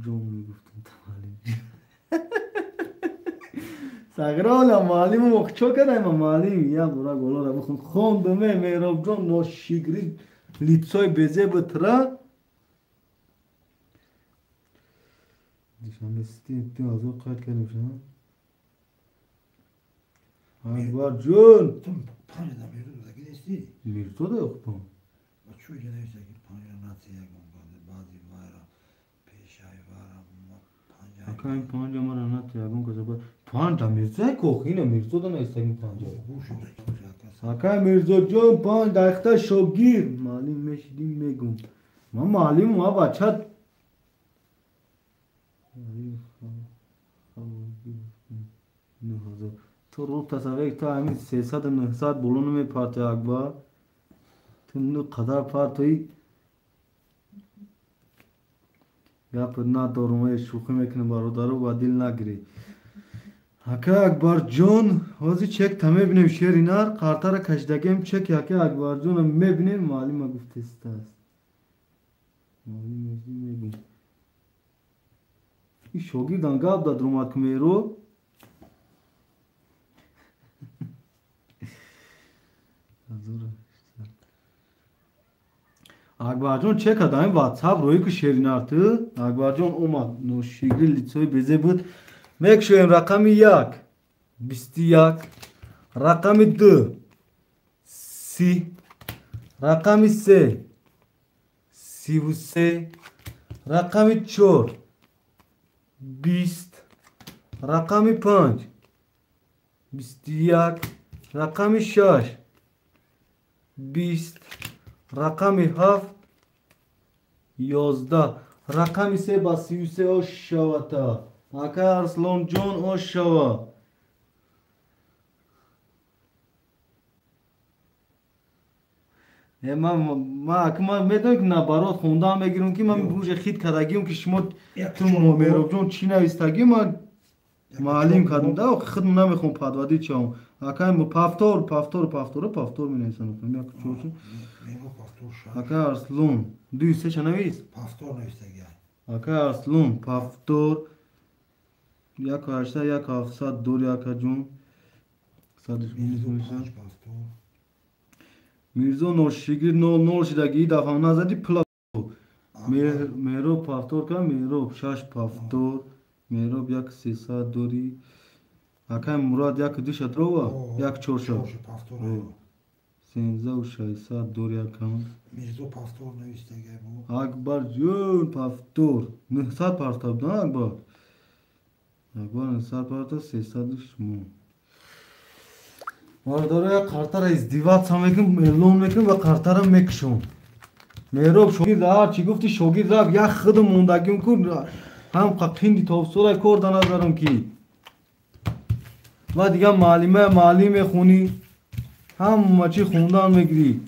جون میگفتم تا معلم ساگرالا معلم وقت کنه معلم یا برا گلو را بخون خوندم میرو جون نوشیگری لیتسای بزه بترا دیشان بسیتی تو از او قاید کردیم شما اکبر جون تو 5 da میرزو دکی نیستی میرزو ده اخبام و چوی که نوشته که 5 ناتی یکم بعضی وارا پیشای وارا 5 اکا این 5 مرا نتی اگون کجا باید 5 دا میرزو کوخینه میرزو ده نیسته این 5 اکا میرزو جون 5 داخته شوگیر معلم میشدیم میگم ما معلم ما بچه تو رو تصویر تا همین 300 900 بلون میپارته اکبر تو نو قدر پارتوی یا پر ندارم شوخی میکنه برادرو و دل نگیری اکا اکبر جون حاضی چک تا میبینیم شیری نار قارتا را کشدگیم چک اکا اکبر جون میبینیم معلم گفته است معلم میبینیم این شاگردان گاب داد رومات که میرو اکبر جون چه کدایم واتساپ روی که شیرین ارتı اکبر جون اومد نوشیگری لیتسوی بزه بود мекшоем рақами 1 21 рақами 2 30 рақами 3 33 рақами 4 20 рақами 5 21 рақами 6 20 рақами 7 11 рақами 3 ба 33 ош шавата. Ака Арслон ҷон ош шава. Ман медонам ки набарот хондаам мегирам ки ман рӯже хит кардагиам ки шумо ту Меробҷон чӣ навистагӣ ман маълим кардам. Да хит намехоҳам падвадӣ чиам. Ака пафтор менависам. Ака Арслон 23 ча навист? Пафтор навистаги. Ака Арслон пафтор 180 1700 дори ака ҷон. Мирзо ношигир 00 шидагӣ дафъа назади пла. Мероб пафтор ка Мероб 6 пафтор. Мероб 1300 дори. Ака Мурод 12 шадрова 1400. Пафтор. 1360 дори ака. Мирзо пафтор навистаги бу. Акбар ҷон пафтор 900 пафтор да Акбар. Акбар 900 пафтор 300 шумо. Мардора як қартара издиваца мекунам, эълон мекунам ва қартара мекушам. Мероб шогирд ҳарчи гуфти шогирд рафт як худам мондагим кун ҳам қинди тобсора кор да назарам ки ва дига маълим мехунӣ ҳама чӣ хундан мегирӣ.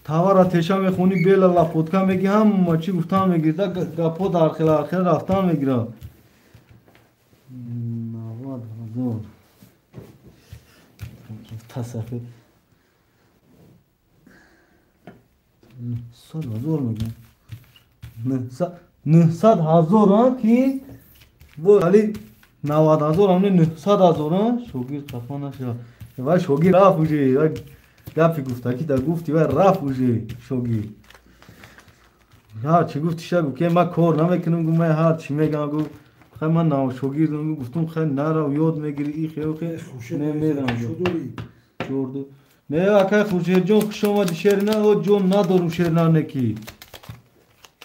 Тавара теша мехунӣ бела лапотка мегӣ ҳама чӣ гуфтан мегирӣ. Да гапо дархела рафтан мегирад. 90,000 tasaffi 900,000 میگم 900,000 ki bu Ali 90,000 همونه 900,000 شوگیر خفا نشه و شوگیر رفت میشه گپی گفته که در گفتی و رفت میشه شوگیر هر چی گفتی شب که من کار نمیکنم گفتم من هر چی میگم گفت خیلی من نام شوگیر گفتم خیلی نرو یاد میگیری این خیلی نمیدونم جوردو نه اکای خوشیر جون خوش اومدی شیرینه او جون ندارم شیرینه نکی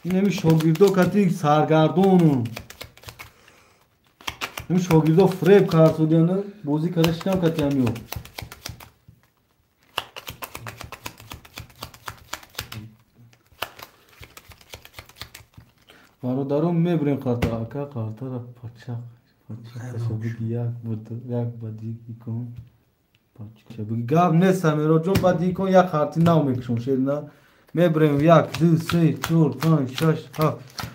این همی شاگردو کتی سرگردونم همی شاگردو فریب کار سودیانه بوزی کدشتم کتی همیو برادرم میبریم قرطه اکا قرطه را پچه بگی یک بدی کن گاب نیستم میرو جون بدی کن یک خرطی نو میکشم شیرینه میبریم 1 2 3 4 5 6 7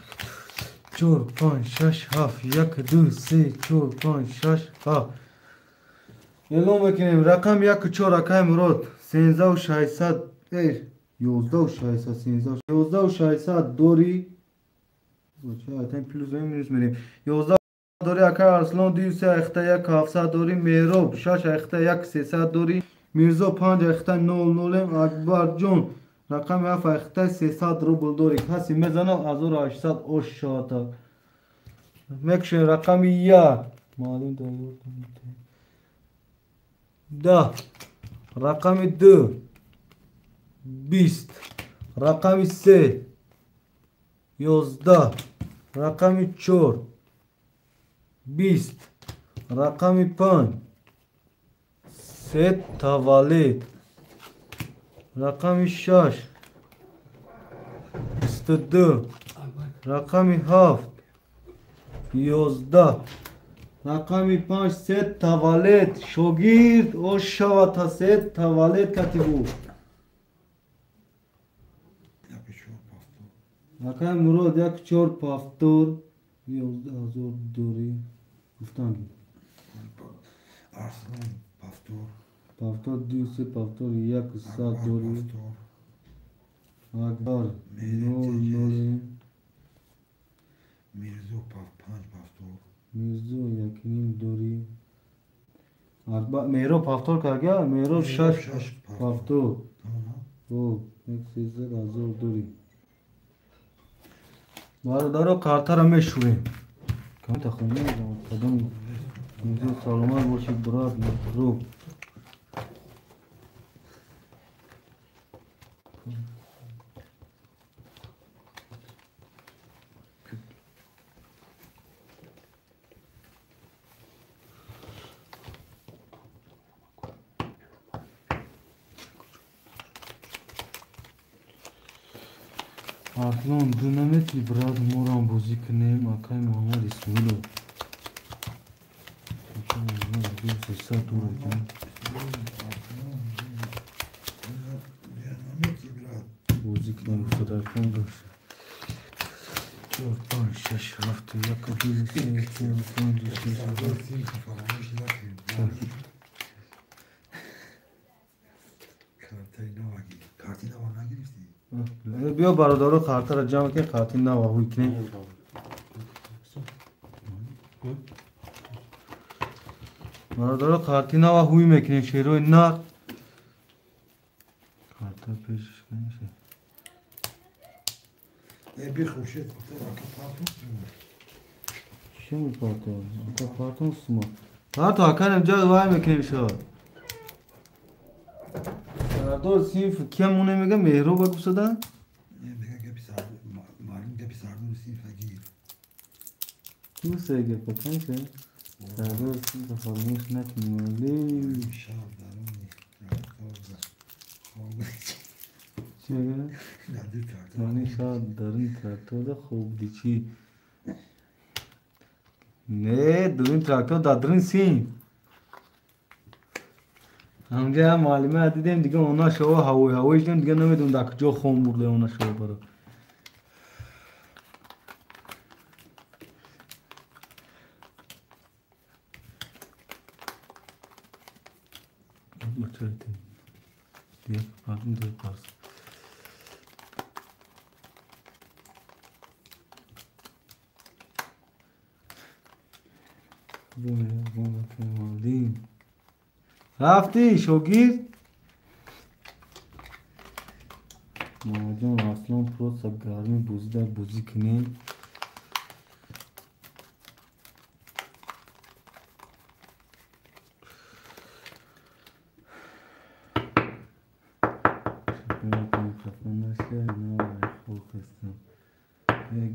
4 5 6 7 1 2 3 4 5 6 7 اعلام میکنیم رقم 1 4 اکای مراد 13600 11600 دوری چه پلوس میریم 11 دوری اکای ارسلان 200 اخته 1 700 دوری مهراب 6 اخته 1 300 دوری میرزا 5 اخته 00 اکبر جون رقم 7 اخته 300 روبل دوری کسی میزنه 1800 اوش شاتا میکشن رقم 1 معلوم ده رقم 2 20 رقم 3 11 رقم 4 20 رقم 5 3 تولد رقم 6 22 رقم 7 11 رقم 5 3 تولد شاگرد او شود تا 3 تولد کتی بود رقم مراد 1 4 پافتور 11000 دوری گفتم ارسلان پافتور 200 پافتور 100 دوری اکبر 00 میرزو 5 پافتور میرزو 1 دوری اکبر میرو پافتور کارگاه میرو 6 پافتور او 13000 دوری برادرها کارتا را میشوریم Kami takhoni kadam injo salomat bashid brad ro. Aslon dinameti brad moran bozi knem akay Muhammad Ismailo. Akay Muhammad Ismailo sa dur jan. Bozi knem kadar kondur. 4 5 6 hafta yakın 2 بیا برادر خاطر را جمع که خاطر نه و کنه برادر خاطر نه و هوی میکنه شیرو نه خاطر پیشش کنه bir خوشت چی میپاته؟ آتا پارتون سما پارتو اکنم جا وای میکنیم شد برادر سیف کیمونه میگه مهرو بگو صدا تو سگه پکنی شه برادر سیف فرموش نکنیم ولی چی میگه؟ یعنی شاید دارین تراکتور خوب دی چی نه دارین تراکتور دادرین سیم همجا معلومه دیدیم دیگه اونا شو هوایش دیم دیگه نمیدون در کجا خون برده اونا شو برو بچه دیگه پاردون دیگه پاس رفتی شوگیر ماجون اصلا پروت سب گرمی بوزیده بوزی کنی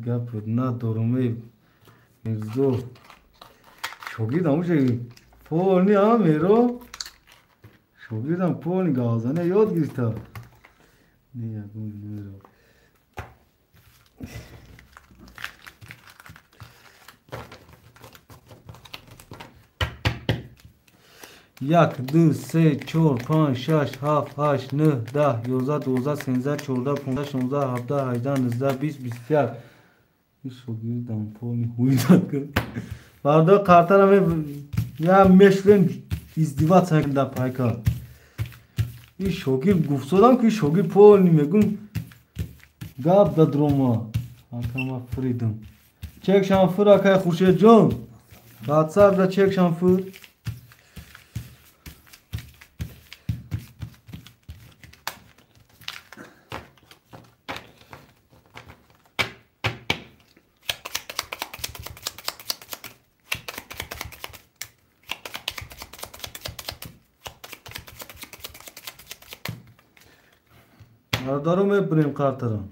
گپ نه دورمه مرزو شوگیردم اوشه پول نی ها میرو شوگیردم پول نی گازانه یاد گیرتا نی اگون میرو یک دو سه چهار پنج شش هفت هشت نه ده یازده دوازده سیزده چهارده پانزده شانزده هفده هجده نوزده بیست بیست یک این شوگیردم پول نی هوی نکن بردا کارتر همه یا مشلن ازدواج سنگنده پایکا این شوگیر گفت سودم که شوگیر پول نمیگم گاب دادروما آکاما فریدم چک شانفور آکای خوشه جون واتساپ دا چک شانفور دارم بریم کارترم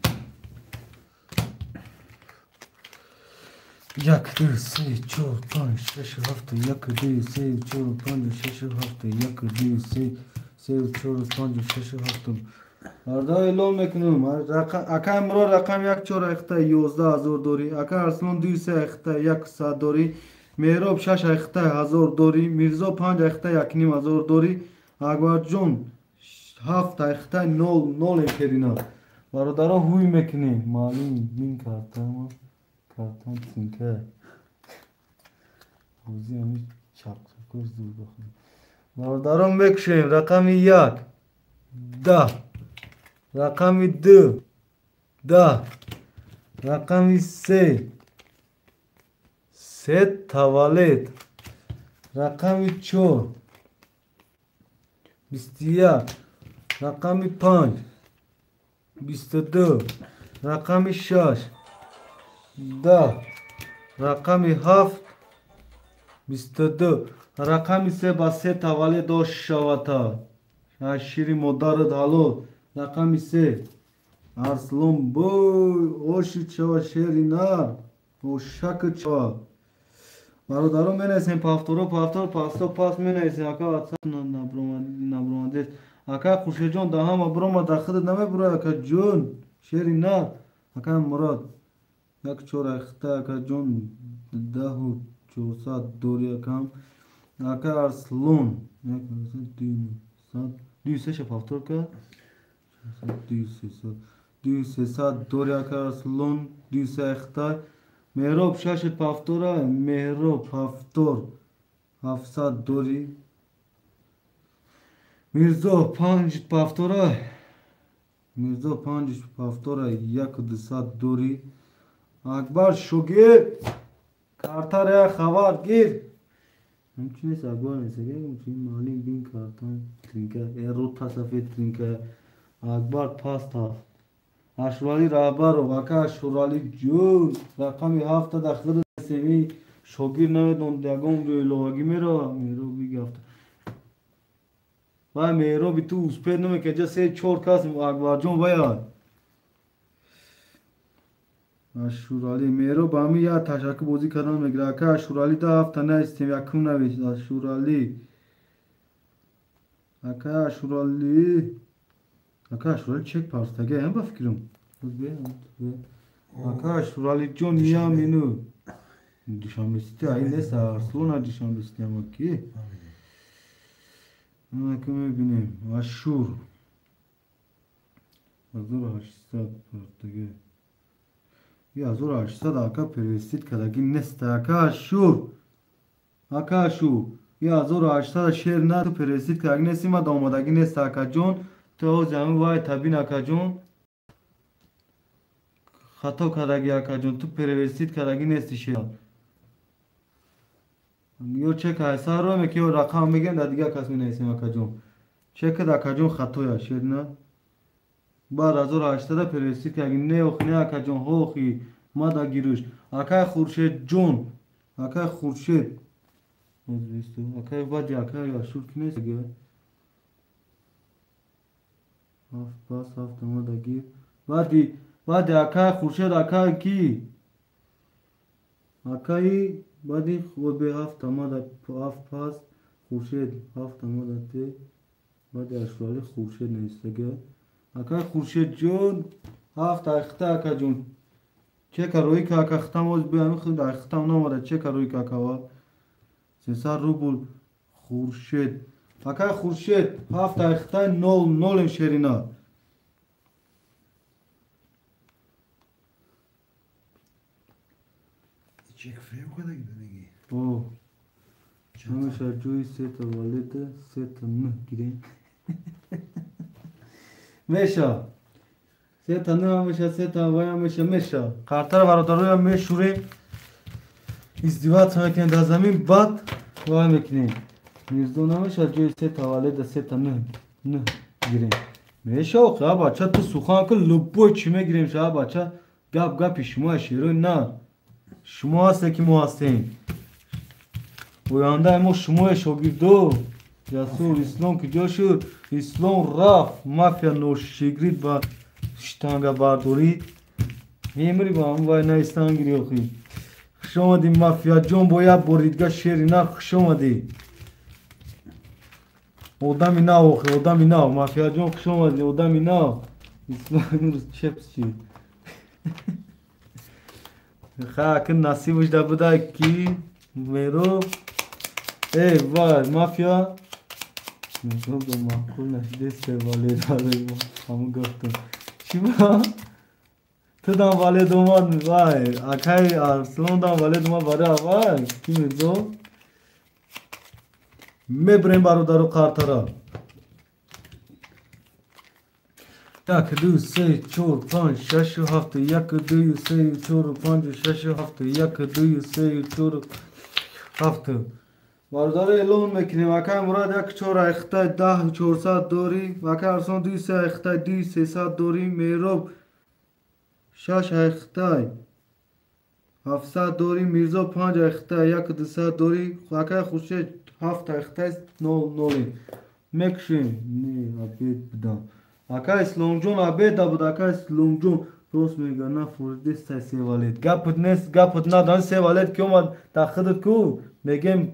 یک دو سه چهار پنج شش هفت یک دو سه چهار پنج شش هفت یک دو سه چهار پنج شش هفت بردا اعلام میکنم اکا امرو رقم یک چهار اخته 11000 دوری اکا ارسلان 2 سه اخته 100 دوری مهراب 6 اخته 1000 دوری میرزا 5 اخته 1500 دوری اکبر جون 7 اخته 0 کرینا برادرها هوی میکنی معلوم این کارتم کارتم تینکه روزی همیش چپ چکوش دور بخونیم برادرها میکشیم رقم 1 10 رقم 2 10 رقم 3 تولد رقم 4 21 رقم 5 22 رقم 6 10 رقم 7 22 رقم 3 با 3 tavale داشت شواتا شیر مادرت حلو رقم 3 ارسلان بوی اوشی چوا شیری نار اوشک چوا برادران менесем повторо пасто пас менесем ака ватсап набромадес ака хушеҷон да ҳама брома дар худат намебурад ака ҷон шери на ака мурод як чора ихта ака ҷон 10400 дори акам ака арслон 200 повтор ка 200 дори ака арслон 200 ихта مهراب 6 پافتوره مهراب پافتور 700 دوری میرزا 5 پافتوره میرزا 5 پافتوره 1200 دوری اکبر شوگیر کارتر خبر گیر همچنین اکبر نیسته همچنین مالی بین کارتان ترینکه روتا سفید ترینکه اکبر پاستا اشرالی رهبر و وکا اشرالی جون رقمی 7 داخل سمی شوگیر نمیدون دیگم روی لوگی میرو بی گفت وای میرو بی تو اسپید نمی که سه 4 کس اکبر جون وای اشرالی میرو با می یا تشکر بازی کردن میگره که اشرالی دا 7 نه استیم یکم نویش اشرالی اکا اشرالی چک پارستگه هم بفکرم اکا اشرالی جون میام اینو دیشان بسیتی های نیست ارسلون ها دیشان بسیتی اما کی که میبینیم اشور 1800 پارستگه 1800 اکا پروستید کدگی نیست اکا اشور 1800 شیر نه تو پروستید کدگی نیستی ما دامادگی نیست اکا جون تو زمین وای تبین اکا جون خطا کردگی اکا جون تو پروستید کردگی نیستی شیر یو چک حسار رو میگه رقم میگن در دیگه کس می نیستیم اکا جون چک اکا جون خطا شیر نه بعد 1800 پروستید کردگی نه اخنه اکا جون هوخی ما دا گیروش اکا خورشید جون اکا خورشید اکا بادی اکا یا شور کی نیست گه هفت ما دا گیر بعدی اکا خورشید اکا کی اکایی بعدی خود به هفت ما دا هفت پاس خورشید هفت ما دا تی بعدی اشرالی خورشید نیست گه اکا خورشید جون هفت اخته اکا جون چه کروی که اکا ختم از بیامی خود اختم نامده چه کروی که اکا 300 روبل خورشید اکا خورشید هفت اخته نول شرینا چک فریم کده گیدنگی اوه همیشه جوی 3 تا والده 3 تا نه گیریم میشه 3 تا نه همیشه 3 تا وای همیشه میشه کارتر برادروی هم میشوریم ازدیوات میکنیم در زمین بعد وای میکنیم میزدون همیشه جوی 3 تا والده 3 تا نه گیریم میشه آقا بچه تو سخن که لبوی چی میگیریم شما بچه گپ شما شیروی نه شما هسته که ما هستیم ویانده ما شما شاگردو جسور اسلام که جا شد اسلام رفت مافیا نوشیگرید با شتانگا بردارید میمری با هم وای نیستان گیری آخی خوش آمدی مافیا جون باید باریدگاه شیری نه خوش آمدی آدمی نه آخی آدمی نه مافیا جون خوش آمدی آدمی نه اسلام چپس چی خاک نصیبش در بوده کی میرو ای وای مافیا میگم دو معقول نشده سه والی داره همون گفتم چی با؟ تو دام والی دوماد وای اکای ارسلان دام والی دوماد باره وای کی میزو میبریم برادر و کارترا 1 2 3 4 5 6 7 1 2 3 4 5 6 7 1 2 3 4 7 باردار اعلام میکنیم اکا مراد 1 4 اخته 10 400 دوری اکا ارسان 2 3 اخته 2 300 دوری میروب 6 اخته 700 داری میرزا 5 اخته 1 داری خاکه خوشه 7 اخته است 0 مکشیم نه ابید بدم اکا اسلام جون ابید بود اکا اسلام جون راست میگه نه فورده سه والد گپت نیست گپت ندان سه والد که اومد تخدت کو میگم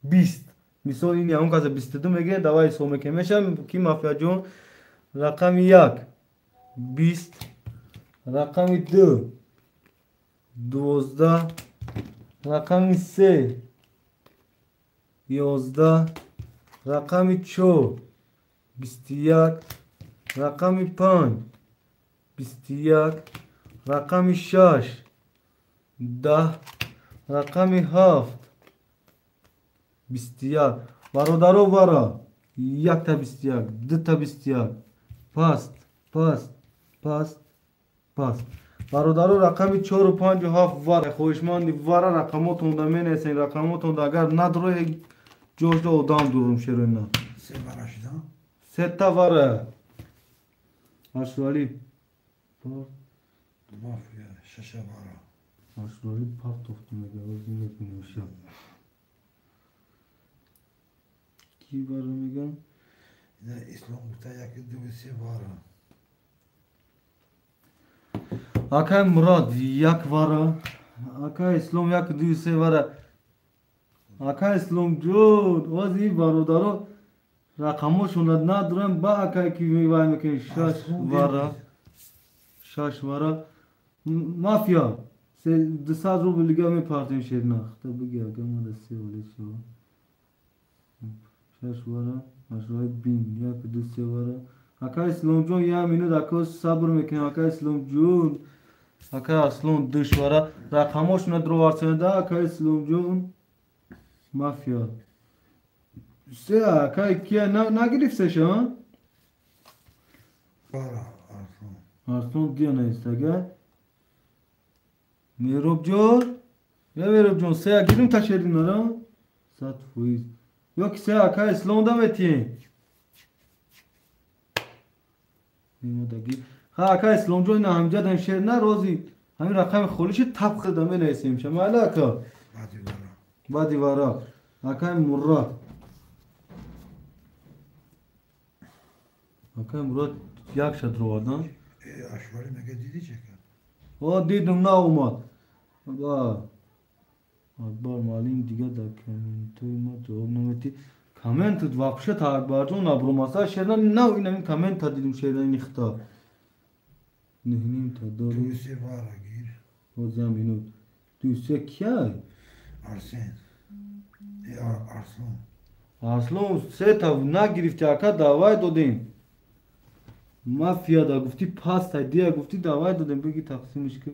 20 مثال این اون کازه 22 میگه دوای سومه که میشم کی مافیا جون رقم 1 20 رقم 2 12 رقم 3 11 رقم 4 21 رقم 5 21 رقم 6 10 رقم 7 21 برادرو برا 1 تا 21 2 تا 21 پاست برادرو رقم 4 و 5 و 7 وار خوشماندی وار رقماتون دا می نیسین رقماتون دا اگر ندروی جوش دا ادام دورم شروع نه 3 برا شدم 3 تا واره اشوالی مافیا 6 برا اشوالی پاک توفتی میگه از این میکنیم شب کی باره میگم اینا اسلام گفته یکی 2 3 برا آکای مراد 1 واره آکای اسلام 1 2 3 واره آکای اسلام جون واز این برادرو رقماشون ندارم با آکای کی میوای میکنی 6 واره 6 واره مافیا 200 روبل لیگه میپارتیم شیرناخته بگی اگه ما دسته ولی شو 6 واره اشرای بین 1 2 3 واره آکای اسلام جون یه مینو دکو صبر میکنی آکای اسلام جون آکای اسلام دشواره رقماشون درو وارسنده آکای اسلام جون مافیا سه آکای کیا نگرفتش ها برا آرسون دیا نیستگه میروب جون یا میروب جون سه گیریم تشریف نرم 100%. یا که سه آکای اسلام دمتیم میمودگی ها آکای اسلام جون نه همجا دن شیر نه روزی همین رقم خولیش تب خدمه نیستیم شما علاکا بعدی برا بعدی وارا آکای مراد آکای مراد 1 شد رو آدم اشواری مگه دیدی چه کرد او دیدم نه اومد با اکبر مالیم دیگه در کامنتوی ما جواب نمیتی کامنت واقشه تا اکبر جون ابروماسا شدن نه این همین کامنت تا دیدم شدن نختا نهنیم تا 2 داری 3 برا گیر و زمینو دوسته کیای ارسن ارسلان اصلا سه تا نگرفتی اکا دعوای دادیم مافیا دا گفتی پاس تا دیا گفتی دعوای دادیم بگی تقسیمش که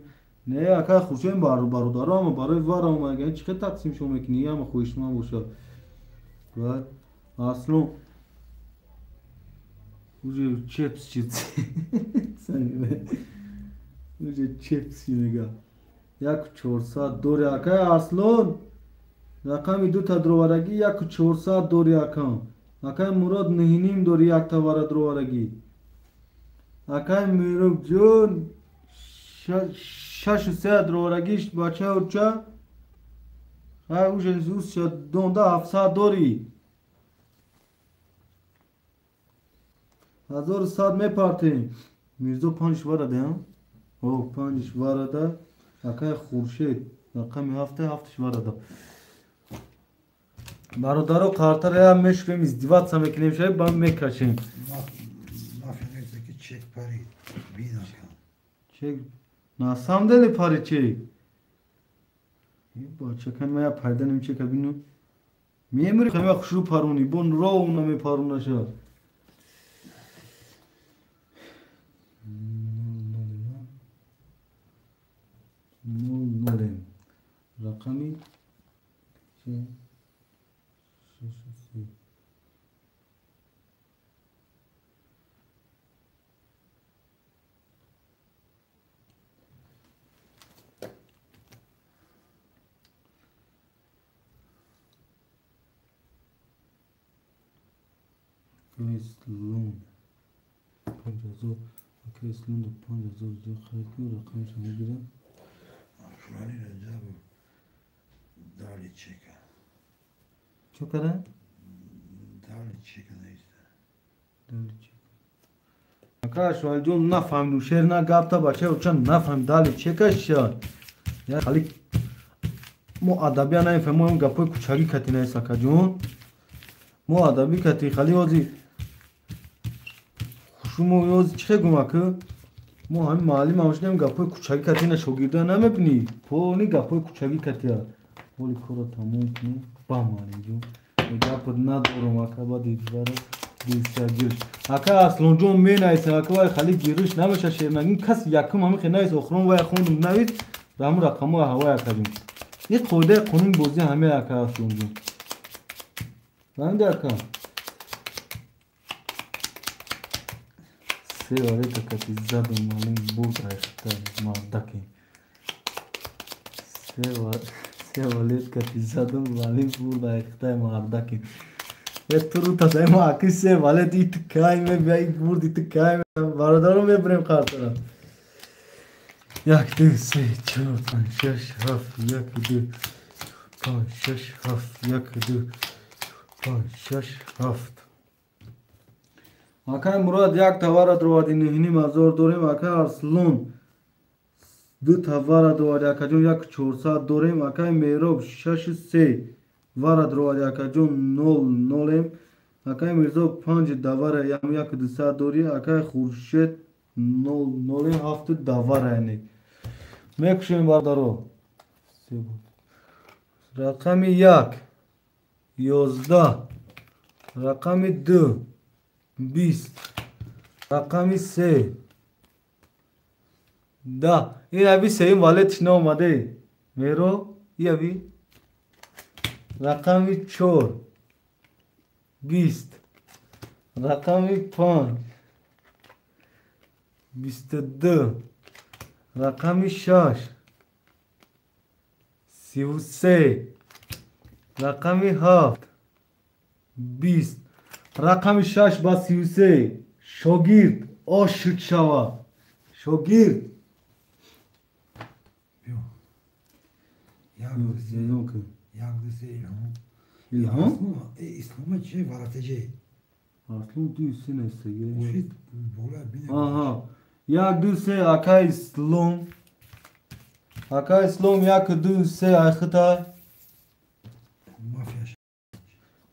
نه اکا خوشیم برادر اما برای وار اما اگه چه تقسیم شو میکنی اما خوش من باشه بعد اصلا اوجه چپس چیز سنگه اوجه چپس چی میگه 1400 دوری اکا اصلا رقمی 2 تا دروارگی 1400 دوری اکا اکای مراد نهینیم دوری 1 تا وارد دروارگی اکای میروب جون 6 و 3 دروارگیش بچه و چه های اوش زوز شد دونده 700 دوری 1100 میپارتیم میرزو 5 وارده هم او 5 وارده اکای خورشید رقمی 7 وارده برادرو قارتر هم میشکیم ازدیوات سمکنیم شاید با هم میکشیم مافیا neyse ki çek parayı bin akam چه ناسام دلی پاری چی با چکن ما یا پرده نمیشه که بینو میموری خیلی خوشو پارونی بون رو اونو میپارونه شد نولیم رقمی چه کریسلون 5000 کریسلون 5000 جو خرید کنم رقمش میگیرم Şurali Recep Dali çeka. Çok kadar? Dali çeka neyse. Arkadaşlar जो नफहमिdu शेर ना गाबता बचे उचन नफहम दाली चेकशा या खाली मो अदबिया नहीं फहमो हम गप्पो कुछागी खती नहीं सका जोन मो अदबी खती खाली ओजी खुशुमो योज छे गुमा के मो हम माली मावशने हम गप्पो कुछागी खती ना शोगिरदा ना मबनी फोनी गप्पो कुछागी खतिया बोली खोरो तमो की बा माली जो गप्पो ना दोरो माका दीवारो دیستا گیر اکا اصلا جون می نایست اکا وای خالی گیرش نمیشه شیر نگین کس یکم همه خیلی نایست اخرون وای خوندم نوید و همون رقم های هوای اکا جون یه خوده قانون بازی همه اکا اصلا جون فهمیده اکا سه واره تکتی زدم مالین بود اشتا مردکی سه واره تکتی زدم مالین بود اشتا مردکی Turu tasay ma akise vale dit kay me bay bur dit kay varadaro me brem khartara yak du se chor pan shash haf yak du pan shash haf yak du pan shash haft akay murad yak tavara drovadi nihni mazor dorim akay arslon du tavara drovadi akajun yak 400 dorim akay merob shash se وارد روادی اکا جون نول نولیم اکای میرزا 5 دواره یم یک 200 دوری اکای خورشید نول نولیم 7 دواره یعنی میکشیم باردارو رقم 1 11 رقم 2 20 رقم 3 10 این ابی سیم والتش نو اومده میرو این ابی رقم 4 20 رقم 5 22 رقم 6 33 رقم 7 20 رقم 6 با 33 شاگرد عاشق شوا شاگرد Yagdısı ilham. İlham? İslam'a şey varatacı. Aslında değilsin esege. Ufit bola bine. Aha. Yagdısı aka İslam. Aka İslam yagdısı akhta. Mafya.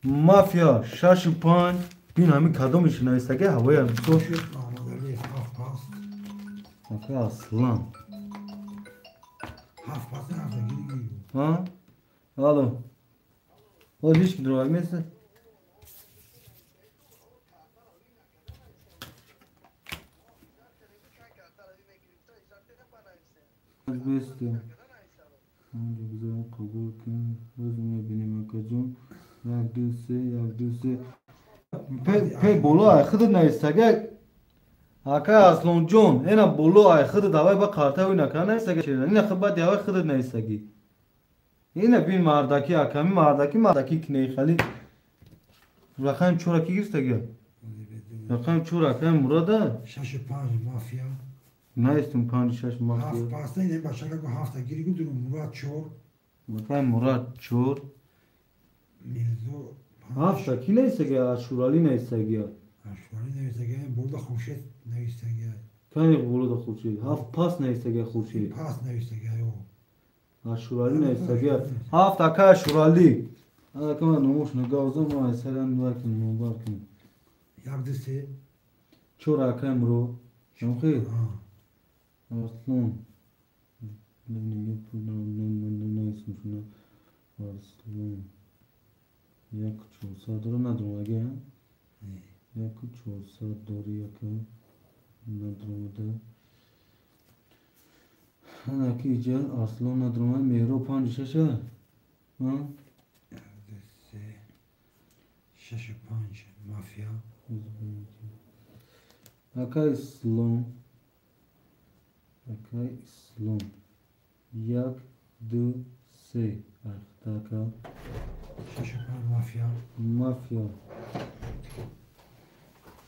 Mafya şaşıpan. Bin hami kadam işine esege havaya so. Mahmud Ali Hafpas. Aka aslan. Hafpas'ın hafta giri. Ha? Alo. O hiç mi durmak mısın? Beste. Hangi güzel kabul ki özüme benim akacım. Yagdüse. Pe bolo ay khid na istage. Aka aslan John. Ena bolo ay khid davay ba karta hu na kana istage. Ina khabat ya khid na istage. Yine bir mardaki akami mardaki kine khali. Rakam çoraki girse gel. Rakam çorak hem burada. Şaşıpan mafya. Ne istim panişaş mafya. Hafpas'ta yine başka bir hafta giri durum Murat Çor. Bakayım Murat Çor. Mirzo. Hafta ki neyse gel aşurali neyse gel. Aşvali neyse gel. Burada Hurşet neyse gel. Kani bulu da khurşid. Haf pas neyse gel khurşid. Pas neyse gel o. Aşurali neyse gel. Hafta ka aşurali. Ana kama nomuş ne gavzam ma selam varkin mubarkin. Yagdısı. Çorak emro. Şamxi. Ha. Arslan. Ne isim şuna. Arslan. Yak çolsa doğru ne duruma gel. Yak çolsa doğru yak. Ne durumda. Ana ki gel Arslan ne duruma mehro panç şaşa. Ha? Yagdısı. Şaşıpan mafya. Aka İslam. Aka İslam. Yak du se. Ahtaka. Şaşıpan mafya. Mafya.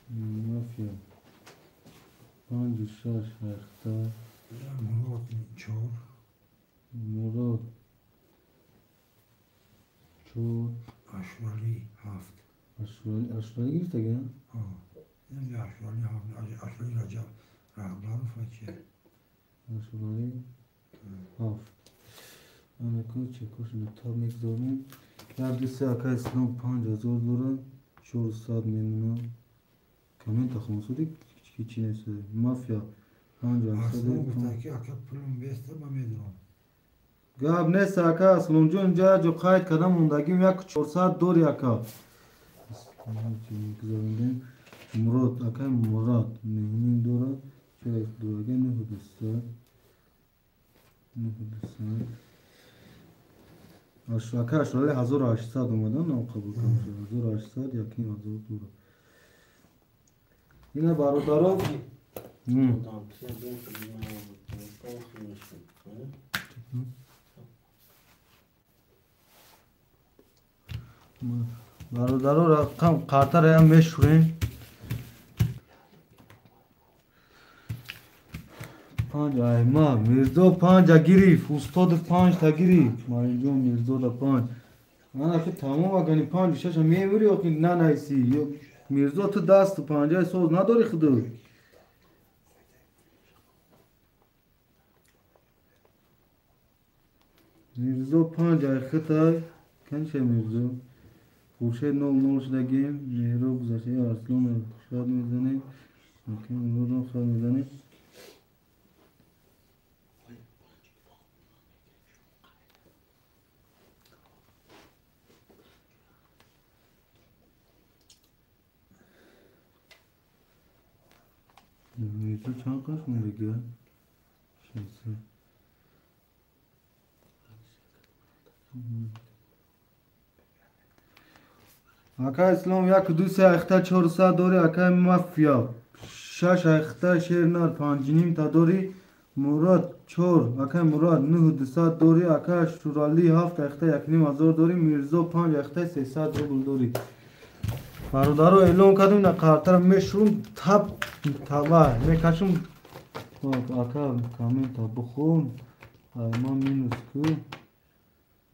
Mafya. Panç şaş ahta. Murat Çor. مراد چور اشرالی هفت اشرالی گرفته گه؟ این اشرالی هفت اشرالی رجب رهبر فچه اشرالی هفت انا کوچه کوش نتاب میگذاریم گردی سه اکا اسلام 5000 دوره 400 میلیون کامل تخمصوری چی نسه مافیا 50 اصلا بتاکی اکا پولم بیسته با میدونم گاب نسه اکا اسلام جون جا جو قاید کدام موندگیم یک 400 دوری اکا میگذاریم مراد اکا مراد میلیون دوره چه دورگه نهودسته اکا اشرالی 1800 اومدن نام قبول کنم 1800 یکی 1000 دوره اینه برادرها برادرها رقم قطر هم میشورین 5 ایما میرزا 5 گریف استاد 5 تا گریف مارینجون میرزا دا 5 من اخی تمام اگنی 5 6 میموری اخی نه نیسی میرزا تو دست 50 سوز نداری خودو میرزا 5 خطای کنشه میرزا خورشید 00 شدگیم مهرو گذاشته ارسلون شاد میزنه ممکن رو خواهد میزنه میرزا چند قش مونده گه؟ شیسه اکا اسلام یک دو سه اخته 400 دوری اکا مافیا 6 اخته شیرنار 5 نیم تا دوری مراد 4 اکا مراد 9 200 دوری اکا شورالی 7 اخته 1000 دوری میرزا 5 اخته 300 روبل دوری برادرو اعلام کردیم نه قرطر میشون تبا میکشم اکا کامل تا بخون ما مینوس کو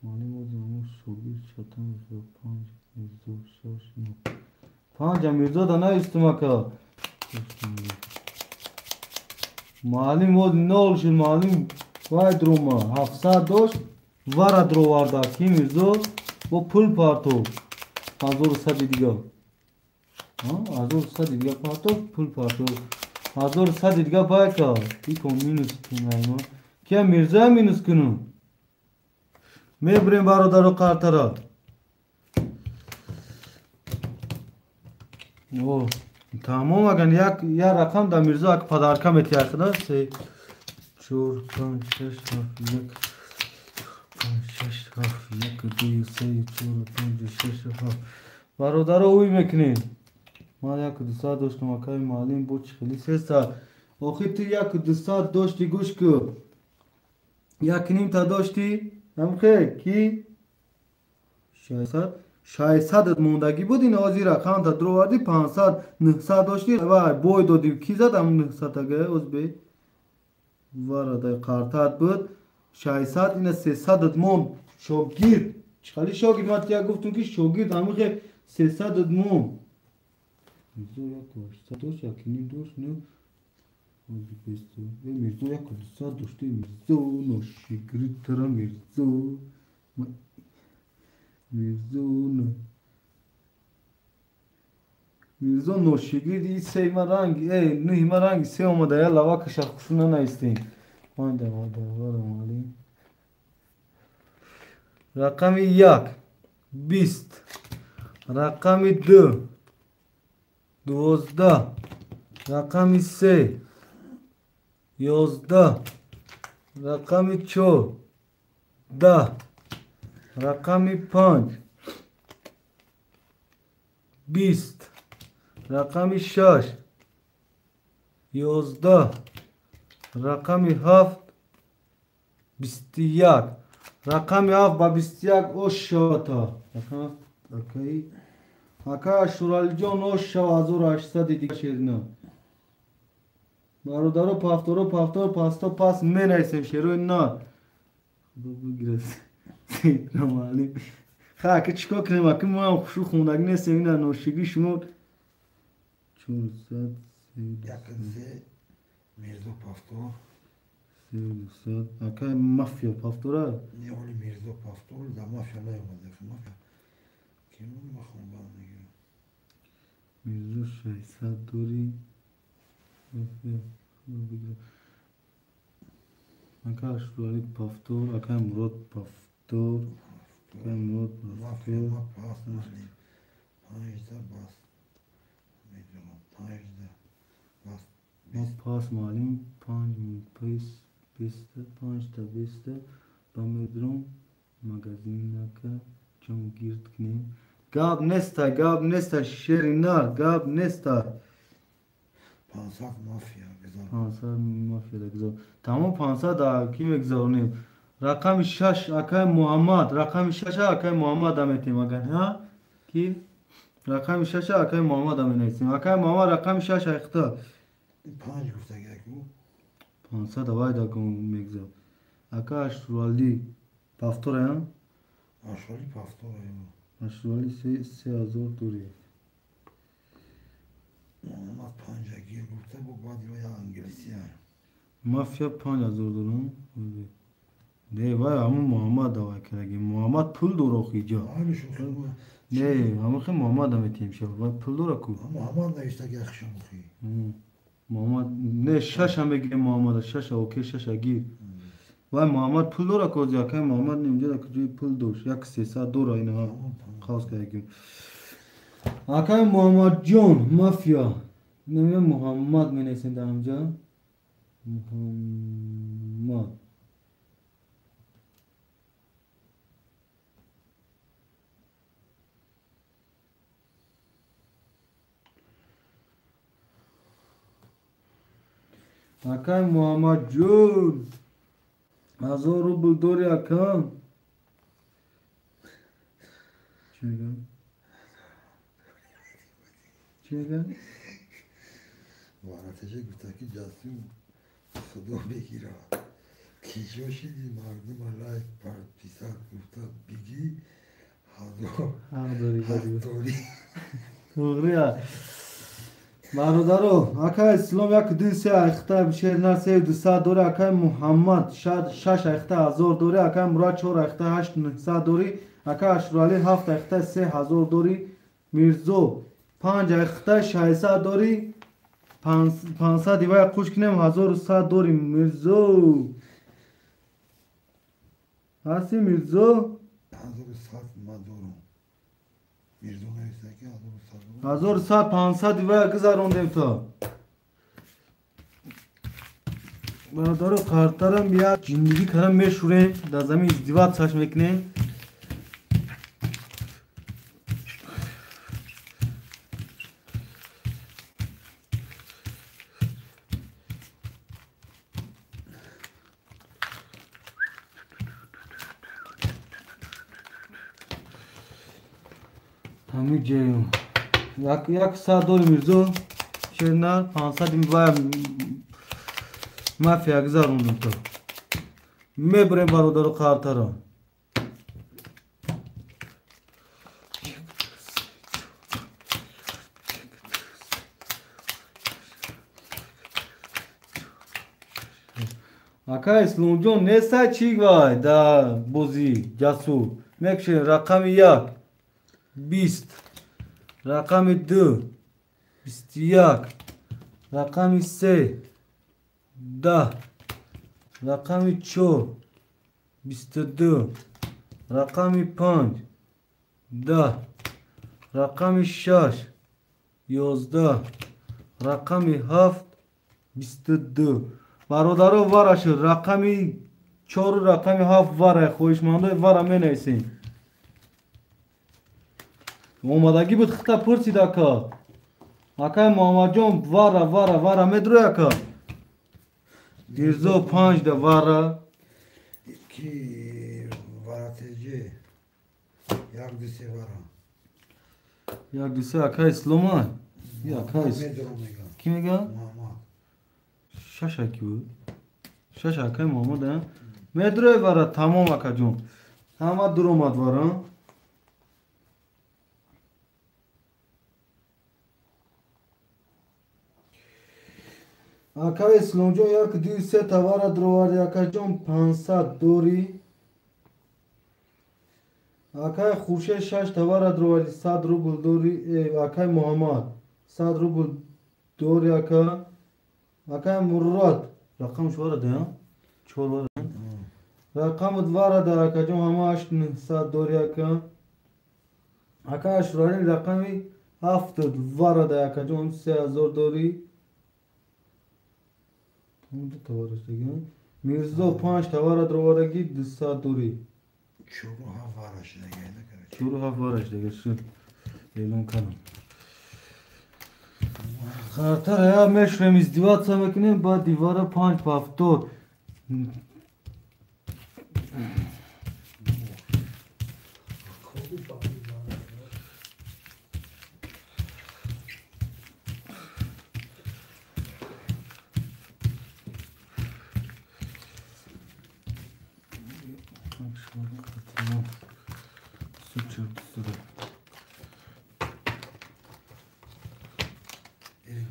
مالی موزمون شوگیر چطم 5 5 میرزا دا نایستم اکا معلم بود نول شد معلم باید روما 700 داشت ورد رو ورده کی میرزا با پول پارتو 1100 دیگه 1100 دیگه پارتو پول پارتو 1100 دیگه پای که ای کن مینوس کنم که میرزا مینوس کنم میبریم برادر و قرطره اوه تمام اگر یک رقم در میرزا یک پدرکم اتیاق ده 3 4 5 6 7 1 5 6 7 1 2 3 4 5 6 7 برادر اوی میکنین ما یک 200 داشتم اکای معلم بود خیلی 300 آخی تو یک 200 داشتی گوش که یک نیم تا داشتی نمخه کی 600 موندگی بود این آزی رقم تا درو وردی 500 900 داشتی و بای دادی کی زد هم 900 اگه از بی وارده قرطت بود 600 این 300 مون شاگیر خیلی شاگیر ما تیا گفتم که شاگیر همه 300 مون میزو یک 800 داشت یکی نیم داشت نه آزی بیستو میرزو یک 200 داشتی میرزو ناشگری ترا میرزو میرزا نوشگی دی سه مرنگ نه مرنگ سه اومده یا لوا که شخصونه نیستیم پانده مالی رقم 1 20 رقم 2 12 رقم 3 11 رقم 4 10 رقم 5 20 رقم 6 11 رقم 7 21 رقم 7 با 21 اوشاتا رقم اوکی اکا شورال جان اوشا 1800 دیگه شیرنا برادرو پافتورو پاستا پاس می نیسیم شیرو نه خدا بگیره نمالی خواه که چیکار کنیم اگه ما هم خوشو خوندگی نیستیم این نوشگی شما 400 Yakınsı Mirzo Paftor. 200 اگه مافیا پافتوره Ne oli Mirzo Paftor da mafya ne olmadı? Mafya. Kim onu bakın bana ne gibi. میرزو 600 دوری مافیا خدا بگیره اگه اشترالی پافتور اگه مراد پافتور اگه مراد Mafya پافتور ma pas mali. Panjda bas. Ne diyorum? Panjda bas. ما پاس مالیم 5 تا 20 با مدرم مگزین نکه چون گیرد کنیم گاب نستا شیرینار گاب نستا Pansak mafya güzel. 500 مافیا دگذار تمام 500 دا کی بگذارونیم رقم 6 اکای محمد رقم 6 اکای محمد هم ایتیم اگر ها کی رقم 6 اکای محمد هم نیستیم اکای محمد رقم 6 اختار Panj gufte gerek bu. 500 وای دا کن میگذار اکا اشترالی پافتوره ها Aşağılı Paftor ayı. اشترالی 3000 دوری Ama Panj'a gir gufte bu badi veya İngilizce yani. مافیا 5000 دورم نه وای همون محمد وای کرگی محمد پول دورو خیجا Abi şu kılma. نه همون خیلی محمد هم ایتیم شد وای پول دورا کو Ama aman da işte yakışan bu ki. محمد نه شش هم بگیریم محمد شش اوکی شش گیر وای محمد پول دورا کو جا که محمد نمیجا دا کجای پول دوش یک 300 دورا اینه ها خاص کرگیم اکای محمد جون مافیا نمیه محمد می نیسیم در همجا محمد اکای محمد جون 1000 روبل دوری اکام چی میگم؟ چی میگم؟ Varatacak güfteki casim Sudo Bekira. Kişo şimdi mardum alay partisat gufta bigi hado حق داری hadori. توغریا برادرو اکای اسلام یک دو سه اخته بشه نه سه 200 دوری اکای محمد 6 اخته 1000 دوری اکای مراد 4 اخته 8 900 دوری اکای اشرالی 7 اخته 3000 دوری میرزو 5 اخته 600 دوری 500 دیوای خوش کنیم 1100 دوری میرزو هستی میرزو Hadori sat madoro. Bir zona üstteki hadori sat. 1100 500 دیوای گذروندیم تا برادر قارترم بیاد زندگی کردم میشوره در زمین ازدواج ساش میکنه همین جاییم یک ساعت دور میرزو شیرنار 500 میبایم مافیا گذاروندم تو میبریم برادر قارترم اکا اسلام جون نیستا چی وای دا بوزی جاسو میکشه رقم 1 20 رقم 2 21 رقم 3 10 رقم 4 22 رقم 5 10 رقم 6 11 رقم 7 22 برادرو وارش رقمی 4 رقمی 7 واره خوشمانده واره می نیسیم اومدگی بود خطا پرسید اکا اکا محمد جان واره میدروی اکا دیرزو 5 ده واره Ki varatacı. Yardısı var. یک دوسته اکا اسلامان یا اکا Nedir omega? کی میگه؟ Muhammed. شش اکی بود شش اکای محمد هم مدروی وارا تمام اکا جون همه در اومد وارا اکا اسلام جون یک دوی سه توارا دروار اکا جون 500 دوری اکا خوشه 6 توارا درواری 100 روبل دوری اکا محمد 100 روبل دوری اکا مراد رقمش وارده ها چور وارده رقم وارده اکا جون همه 800 دوری اکا اشراری رقمی 70 وارده اکا جون 3000 دوری دو توارش دیگه میرزا 5 توارا دروارگی 200 دوری چورو ها وارش دیگه نکره چورو هفت وارش دیگه شد اعلام کنم خاطر یا مشفم ازدواج سا میکنیم با دیوار 5 پافتور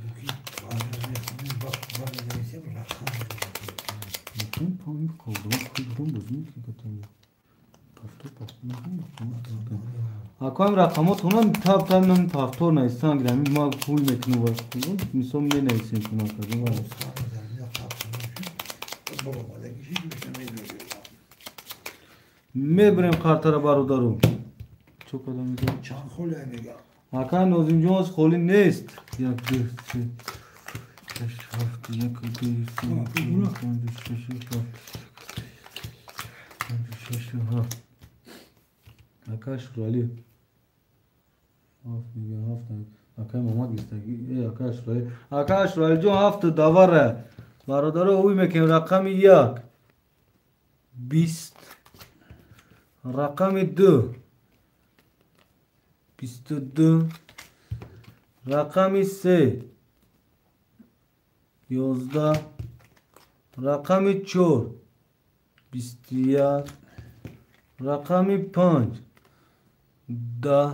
بوکی وارش میکنیم با نویسیم رقم Bakın pamuk kaldı. Kuyruğum bozuldu ki katım. Paftor. Akam rakamot ona tab tam paftor na istan gidelim. Ma pul metni var. Misom ne neyse şuna kadar var. Mebrem kartara barodaru. Çok adam güzel. چند خوله میگه Hakan Nozimcioz kholi nest. Yak şey. Hafta yak Akash Rali. Hafta. Akay Muhammad istagi. Akash Rali. Akash Rali jo hafta davar hai. Barodaro uy mekin raqami 1 20 raqami 2 22 raqami 3 11 raqami 4 21 raqami 5 10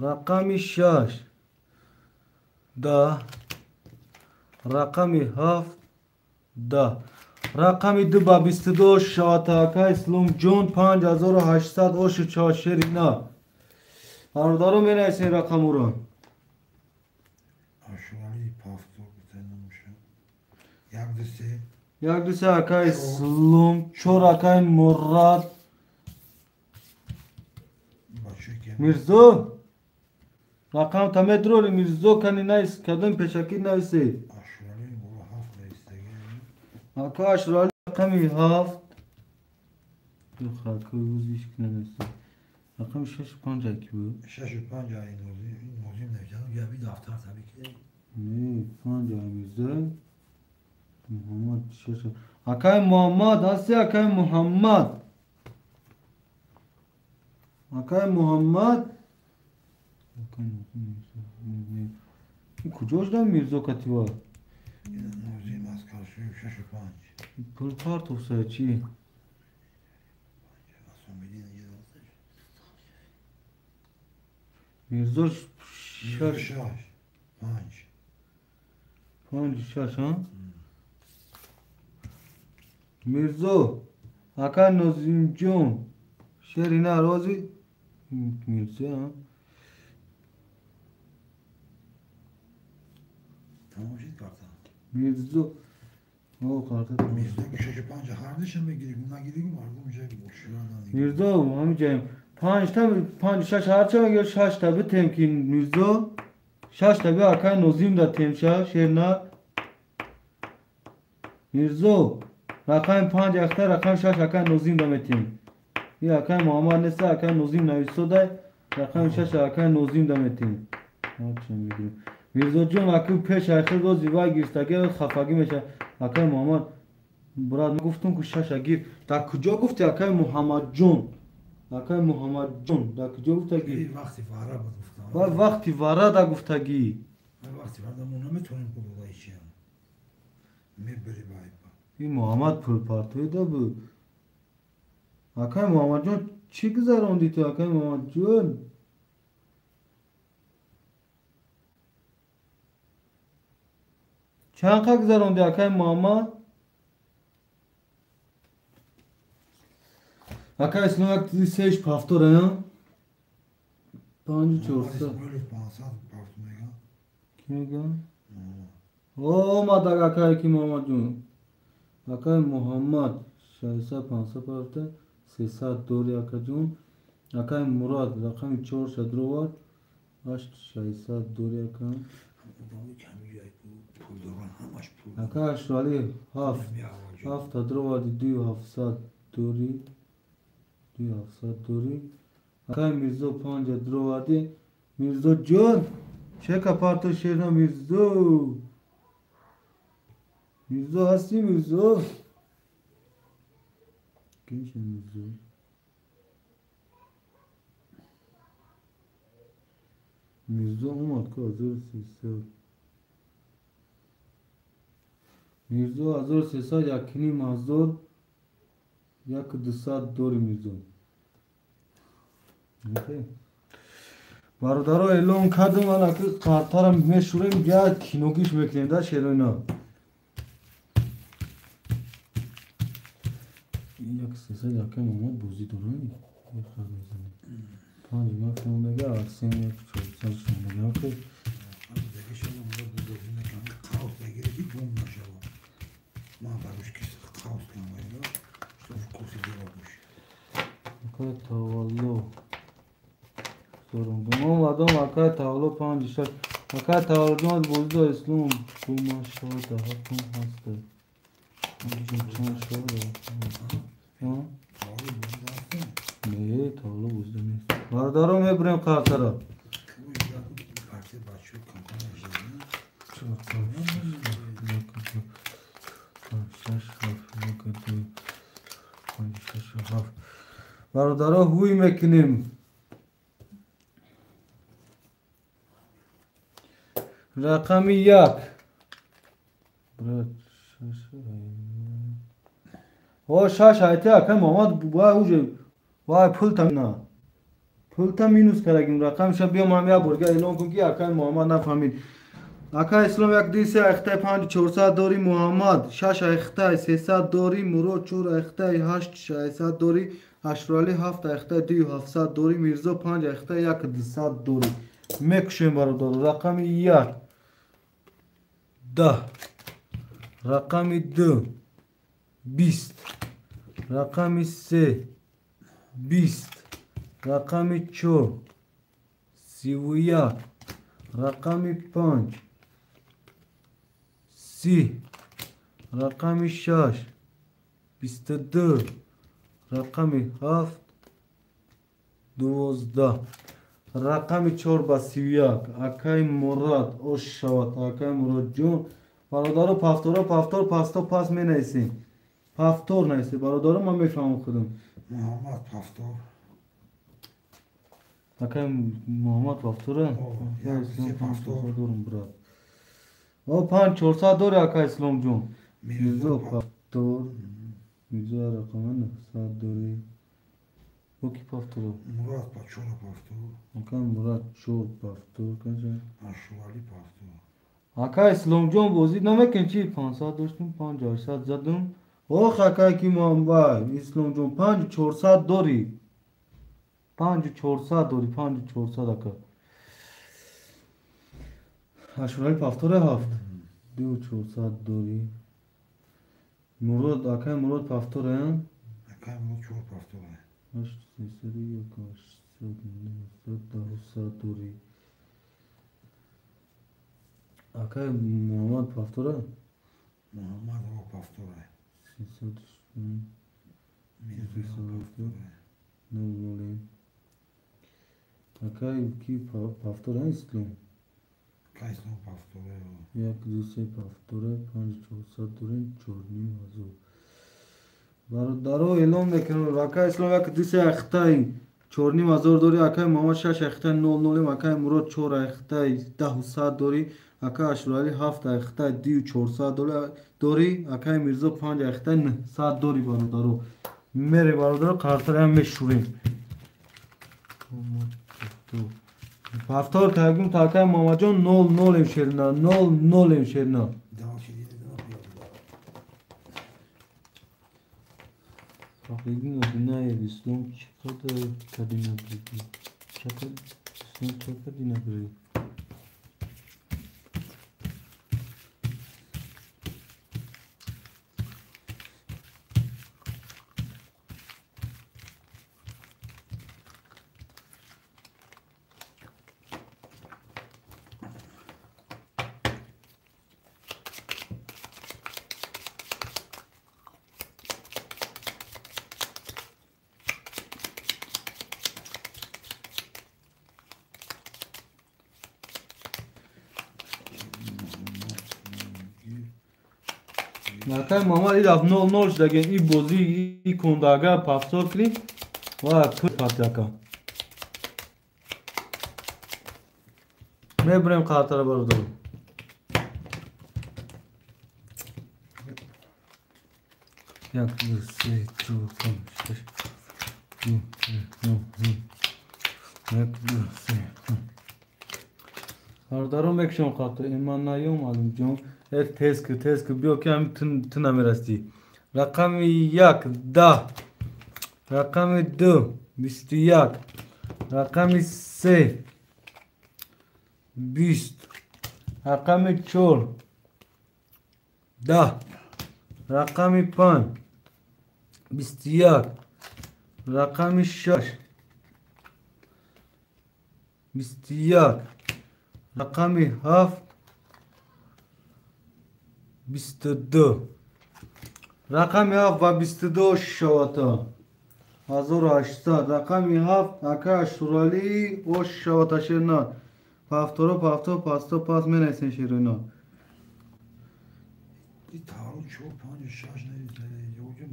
raqami 6 10 raqami 7 10 raqami 2 با 22 شاتاکا اسلام جون 5800 اوش چاشرینا هردارو می نایسین رقم رو آشوالی پافتور بتنموشم یک دسته یک دوسه اکای اسلام چور اکای مراد باشه که میرزو رقم تمه درولی میرزو کنی نایس کدوم پیشکی نایسی آشوالی برو هفت رایستگی اکای اشرالی رقمی 7 دو خاکو روزیش کنه نایسی رقم 6 5 اکی بود 6 و 5 ay نوزیم نوشتم یا bir daftar tabii ki de نه 5 میرزو محمد 6 اکای محمد هستی اکای محمد اکای محمد این کجاش دارم میرزا کتیوا نوزیم az karşı 6 و 5 پول پارت افسای چی؟ Aslan bildiğin iyi olsun. میرزا 6 شش 5 5 6 ها؟ میرزا اکای نازیم جون شهر اینا رازی میرزا ها؟ Tamam şey kartan. میرزا او کارت Bizde 6 و 5 kardeşim mi gidiyor? Bunlar gidiyor mu? Bu şey boşuyorlar. میرزا همین جایم 5 تا 5 6 هرچه مگه 6 تا به تمکین میرزا 6 تا به اکای نازیم دا تمشا شهرنا میرزا رقم 5 اختر رقم 6 اکای نازیم دا متیم یا اکای محمد نسا اکای نازیم نویسو دا رقم 6 اکای نازیم دا متیم هرچه میگیم میرزا جون اکو پیش اخر روز زیبای گیرستگی خفگی میشه اکای محمد براد گفتم که 6 گیر تا کجا گفتی اکای محمد جون اکای محمد جون دا کجا گفتگی Bir vakti fara بود گفتم. با وقتی وارا دا گفتگی Bir vakti var da bunu میتونیم کلودا ایشیم. میبری باید با. این محمد پول پارتوی دا بود اکای محمد جان چی گذراندی تو اکای محمد جان چند قد گذراندی اکای محمد اکای اسلام یک دیدی سهش پافتوره ها 5 4 Polis 500 parti mega. کی میگه او ما دا اکای کی محمد جون اکای محمد 600 500 پارته 300 دوری اکای جون اکای مراد رقم 4 شدروات 8 600 دوری اکای Adamı kemiği pul duran hamaş pul. اکای اشرالی 7 دروات 2700 دوری 2700 دوری اکای میرزا 5 دروادی میرزا جان چه کپارتو شیرنا میرزا میرزا هستی میرزا کیشه میرزا میرزا اومد که 1300 میرزا 1300 یکنی مزدور یک 200 دوری میرزا برادرها اعلام کردم من که قطارم میشوریم یا کینوگیش میکنیم در شیروینا یک 300 یکم اومد بوزی دونه یک خرد میزنیم 5 مفهوم بگه اکسیم یک 400 شما بگه Abi şöyle burada bulduğunda kanka kaos da gelir bir bomba şava. Ma varmış ki kaos kanka. İşte bu kursu olmuş. اکای تاولو سرم دوم آدم اکای تاولو 5 6 اکای تاولو جان بوزد اسلام بو ماشاءالله هفتم هسته چون شده ها Abi bunu da attın. نه تاولو بوزده نیست برادرها میبریم قطره Bu yüzden parti başlıyor kampanya üzerine. چهار پنج شش هفت پنج شش هفت برادرها هوی میکنیم رقم 1 برات او شش هایتی اکای محمد وای اوجه وای پول تا نه پول تا مینوس کردیم رقم شب بیام هم یا برگه اعلام کن که اکای محمد نفهمید اکای اسلام یک دیسه اختای 5 400 دوری محمد 6 اختای 300 دوری مراد 4 اختای 8 600 دوری اشرالی 7 اختای 2700 دوری میرزا 5 اختای 1200 دوری میکشیم برادر رقم 1 10 رقم 2 20 رقم 3 20 رقم 4 31 رقم 5 30 رقم 6 22 رقم 7 12 رقم 4 با 31 اکای مراد اوش شود اکای مراد جون برادر پافتور پاستا پاس می نیسیم پافتور نیستی برادر من میفهمم خودم Muhammed Paftor. اکای محمد پافتوره یا کسی پافتور. دورم براد او 5 400 دوری اکای اسلام جون میرزا پافتور میرزا رقم 900 دوری او کی پافتوره Murat Paçola Paftor. اکای مراد چور پافتور کنشه Aşvali Paftor. اکای اسلام جون بازی نمیکن چی 500 داشتیم 5 800 زدم اوه اکای کی محمد اسلام جون 5 400 دوری 5 400 دوری 5 400 اکا اشورای پافتوره هفت 2 400 دوری مراد اکای مراد پافتوره Akay Murat Çor Paftor. 8 300 یک 800 900 دوری اکای محمد پافتوره Muhammed O Paftor. 300 Mirza Paftor. نمونیم اکای کی پافتوره اسلام Kayslan Paftor. یک دوسه پافتوره 5 400 دورین 4,500 برادرها اعلام میکنم اکای اسلام یک دوسه اختای 4,500 داری اکای محمد 6 اخته 00 اکای مراد 4 اخته 10 داری اکای اشرالی 7 اخته 2400 داری اکای میرزا 5 اخته 900 داری برادرو میری برادرو کارتر هم میشوریم پافتور تاگیم تاکای محمد جان 00 امشیرنا 00 امشیرنا دان شدید دان بیاد Bakayım binaya İslam çıkadı kadına bilgi. Çakal İslam kadına bilgi. Nakay mama ilaf 00 şdagen i bozi i kondaga paftor kli va put patyaka. Me brem khatara bardo. Yak se tu kom. Yak se. Hardaro mekshon khatı emanayım alım jon. Evet tezkı bir okuyam tına mirasti. Rakami yak da. Rakami du. Bisti yak. Rakami se. Bist. Rakami çor. Da. Rakami pan. Bisti yak. Rakami şaş. Bisti yak. Rakami haf. 22 رقم 7 و 22 شواتا 1800 رقم 7 اکا اشترالی و شواتا شیرنا پافتورو پاستا پاس می نیسن شیرنا این تارو چو 5-6 نیسته یوجم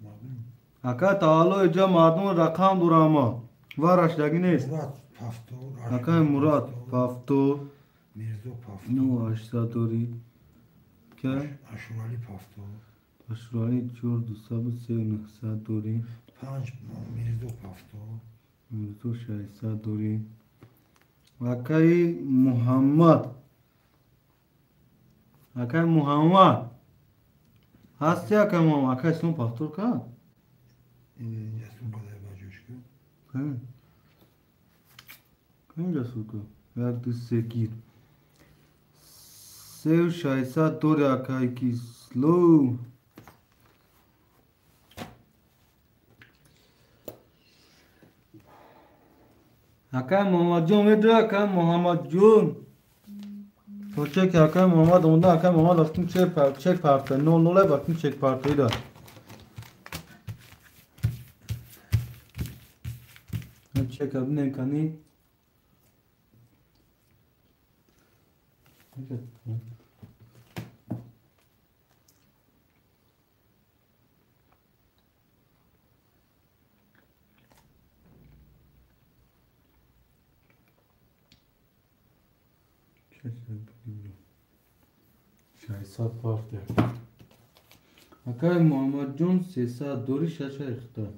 مردم اکا تعالو اجا مردم رقم دوراما وارش داگی نیست مراد پافتور اکا مراد پافتور میرزا پافتور نو 800 دوری که اشرالی پافتور اشترالی 4203 900 دوری 5 میرزا پافتور میرزو 600 دوری اکای محمد هستی اکای محمد اکای اسم پافتور که اینجا سون قدر باجوش که اینجا سوکو یک دو سه گیر 3600 دوری اکای کیسلو اکای محمد جون میدره اکای محمد جون تو چک اکای محمد اونده اکای محمد افتیم چک پارته 00 بافتیم چک پارته ای دار چک اب نکنی شایسات پارته اکای محمد جون 300 دوری 6 اختار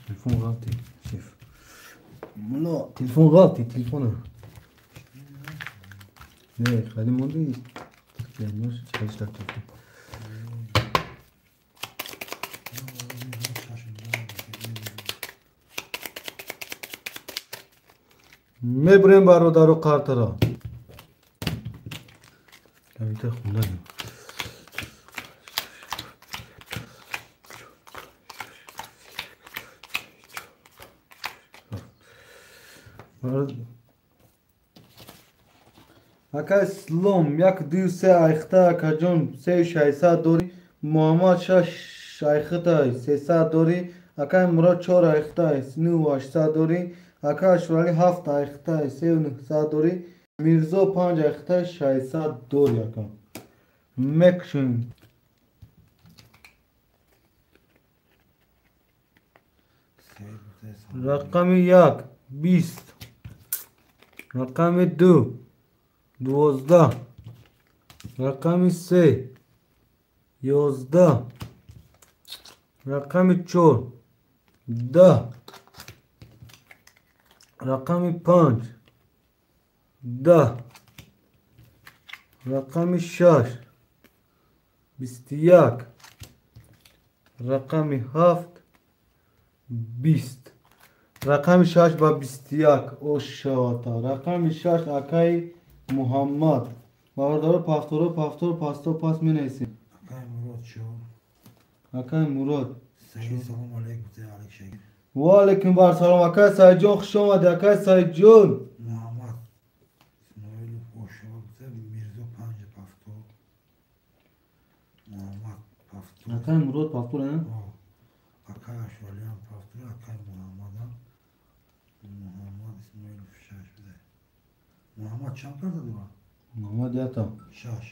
تلفون غلطي شوف لا تلفون غلطي تلفونه ليه خليه ماضي مش تحتاج تلفون میبریم برادر و قارترا نمیته خونده اکا سلام یک دو سه ایخته اکا جان 3600 دوری محمد شش ایخته 300 دوری Акай Мурод 4 айхтаис 9800 дори. Акай Ашурали 7 айхтаис 3900 дори. Мирзо 5 айхтаис 600 дори ака. Мекшин. رقم 1 20 رقم 2 12 رقم 3 11 رقم 4 10 رقم 5 10 رقم 6 21 رقم 7 20 رقم 6 با 21 اوشاتا رقم 6 اکای محمد باردار پافتور پاس می نیسیم Akay Murat Şov. اکای مراد Sayın selam aleyküm de aleyküm şekil. و علیکم بر سلام اکای سعید جان خوش آمده اکای سعید جان Muhammed İsmail Boşov de Mirzo Panca Pafto. Muhammed Pafto. اکای مراد پافتور نه O. Akay Aşvaliyan Pafto. Akay Muhammed'a. Muhammed İsmail Şaş bir de. Muhammed Çamkar'da duran. محمد یاتا Şaş.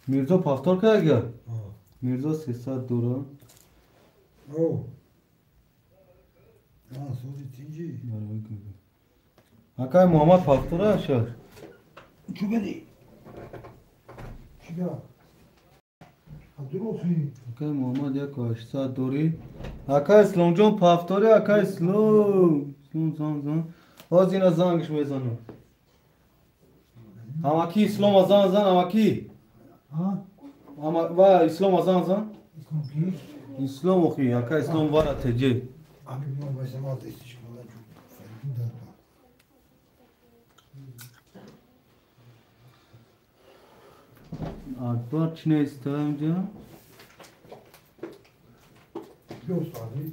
میرزا پافتور که اگر O. میرزا 300 دوره O. Ya söz ikinci. اکای محمد پافتور اشار Kübeli. Şiga. Dur olsun. اکای محمد یک 800 دوری اکای اسلام جان پافتوری اکای اسلام زان باز اینا زنگش میزنم هماکی اسلام زن هماکی Ha? و اسلام زن İslam ki. اسلام اخی اکای اسلام وارا تجی Abi bilmiyorum ben sana da istişkalar çok sevdim de. اکبر چی نیستم جا Yok abi.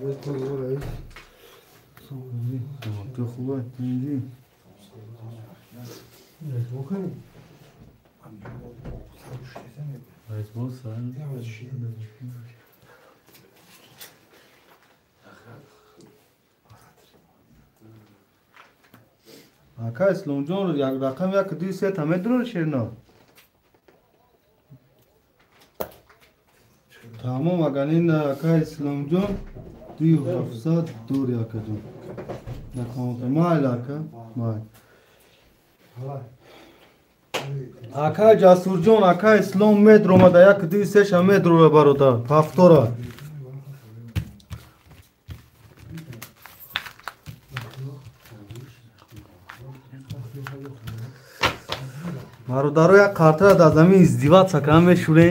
Evet orayı. تو خوبه تنجی Evet bakayım. Abi sarhoş desene. باید باز سر Ya şey. اکای اسلام جان رو یک رقم یک دوی سه همه درو شیرنا تمام اگر این اکای اسلام جان 2700 دور یک جان نکام مایل اکا مایل Halay. اکای جاسور جان اکای اسلام متر اومده یک دوی سه شم متر رو برادر پافتورا برادرو یک کارتر از زمین ازدیوات سکرم میشوره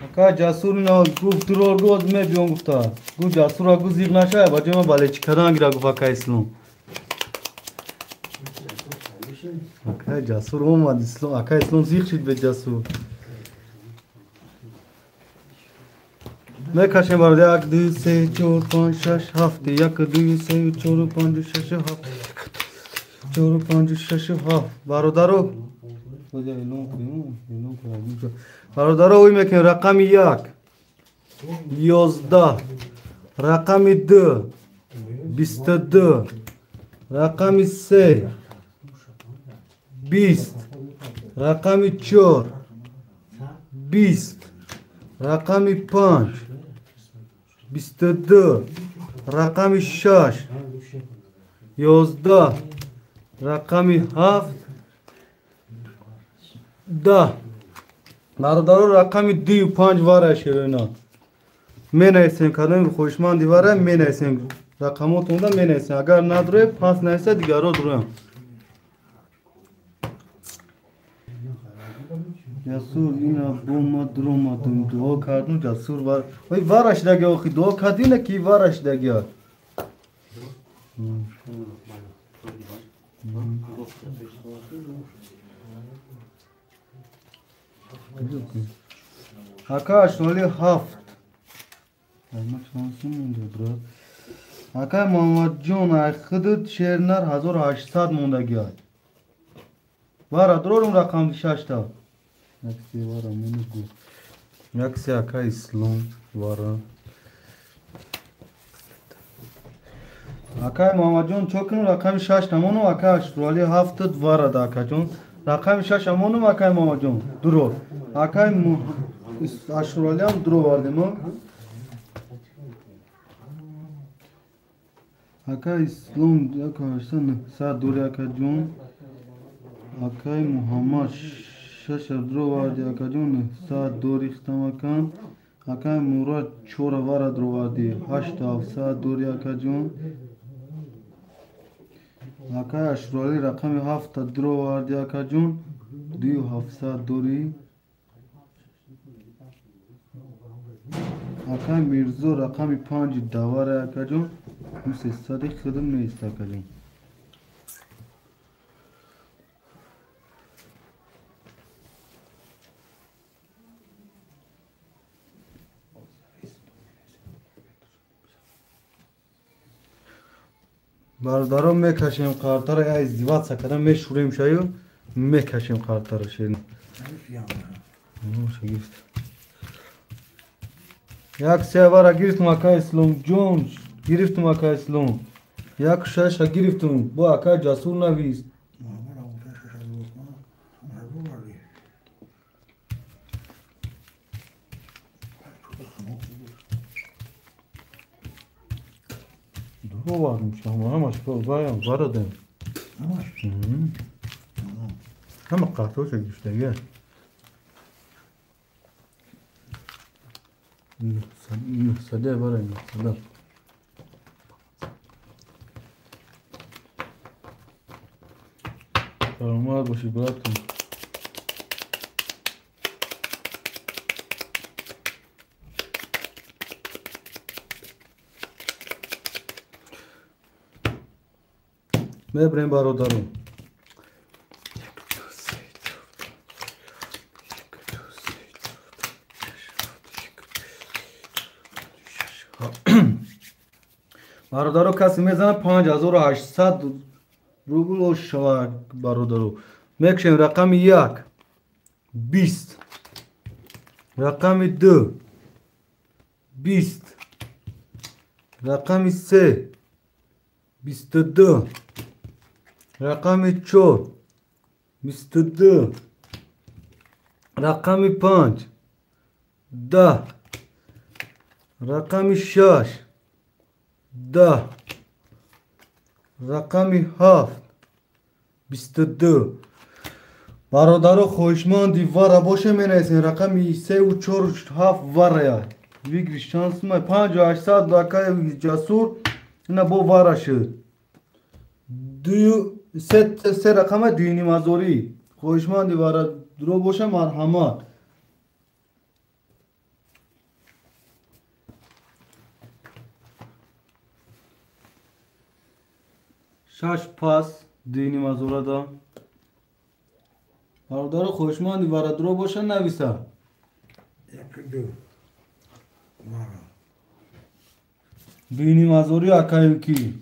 اکا جاسور اینا گفت درار گفت می بیان گفتا گفت جاسور را گفت زیغ نشه بچه ما بله چی کدن گیره گفت اکا اسلام اکا جاسور اومد اسلام اکا اسلام زیغ شد به جاسور میکشیم برده یک دو سه چور پانچ شش هفت یک دو سه چور پانچ شش هفت چور پانچ شش هفت برادرو برادرو اوی میکنیم رقم 1 11 رقم 2 22 رقم 3 20 رقم 4 20 رقم 5 22 رقم 6 11 رقم 7 10 برادرو رقم 2 و 5 واره شیرینا می نیسیم کدام خوشمندی واره می نیسیم رقمات اونده می نیسیم اگر نداره پاس نیسته دیگر رو درویم جسور اینا بوم دروم دعا کردم جسور وار وای وارش دگه آخی دعا کردینه کی وارش دگه Aka aşnoli haft. Almak şansım mıydı bro? Aka Muhammed Can aykıdı şehirler 1800 monda gel. Var adrorum rakam şaşta. Yaksi var amını bu. Yaksi aka İslam var. Aka Muhammed Can çokun rakam şaşta monu aka aşnoli haftı var da aka Can. Rakam şaşta monu aka Muhammed Can. Duro. Aka aşnoli am duro vardı mı? Aka İslam arkadaşlar saat doğru aka Can. Akay Muhammed Şaşadro vardı akacın saat doğru istamakan Akay Murat Çora varadro vardı haşta saat doğru akacın Akay Aşrali rakami hafta dro vardı akacın diyor hafta doğru Akay Mirzo rakami 5 davar akacın Müse sadık kıdım ne istakacın Bardarım mekşim kartara ya izdivat sakadan meşhuruyum şayu mekşim kartara şeyin. Şagift. Yak sevara giriftim aka İslam Jones giriftim aka İslam. Yak şaşa giriftim bu aka Casur Naviz. Duru varmış ama şu bayağı var adam. Ama kartı çok işte ya. Sade var ya sade. Kalma boşu bıraktım. Mebrem barodarım. Barodaro kasi mezana 5800 ruble o şava barodaro. Mekşem rakami 1 20 rakami 2 20 rakami 3 22 rakami 4 22 rakami 5 10 rakami 6 10 rakami 7 22 برادر خوشمند دیوارا باشه منیسین رقمی 3 و 4 و 7 واریا ویگری شانس ما 5800 دکای جسور نه با وارا شد دو سه رقم دینی مزوری خوشمند دیوارا درو باشه مرحمت شش پاس دینی مزورا دا برادر خوشمندی ورد رو باشه نویسه Yapıldı. Var. بینی مزوری اکایو کی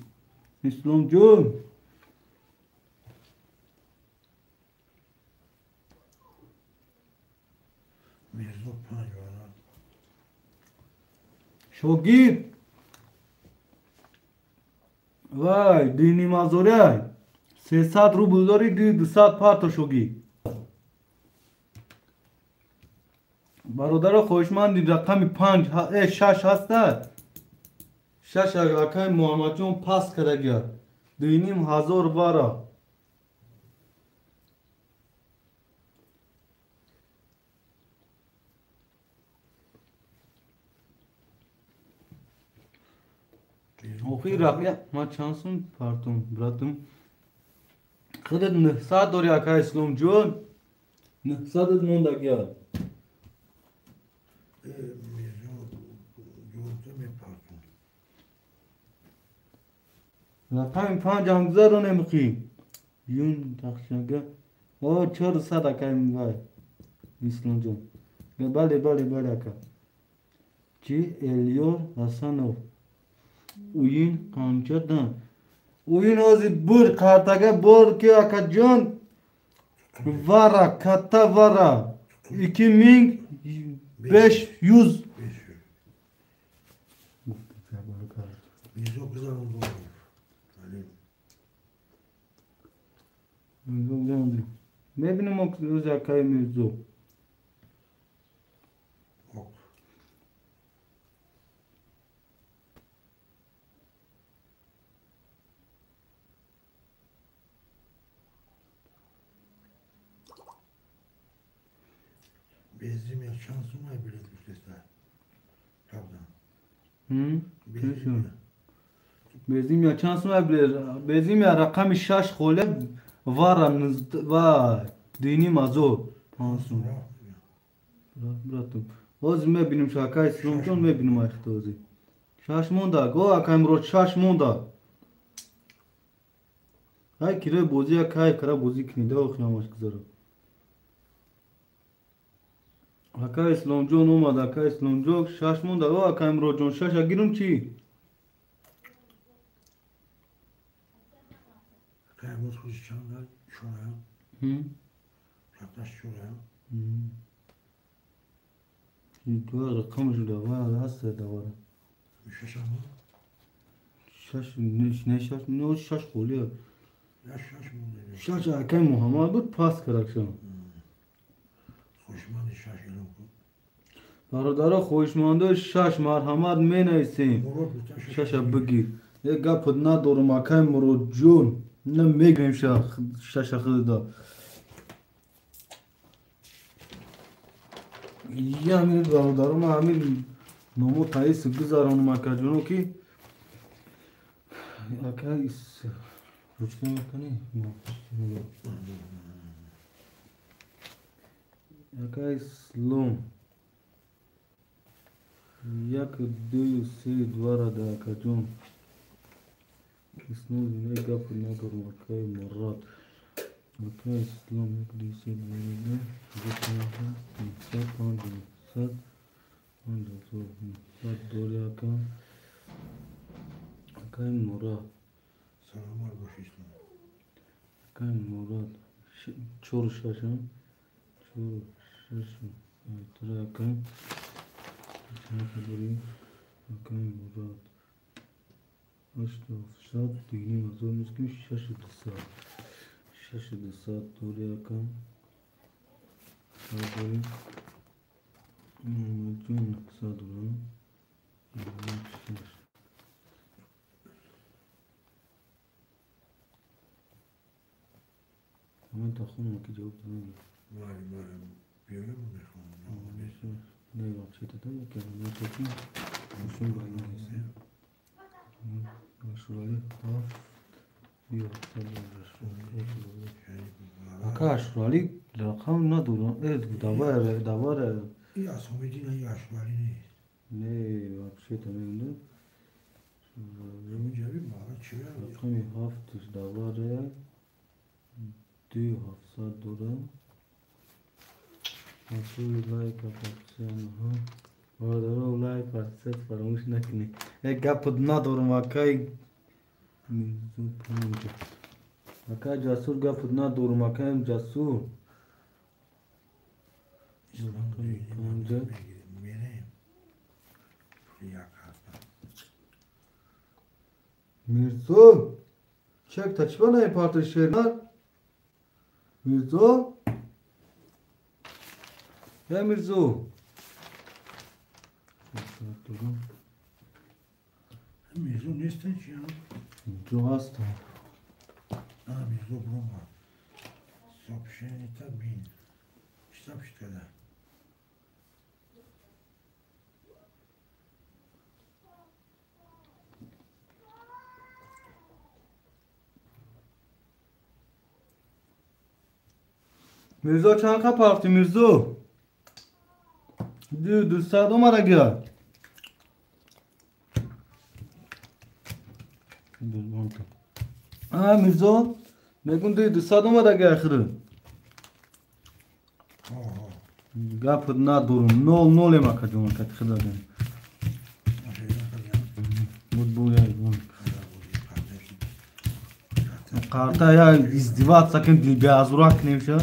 اسلام جون Mezun panjara. شوگیر وای دینی مزوری 300 روبل داری 200 پارتو شوگیر برادر خوشمندی رقمی 5 6 هسته 6 اکای محمد جون پاس کرده گیا 2500 بارا اوخی رقمی ما چانسون پارتون براتم خودت 900 داری اکای اسلام جون 900 مونده گیا Mezun yolda mı pardon? رقم 5000 رو نمیخی یون تخشنگه او 400 اکای میوای اسلام جان بله اکا چی الیور حسنов اوین قانچدن اوین ازی بور کارتاگه بور که اکا جان vara katta vara 2500 Mirzo güzel oldu. Ali. میبینم روز اکای میرزو Ok. Bezdim ya şansım var bile düştüler. Pravda. Bezdim ya چانس ما bezdim ya رقم 6 خوله vara vay dini mazo pansun bıraktım oz mebinim şakay slonjon mebinim ayakta ozi şaşmonda go akam ro şaşmonda hay kire boziya kay kara bozi knida okuyamaş kızarım akay slonjon olmadı akay slonjon şaşmonda o akam ro jon şaşa girum çi Kaybol kuşçanlar şuraya. Yaklaş şuraya. تو رقم شده و هست دواره Şaş ama. شش نه شش نه شش خولیه Yaş mı oluyor? شش اکای محمد بود پاس کرکشم Hoşuma da şaşırdım. برادرها خوشمانده شش مرحمت می نیستیم Murat bir taş. شش بگیر یک گپ ندارم اکای مراد جون نمیگیم شش خدا یه همین برادرم همین نامو تاییس گذارم اکا جونو کی اکای رشته میکنی اکای سلام یک دوی سه دواره ده اکا جون اسنوز نه گپ ندارم اکای مراد اکای سلام یک دوی سه دواره ده صد دوری اکا اکای مراد Selam var boş işler. اکای مراد چور ششم تر اکای اکای مراد هشت افصد دینی مزار میسکیم شش دسات دوری اکا دوری جون صد دوری من تا خونم که جواب دادم Var. Böyle mi beşon? نه واقعی دادم که من تاکی نشون باید نیست اشرالی بیا اکا اشرالی رقم ندارم دواره İyi asamedine yaşları ne? نه واقعی دادم Cebi mi? Ara çiver mi? رقمی هفتش دواره 2700 دارم مسئول لایک اپاکسیان ها برادرها لایک پرسیت فراموش نکنی یک گپ ندارم اکای میزو پنجه اکای جسور گپ ندارم اکایم جسور İslam değil. Önce. Benim. Yakastan. میرزو چک تچبه نه پارت شیرنر میرزو یا میرزو Mirzo ne istenç ya? اینجا هستم Ha Mirzo Broma. Сообщение bin. Kitap işte de. میرزا چند خب پارتی میرزو دوست اومده گیا میرزا میگون دوست اومده گیا خیره гапат надорум 0-0 акаҷон акат худодем буд буяй қарта я издеваться кин безурак немша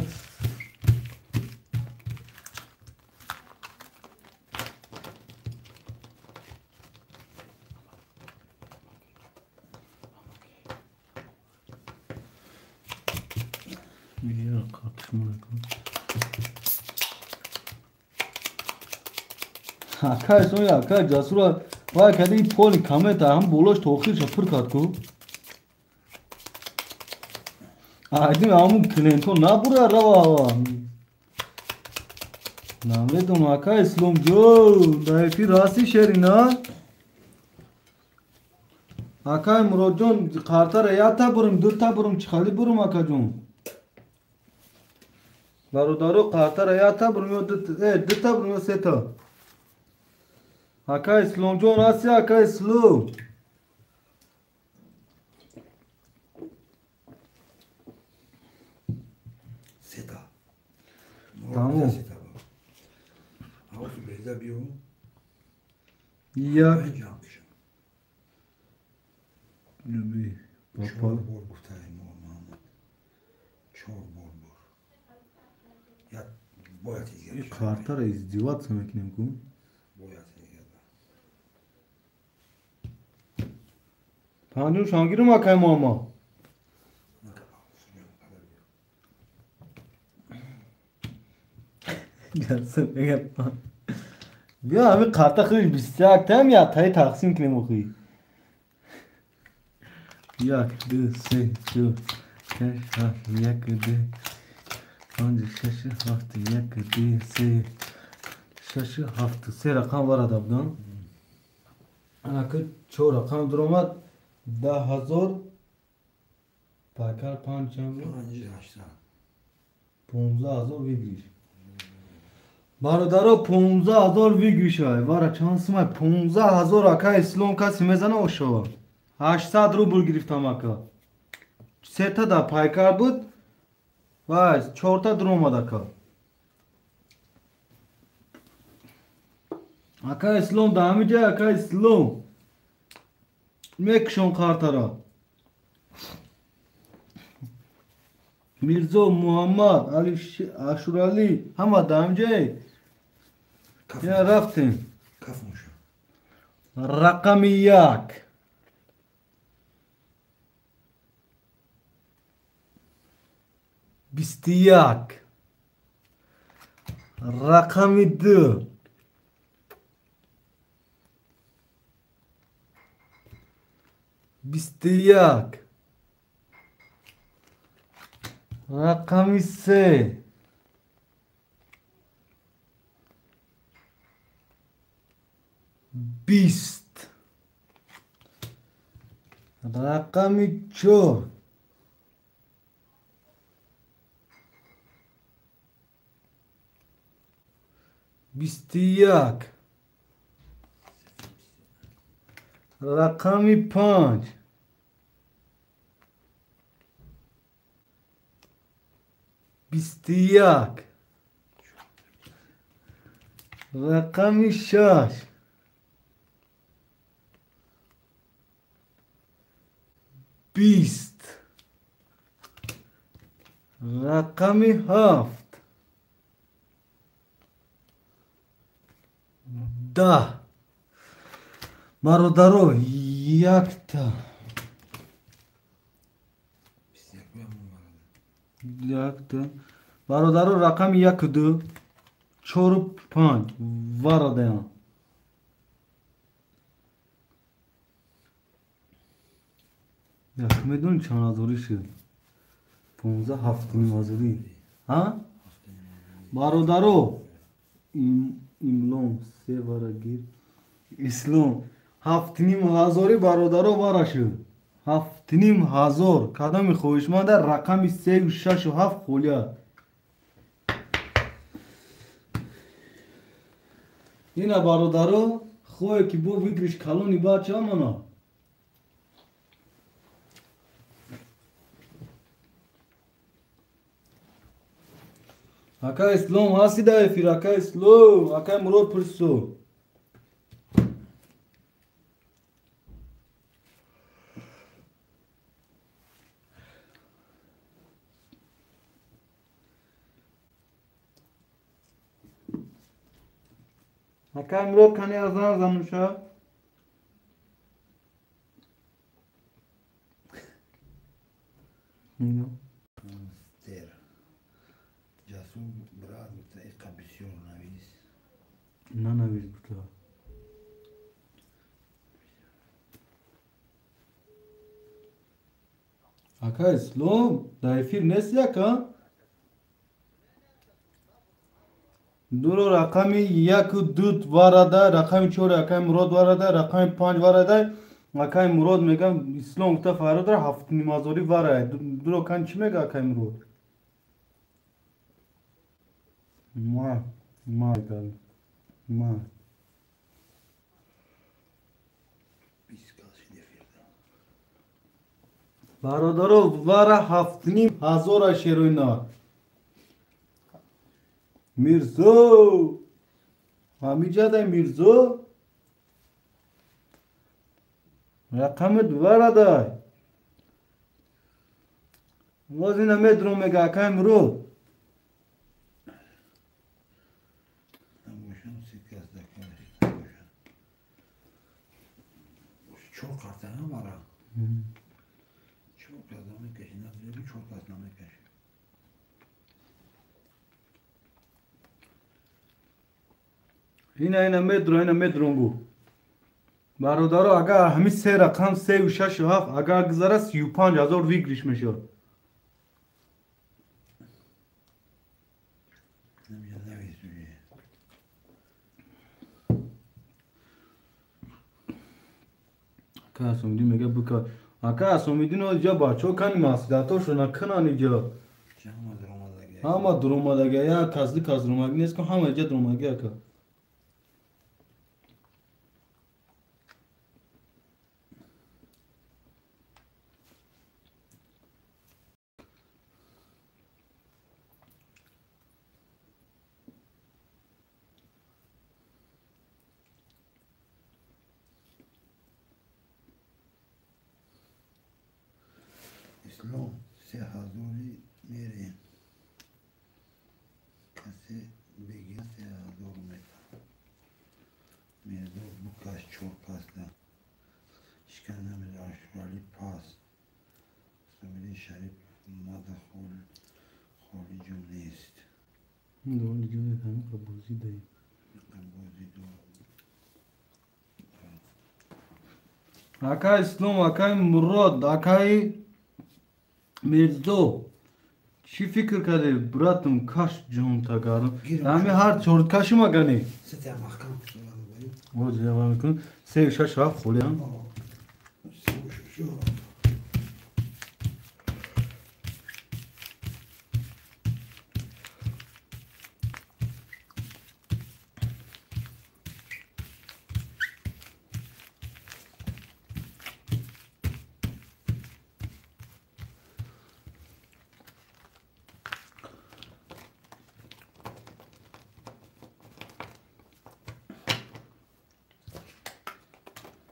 акай сони акай ҷасура вай кади ин поли камета ҳам болош то охирша пур кард ку айдин ҳамун клентон набура рава намедон акай исломҷон дафи расти шерина акай муродҷон қартара якта бурум дута бурум чихали бурум акаҷон бародаро қартара якта бурум ё дута бурум ё сета акай исломҷон ҳасти акай ислом Seta. Tamam. Seta. Avsu bezde bir o. як Ben canmışım. люби Çor папа bol buhtayım o Muhammed. Çor bol bol. Ya boyat izlemiş. қартара издеваться мекунем ку Boyat izlemiş. панҷум шонгирум акай момо Ne kadar olsun ya, kadar bir. бия ҳами қарта худиш 21 таем яктаи тақсим кунем охи 1 2 3 4 5 6 1 2 5 6 7 1 2 3 6 7 рақам варада будан ака 4 рақам дуромад 10,000 пайкар 5 чамро Pancı açsa. 15,000 вигриш бародаро 15,000 вигришай вара чансимай 15,000 ака ислом каси мезана ошо 800 рубл гирифтам ака сета да пайкар буд вай 4 дуромад ака ака ислом да ҳамиҷа ака ислом мекушон қартара мирзо муҳаммад али ашурали ҳама да ҳамиҷае я рафтем Kafmışım. рақами 1 21 рақами 2 21 рақами 3 20 рақами 4 21 рақами 5 21 рақами 6 20 рақами 7 10 бародаро якта Biz yapıyor mu var? якта бародаро рақами 1 2 4 5 варадаям як медон чаназори шуд 15 ҳафтумин ҳозирӣ ҳа бародаро имлом се варагир ислом 7,500 бародаро вара шуд 7,500 кадоми хоҳишманда рақами 3 6 7 холия ина бародаро хоҳе ки бо вигриш калони бача мана Aka Islam hasi da efir aka Islam aka Murod pırso. Aka Murod kani azan zanuşa. Ne? Ter. Jasu brat ta ekabisyon navis. Nana biz burada. Aka Islam da efir nesi aka? Duro rakami yak dud varada rakami çor rakami murad varada rakami panj varada rakami murad megam İslam ta farada haft nimazori varaya duro kan çime rakami murad ma gal ma Biz kalşı defirde. barodaro vara haftnim hazora sheroina Mirzo Hamijada Mirzo Raqamit varada Wazina medro mega kamro Boşan sikas da karıştı. Çok kartana var ha. Çok adamı keşin adamı çok adamı keşin. Hina medrongu Barodaro aga hami se raqam se u shash haf aga gzara 35000 vigrish mesho Nemiye nevis üye. Aka somidi mega buka Aka somidi no jaba chokan masda to shona khanani jo Canıma duruma da gel. Hama duruma da gaya kazlı kazdırma gnes ko hama ja duruma gaya ka İslam se hazuri merin. Kase begi se hazur meta. Mezur bu kaç çok pasla. İşkanamız aşvali pas. Samiri şerif madahul holi cümleyist. Doli jone kan ka buzi dai Bozi do. Aka Islam aka Murad aka Mirzo Çi fikir kade bratım kaş jon tagarım Ami har çort kaşıma gani Sete mahkam kusura da O cevabı kun sev şaş haf xulyan Şu.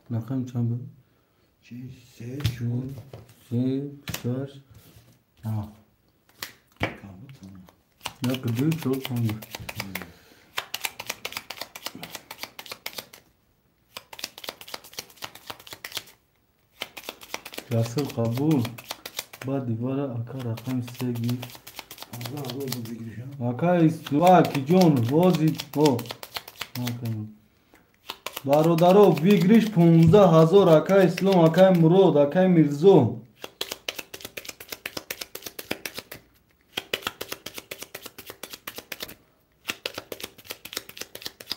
Nakam çambı Se şu. sev şaş Tamam. Kaldı tamam. Ya kıdı çok tanrı Yasır kabul Ba divara aka rakam sevgi Allah Allah bu bir giriş ha. Aka istua ki jon vozi o Nakam Barodaro vigrish 15000 aka İslam aka Murod aka Mirzo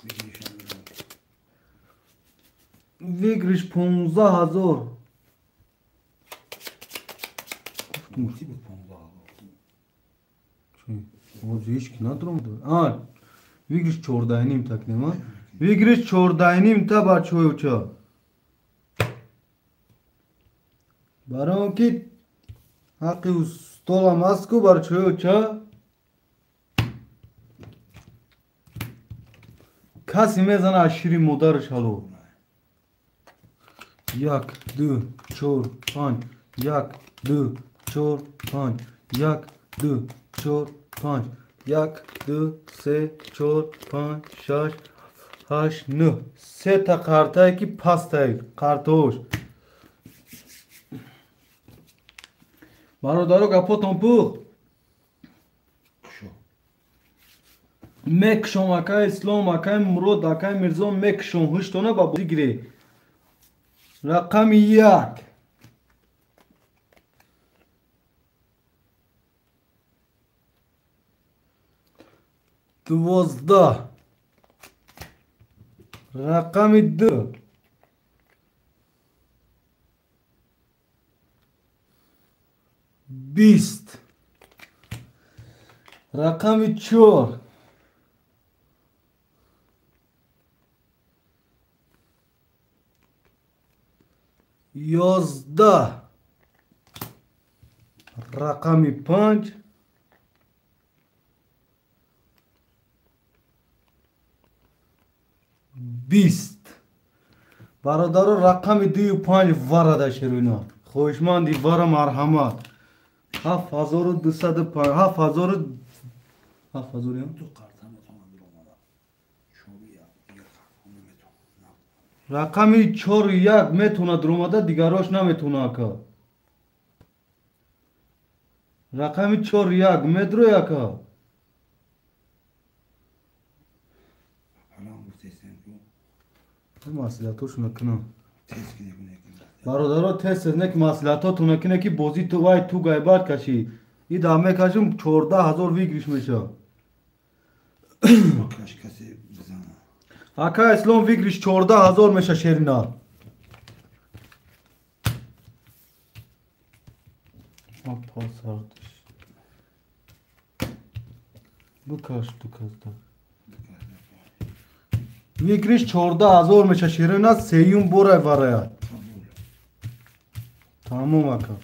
Bir giriş ha. vigrish 15000 Multi bir pomba. vozi hiç ki nadromdu a vigrish çordaynim taknema vigrish çordaynim ta bar çoyuça Baron ki Haqi stola masku bar çoyuça کسی میزنه از شیر مادرش حالا 1 2 4 5 1 2 4 5 1 2 4 5 1 2 3 4 5 6 8 9 سه تا کارتایی که پاستایی کارتوش برادرو گپاتون پوخ کشو مکشم اکای اسلام اکای مرود اکای مرزا مکشم هشتونه با بازی گیری رقم 1 12 رقم 2 20 رقم 4 11 رقم 5 20 برادر رقم 2 و 5 ورده شروینا خوشمندی ور مرحمت 7205 7000 7000 یا تو قرطه میتونم بیرون اومدم شوری یا دیگه خرخون نمیتونم رقم 4 1 میتونه درومده دیگراش نمیتونه که رقم 4 1 مترو یکا حالا هم گفتیستیم که مسئولیتوش نکنه تست کنه کنه برادرها تست نه که مسئولیتاتون نکنه که بازی تو وای تو گایبات کشی این دامه کشم 14000 ویگریش میشه کاش کسی بزنه اکا اسلام ویگریش 14000 میشه شیرینا پاس هردش بکش تو کستا ویگریش 14000 میشه شیرینا سیون بوره وره تمام اکا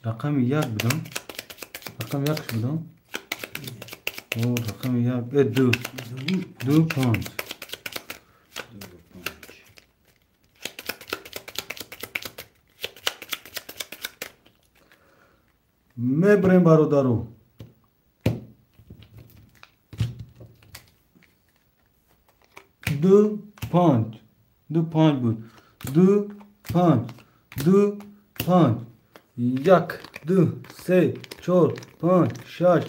رقم 1 بدم رقم 1 بدم او رقم 1 2 2 5 میبریم برادرو 2 5 2 5 بود 2 5 2 5 1 2 3 4 5 6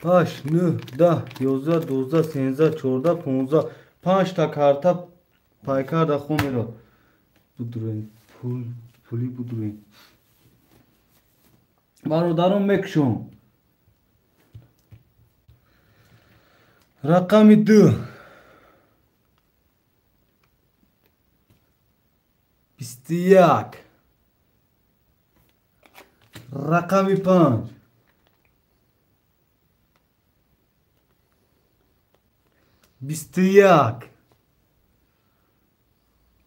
8 9 10 11 12 13 14 15 5 تا کارتا پایکار دا خو میرو بدرین پولی بدرین برادرم مکشون رقم 2 21 رقم 5 21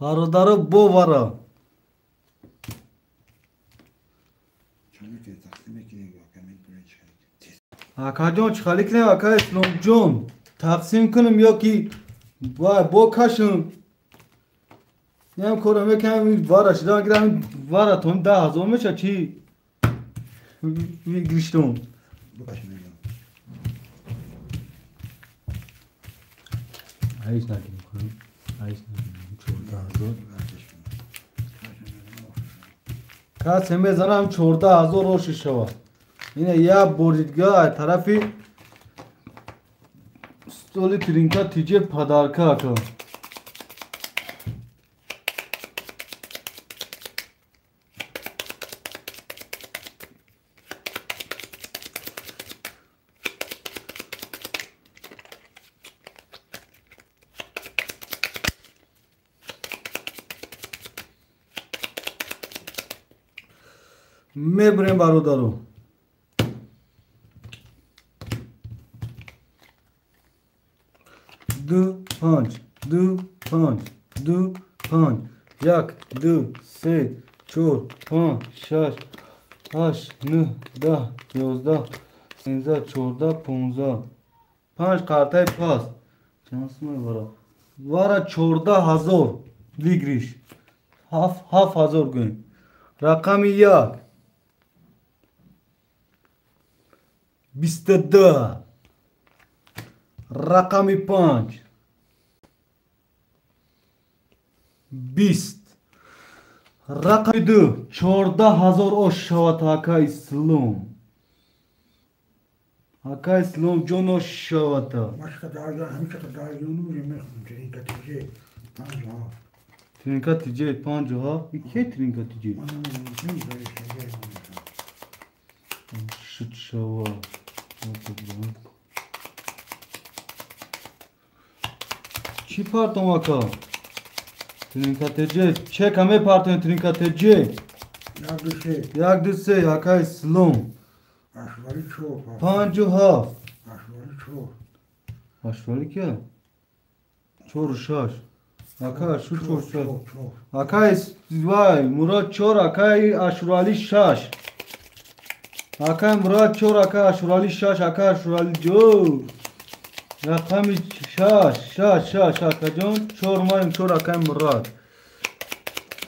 برادر بوارا چون که تقسیم کنیم یا کمی پولی چکنیم تست اکا جان چخالی کنیم اکا اسلام جان تقسیم کنیم یا کی با کشم نیم کارم میکنم وارش دارم گیرم وارتون 10000 میشه چی گریشتون بکش میگم هیچ نکنیم کنیم هیچ نکنیم 14000 کسی میزنم 14000 روش شود اینه یه بردگاه طرفی ستولی ترینکا تیجه پدرکا کن میبریم برادرو 5 2 5 2 5 1 2 3 4 5 6 8 9 10 11 13 14 15 5 kartay pas çansım vara 14,000 ligriş haf hazır gün rakamı yak 22 rakamı 5 20 rakamı 2 14,000 o şavat haka İslam haka İslam can o şavata Başka daha yolu yemek trinkatice. Tamam. Trinkatice 5 ha 2 trinkatice Şut şava Çi parton vaka Trinkatice çek hame parton trinkatice Yak dise haka İslam Aşvarı çok. 5 ha Aşvarı çok. Aşvalı ki Çor şaş Haka şu çor şaş Çok. Haka vay Murat çor haka aşurali şaş Haka Murat çor haka aşurali şaş haka aşurali jo Rakami şaş haka can çor mayım çor haka Murat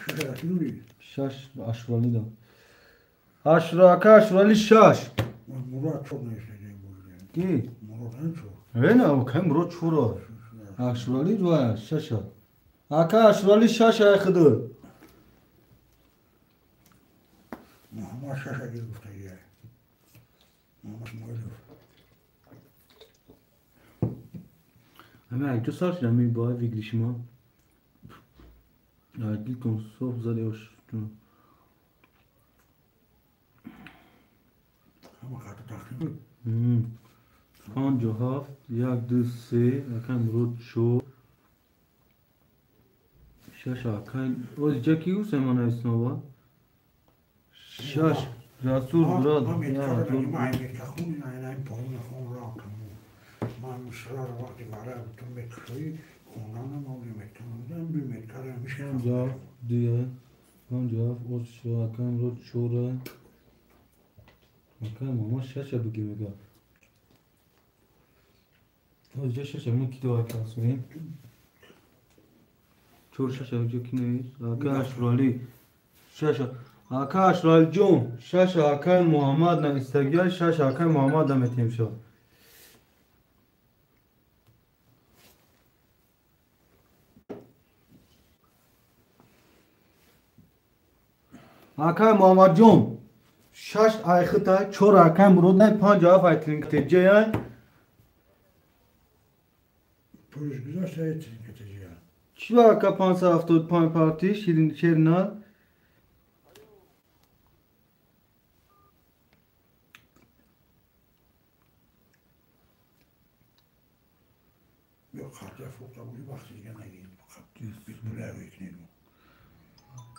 Şurası nuri. Şaş aşurali da haka aşurali şaş Murat çok ne isteyecek bu. Ki Murat en çok. Öyle haka Murat çor aşurali vay şaşa Haka aşurali şaş ayakıdı Muhammed Şaş'a girdi ya. Muhammed Muhammed. Ama jak to starczy na mi była wygliśmy. A kilką słów zależ. Ama kartı takdim. Pan Johaf, jak dysy, jakam rocho. Şaşa kan o Jackie Usman isnova. Şaş Rasul Murad ya dur. معي ميكاخون أنا ينبغون أخون راقم ما مصرار وقت بعرف تم بكري خونانا ما ولي مكتوم دم بمكرر مش Pan Johaf diye. Pan Johaf o şu akam rocho. Akam ama şaşa bu gibi ga. O şaşa mı ki de akasın. Çor şaşa jo ki ne? Akam şurali. Şaşa Akash Raljun, Şaşa Hakan Muhammed na istagiyal, Şaşa Hakan Muhammed na metimşa. Hakan Muhammed Jun, Şaş ayxıta, Çor Hakan Murodna, Panca Faytrin Kıteceğen. Polis güzel seyretsin keteceği. Çiva Hakan Pansa Haftot Pan Parti, Şirin Şerina. Yok kartı fokla bu vakti yana geldi. Bir buraya bekleyelim.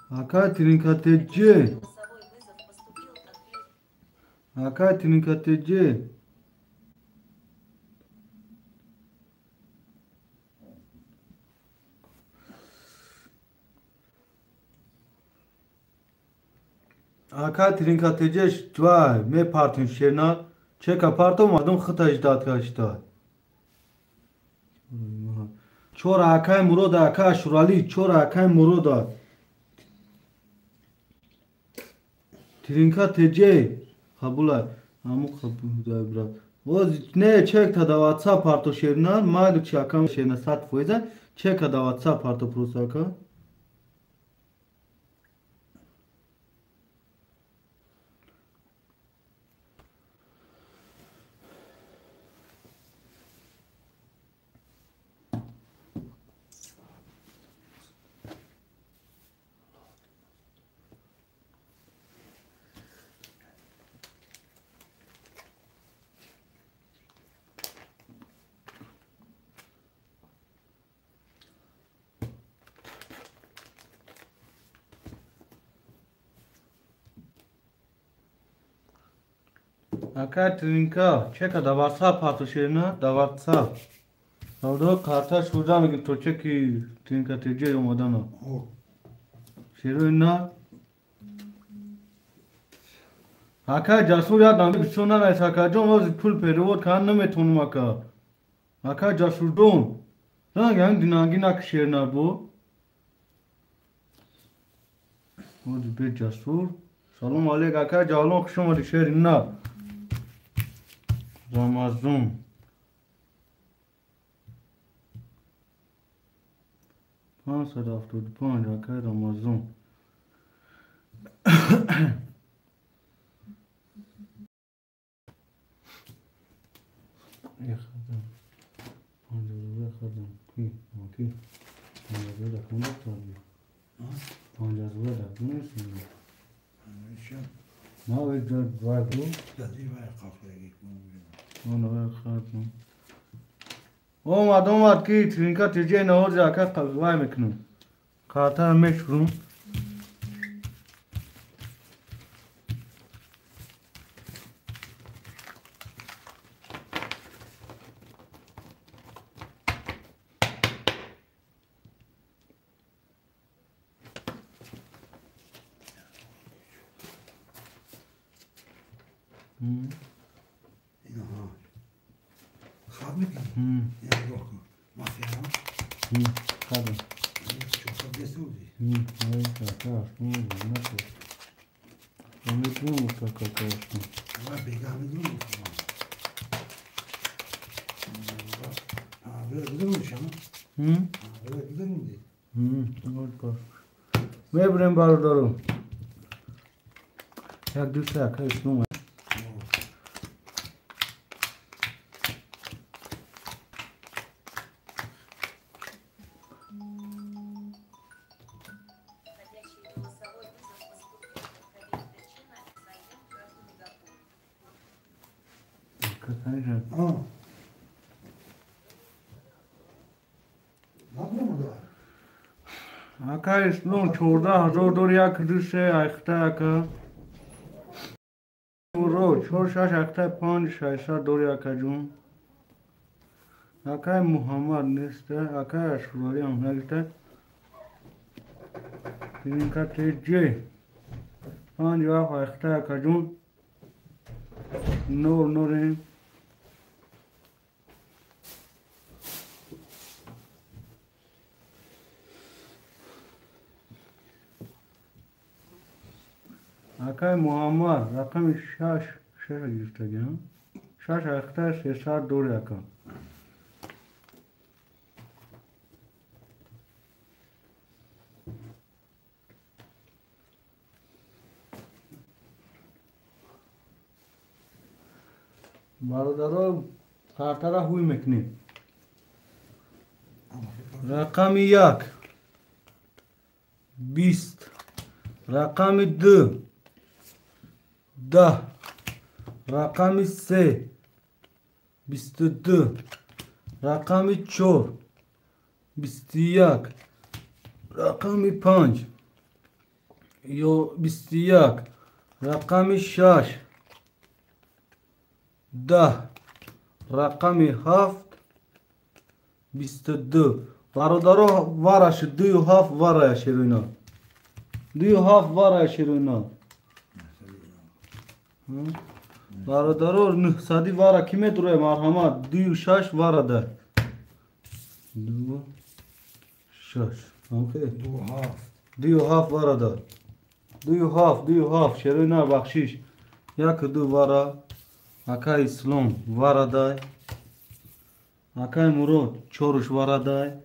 Hakan Trinkateci. Hakan Trinkateci. Hakan Trinkateci vay me partin şerna çeka partom adım xıtaj dat kaçta. Çor Hakan Muroda Hakan Şurali Çor Hakan Muroda Trinkateci kabula hamu kabul bra. O ne çek ta da WhatsApp parto şerna mal çakam şerna sat foyza çeka da WhatsApp parto prosaka. Hakan Trinka çeka da WhatsApp parto şerna da WhatsApp. Savdo karta şuradan mı toçe ki trinkateci olmadan o. O. Şirinna. Haka jasur ya dambe bisona na saka jon oz pul perivod kan name tunmaka. Haka jasur don. Rang yang dinangi nak şirna bu. Oz be jasur. Salam alek haka jalon khuşum ali şirinna. Ramazan. Pan sadaf tut pan haka Ramazan. Yakaladım. Pancarı yakaladım. Ki, ki. Pancarı da kanat tabii. Pancarı da bu ne şimdi? Ne var da var bu? Onu yakaladım. O madem var ki trinka tece ne olacak ka kavay meknun. Karta meşrum. Aha. Xad mı ki? Ya yok. Mafya mı? Kadın. Çok sabredesi oldu. Evet, arkadaş. Nasıl? Unutma mutlaka arkadaşım. Ama peygamber durmuş mu? Ha böyle güzelmiş ama. Böyle güzel mi değil? Oldu. Ve buraya bardaru. Ya düşse arkadaş ne? Входящий голосовой вызов поступил. Проверь причину официальным каждый мегафон. Kakayca. Ha. Ne yapıyor burada? Arkadaş ne çorda hazır doğruya kırdıse ayakta aka. Uro çor şaş ayakta panç şaysa doğruya kacun. Akay Muhammed neste akay aşurali anhagta. Tinka tece. Panç ayakta kacun. Nur nurin. Akay Muhammed rakam şaş yürüteceğim. Şaş ayakta sesar doğru yakın. Barodaro kartara huy mekni. Rakam yak. 20. Rakam 2. 10. Rakam 3. 22. Rakam 4. 21. Rakam 5. Yo 21. Rakam 6. 10. Rakam 7. 22. Barodaro varaş 2 haf vara şirina. 2 haf vara şirina. Barodaro nıhsadi vara kime duruyor marhamat 2 şaş vara da. 2 şaş. Okay. Duhaf. 2 haf vara da. 2 haf şirina bakşiş. Yak 2 vara. Akay İslam vara da. Akay Murad çoruş vara da.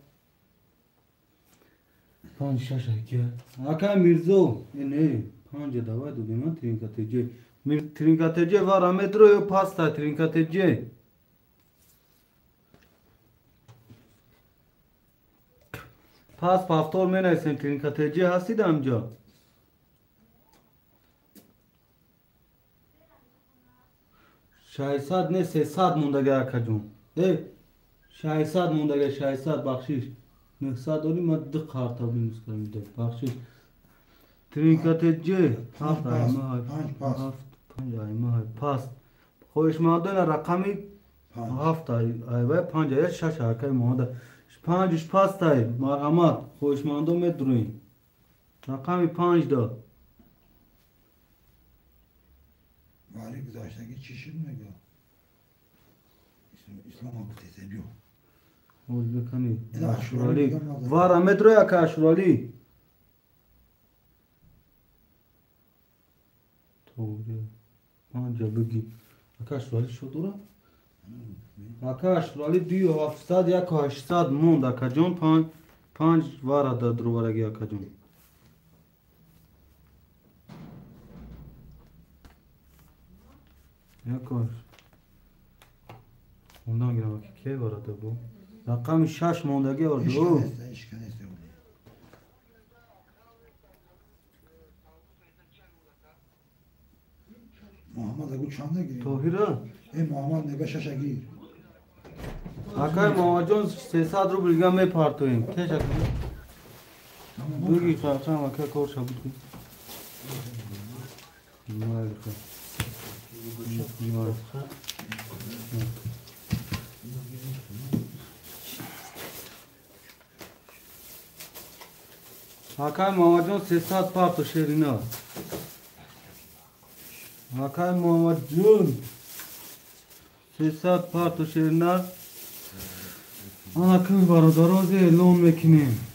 Panç şaş ki. Akay Mirzo ne? Panç dava du dema trinkatece. Mir trinkatece vara metro pasta trinkatece. Pas paftor menaysen trinkatece hasti da amca. Şahsad ne sesad mundagara kacun. Şahsad mundagara şahsad bakşiş. Nıhsad oli madde karta bilmiş kalmide. Bakşiş. Trinkatece. Haft ayma hay. Pas. Haft panç ayma hay. Pas. Xoş madana rakami هفت ای پنج ای شش اکای ماده پنجش پس تای مرحمت خوشمندو میدروین رقم 5 دا ولی گذاشتگی چی شد میگه اسلام ها بتیزه بیو اوز بکنی اینا اشورالی اشورالی میگم نداره. وارا مدرو اکا اشورالی توری پنجا بگی اکا اشورالی شد دورا اکا اشورالی 2700 یک 800 موند اکا جون پنج وارا دا درو وارگی اکا جون یکاش اونdan گیرم اکی که وارا دا بو رقم 6 موندگی آرده او ایش کنسته بودی محمد اگو چند نگیری توهیره ای محمد نگه ششگیر اکای ماما جون 300 روبل گم میپارتویم که شکل بگی خواهم اکای کار شد بگی اکای ماما جون 300 پارتو شیرینا اکای ماما جون 300 پارتو شیرینا آنا کمی برادرازی لون میکنیم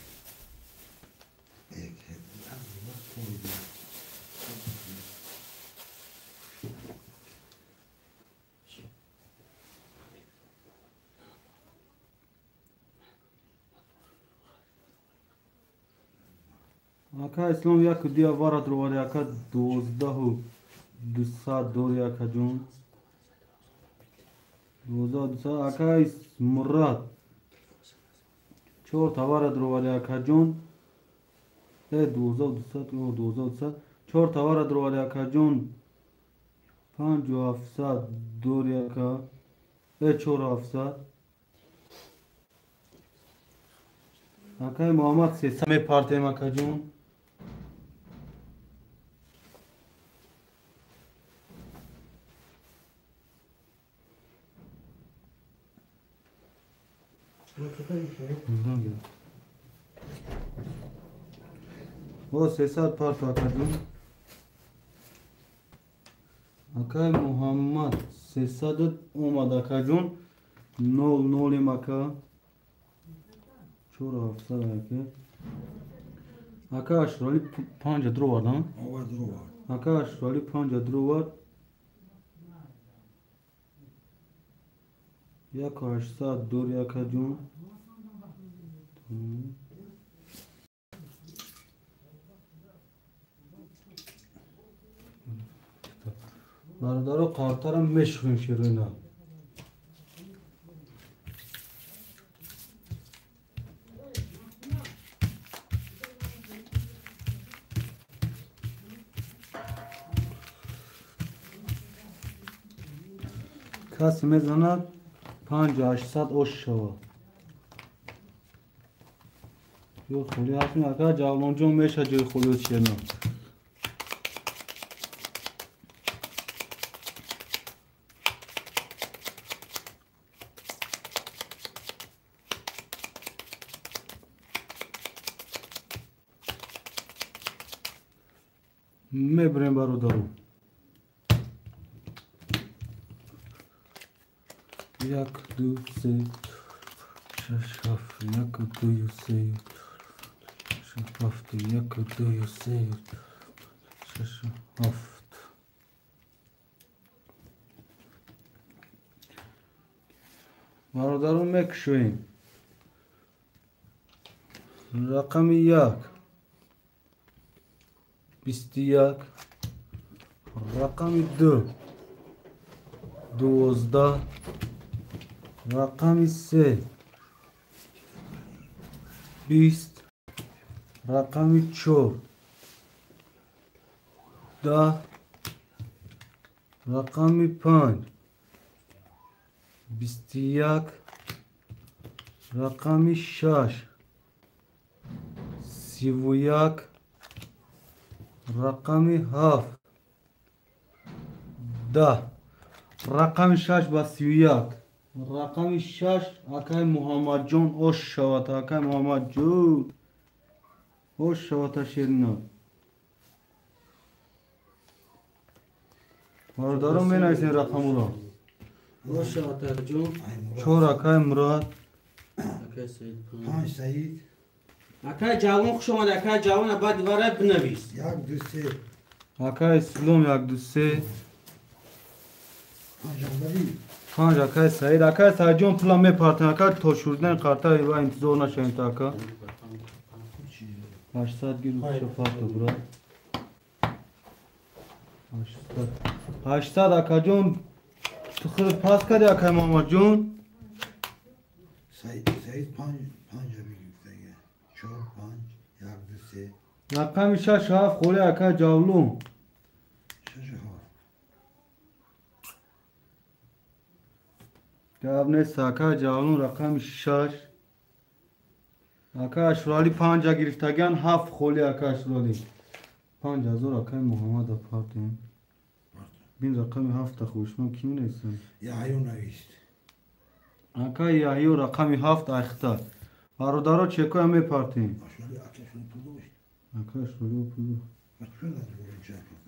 اکا اسلام یک دیا وارا درواری اکا 12,200 دوری اکا جون 12,200 اکا مراد 4 تا وارا درواری اکا جون 12,200 4 تا وارا درواری اکا جون 5,700 دوری اکا 4,700 اکای محمد 300 می پارتیم اکا جون वो 300 पार तो आका जून आका मोहम्मद 300 اومد आका जून 00 مکا چورا افسر आके आका اشرالی 5 درو وردم آور درو var आका اشرالی 5 درو ورد 1800 دوری आका जून برادر قارترم مشخون شیروینا کسی میزند 5800 اوش شود یو خولی هست می اکا جوان جون میشه جوی خولی چینا میبریم برادرو یک دو سه شش هفت یک دو سه شش هفت یک دو سه شش هفت برادرو میکشویم رقم 1 21 رقم 2 12 رقم 3 20 رقم 4 10 رقم 5 21 رقم 6 31 رقم 7 10 رقم 6 با 31 رقم 6 آقای محمد جان اوش شود. آقای محمد جان اوش شود شیرینات. برادرم می نویسین رقم را. باشه آتا جون. چهار آقای مراد. اکای سعید پنج. 5 سعید. اکای جوان خوش آمد. اکای جوان بعد دیواره بنویس. 1 2 3. آقای اسلام 1 2 3. 5 جنبالی. 5 آقای سعید. آقای سعید جان پولا می پارتن. آقای تو شوردن قرطه ایوا انتظار نشوین تا آقا. 800 گیرو شفاف براد. 800 آقا جان تو خود پاس کردی آقای محمد جان. سعید 5 بگیر دیگه. 4 5 1 2 3. رقم 6 7 خوری آقای جاولون. 6 ها. جواب نیست آقای جاولون رقم 6. آقای اشرالی 5 گرفتگان 7 خوری آقای اشرالی. 5000 آقای محمد اپارتین. بین رقم 7 خوشم کی نیستن. یا هیو نویست. آقای یحیی رقم 7 اختار. برادرها چکو می پارتین. Aşağıya ateşini bulmuş. آقای اشرالی پولو. Bak şöyle de böyle şey yapıyor.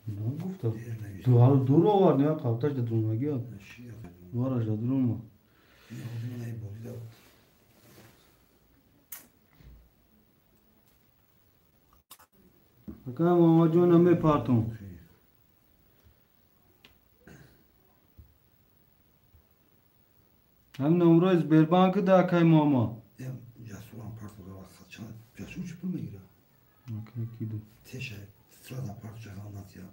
نه گفتم Diğerine gitsin. تو حال دور آورد نه قوتش ده درونگی ها Şey yapıyor. وارش ده درون ما Ne olduğunu ne buldu da. آقای محمد جان هم می پارتون هم نمره از بربانک ده آقای محمد Hem Casuran partoda var. Saçana. Cesur çıpır mı giriyor? آقای کی دو Teşe. Strada partoda anlat ya.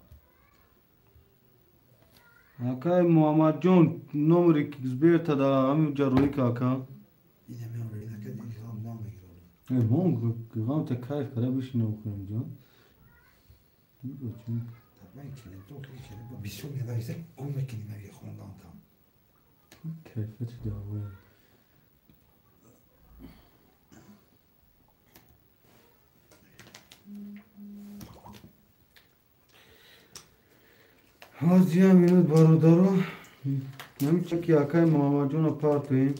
آقای محمد جان نمره که زبیر تا ده همین جروی که آقا Yine mi öyle? Yine kendi İslam'dan mı giriyor? ای مونگ گام تا کایف کرده بشی نو خورم جان Ben kilitli otur içeri. Bu bir son ya da ise kum kilime bir konudan tam. کیفت داوه هازی هم اینود برادرو نمیشه که آقای محمد جان رو پارتویم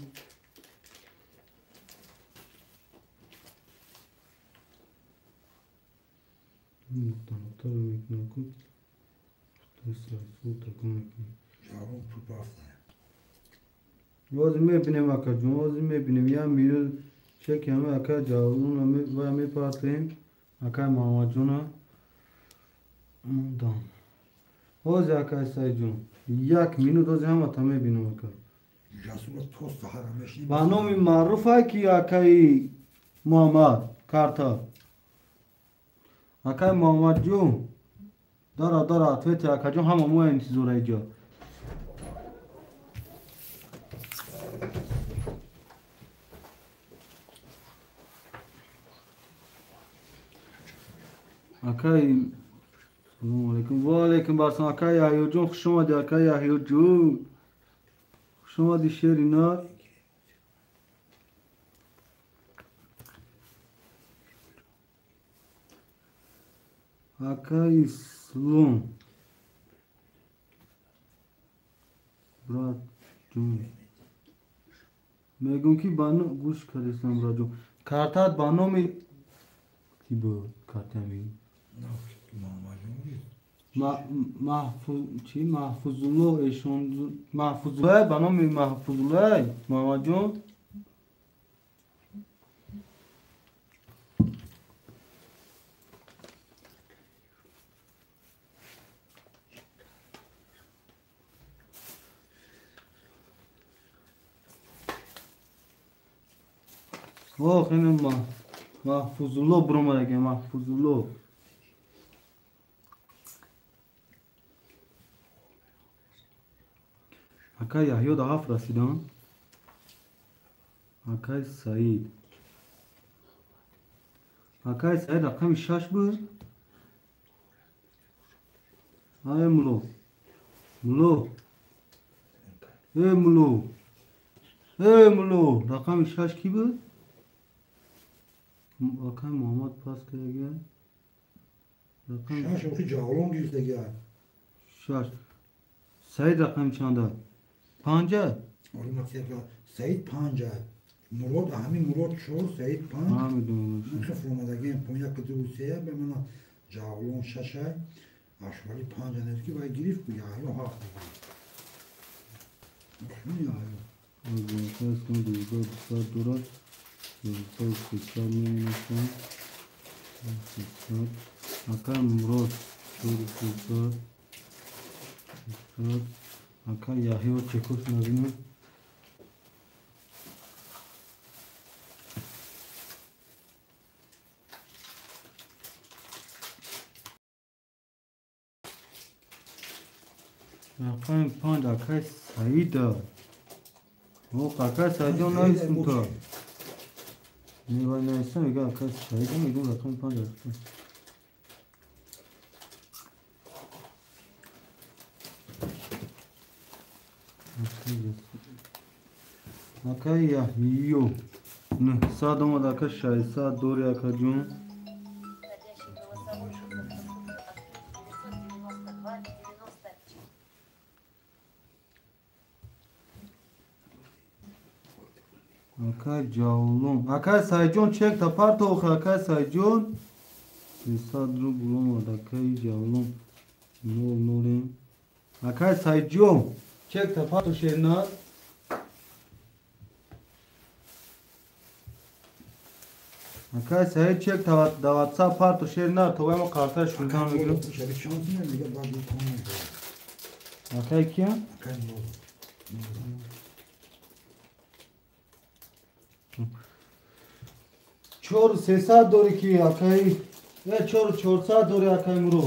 مختلفتر رو میکنم کن سو تکن میکنم Yavrum pul bastı. واز میبینیم آقا جون واز میبینیم یا میرو چک همه آقا جاولون و میپارتویم آقای محمد جان رو دام واز آقای سعید جون یک مینوت واز همه تا میبینیم آقا Cesur'a toz da harameşli. با نام معروف های که آقای محمد کارتا آقای محمد جون دارا تویت آقا جون همه مو انتظار ایجا آقای سلام علیکم و علیکم برسان آقای یحیی جون خوش اومدی آقای یحیی جون خوش اومدی شیرینات آقای سلام برات جون میگم که بانو گوش کردم را جون کارتات بانو می کی بود کارتمی Ne yapayım? Mamacım değil. محفوظ چی محفوظ الله ایشون محفوظ الله به نام محفوظ الله محمد جون اوه خیلی محفوظ الله برو مرگه محفوظ الله آقای یحیی ده هفت رسیدن آقای سعید رقم 6 بود ای ملو رقم 6 کی بود آقای محمد پاس کرده رقم Şaş oku cağalım girdi ya. 6 سعید رقم چنده پنجه آره مثلا سعید پنجه مراد همین مراد چهار سعید پنج ها میدونم خیلی فرمادگی پونیا که دو سه به من جاولون ششه آشواری پنج نزدیکی باید گریف بگه یا هفت بگه Aka Murod Aka Yahya Çekos nazını Aka Pand Aka Saida O Aka Saida ona isimta Ne var ne isim ya Aka Saida mı diyor Aka Pand Aka Yahya Ne sadama da Aka Şaysa doğru Aka Jun Входящий голосовой вызов 902 990 Aka Javlon. Aka Sayjon çek tapar to Aka Sayjon. Sadru bulamadı Aka Javlon. Norin. Aka Sayjon. Çek tapar to şerna. Aka Say çek davatsa par to şerna to ama karta şundan bigiro. شبیه شانسی نمیگه باید یه کام میگه Aka kiya? اکن Çor sesa doğru ki Akay. Ve çorsa doğru Akay muro.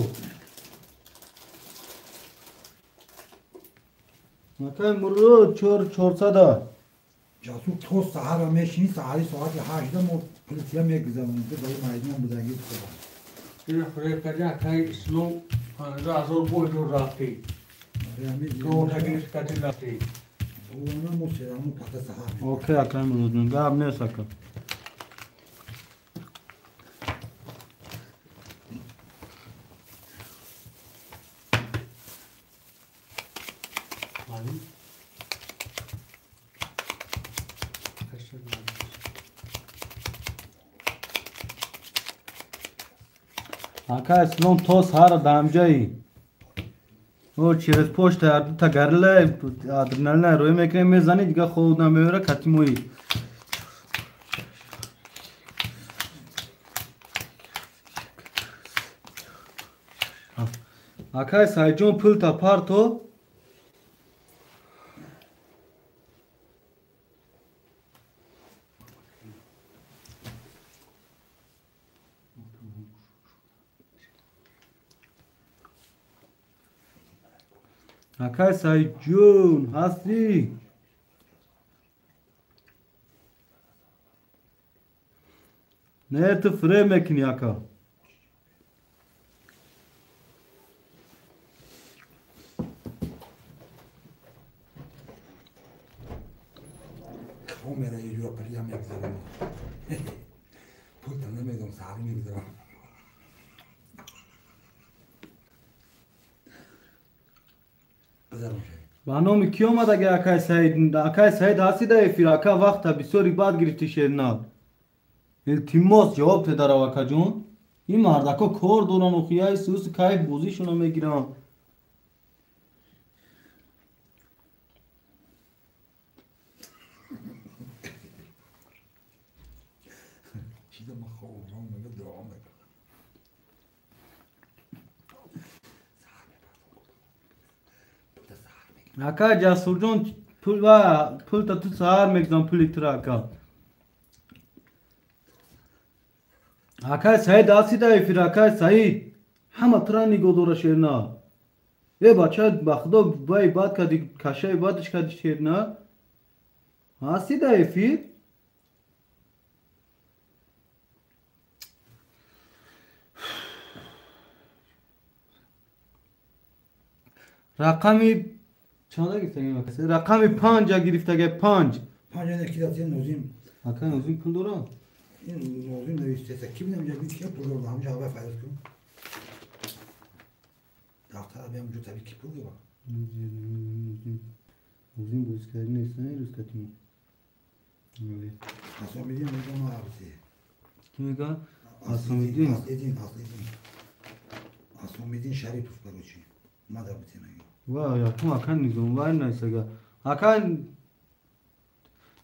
Akay muro çorsa da. جاسوس تو سهر و میشینی سهری ساعت 8 ما پلیسیا میگذارونده برای مردم بودنگی بکنم این خورای کجا کای اسلام رازور بوجو رفتی تو نگیش کتی رفتی اونا مسیرمون پس سهر Okey Akay muro. Gab ne saka. معلوم کشتر معلوم Akay slon tos har damjai. O через почта ta garle adrenalin roy mekre mezani diga khudna mevra katimoyi. Akay sayjon pul tapar to Akay sayjon hasti. Ne tu fre mekni aka. کاملا یه جور پلیا میگذارم پول تا نمیدونم سهر میگذارم بذارم شد Banom ki omada ge Akay Said hasti da fir aka vaqta bisori bad girifti şerna. İltimos cevap te dara Aka Jun. این مردکا کار دارن و خیای سوس کیف بوزیشون رو میگیرن چیزا ما خواه میگه دعا میگه Aka Jasur Jun pul ta tu sahar megzan puli tura aka Aka Said asi da fir Aka Said hama trani godora şerna e bacha baxdo bay bad kadi kashay badش kadi şerna asi da fir رقمی چند گرفتگی مکسی رقمی 5 گرفتگی 5 پنج نکیداتی نوزیم اکن از این پول دارم این نوزیم نویسته کی بینم جا بیتی که پول دارم همجا هوا فرض کن دختر بیام جو تبی کی پول دارم نوزین روزکاری نیست نه روزکاری Hasamuddin hocam abisi. Kim میگه؟ Hasamuddin. Hasamuddin. Hasamuddin Şerifov короче. Mada bitene. ва якум акан низом вай найсага акан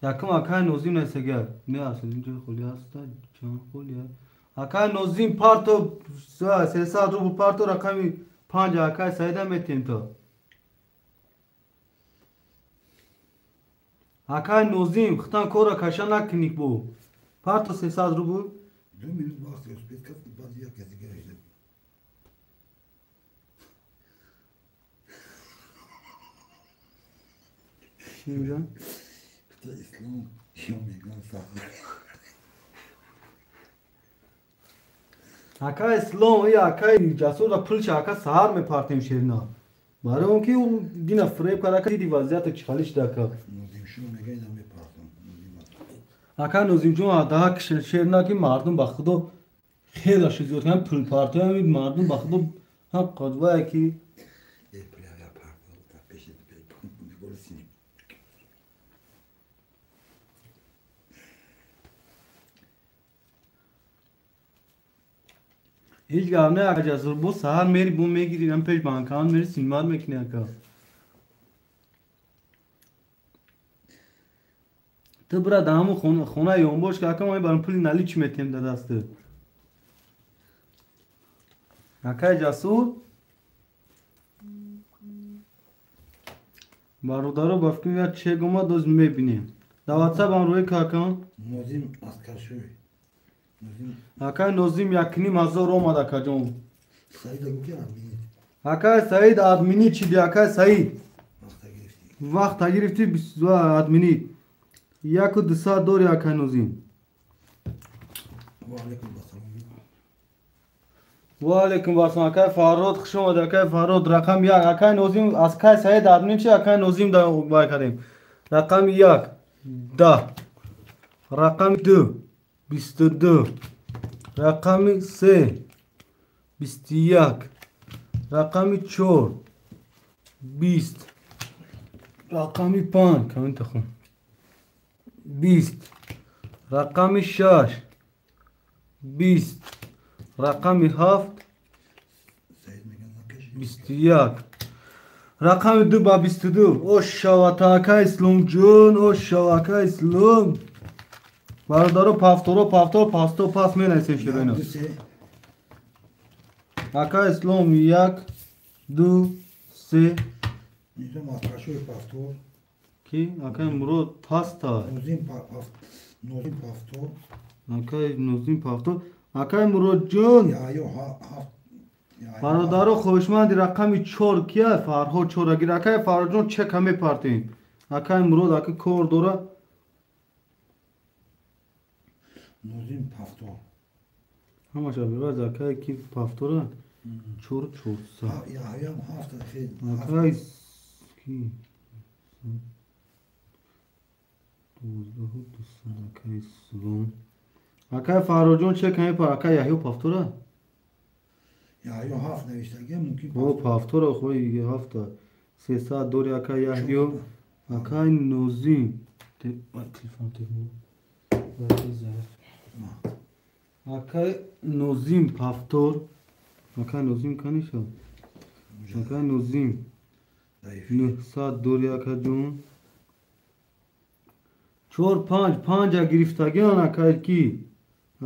якум акан нозим найсага не асл инҷо холи аста ҷон холи акан нозим парто 300 рубл парто рақами 5 акай сайда метем то акан нозим хтан кора каша накник бу парто 300 рубл 2 minut vakti uspet kad bazı yak yazı işte. Şimdi İşte İslam Şam'dan sağ. акай ислом и акай ҷасура пулча ака саҳар мепартем шерна барои он ки дина фреб кара диди вазъият чӣ халиш дака Nozim şu megayna me pardon. ака нозимҷон даҳак шерна ки мардум ба худо хела шизёдкан пул партоями мардум ба худо ҳам қодвае ки Prava pardon. Ta peşe de bir golsini. ҳеҷ гап не ака ҷасур бо саҳар мери бо мегири ам пеш банкан мери синмат мекунӣ ака ту бира да ҳамун хонаи он бош ки ака ма барам пули нали чӣ метем да дасту акай ҷасур бародаро ба фикри як чегома доз мебинем да ватсапам рӯи какан Nozim askarşoy. Nozim акай нозим 1,5 омад акаҷон sayıda gukera minit. акай саид админи чиди акай саид Vakta girifti. вақта гирифти админи 1200 дори акай нозим Ve aleyküm basalım. وعلیکم السلام акай фаррод хуш омад акай фаррод рақам 1 акай нозим аз кай саид админи чи акай нозим да бай кардем рақами 1 10 рақами 2 22 рақами 3 21 рақами 4 20 рақами 5 камин тахун 20 рақами 6 20 рақами 7 Sayın Megan'la peş. 21 рақами 2 ба 22 ошавата акай исломҷон ошавака ислом бародаро пафторо пасто пас менайсем широйно Yardımcısı акай ислом 1 2 3 Nizam askarşoy pastor. ки акай мурод паста Nozim pastor. акай нозим пафтор акай муродҷон Ya yo haft. бародаро хушманди рақами 4 кия фарҳод 4 агир акай фарҳодҷон чека мепартем акай мурод ака кор дора Nozim pastor. ҳамаша беварз акай ки пафтора 4 400 Ya hayam hafta şey. акай ки 12 200 акай ислом акай фарҳодҷон чека мепар акай яҳё пафтора Ya yo haft navişte gel mümkün. о пафтора хои ҳафта 300 дори акай яҳё акай нозим акай нозим пафтор акай нозим каниша акай нозим Zayıf. 900 дори акаҷон 4-5 гирифтагиан акай ки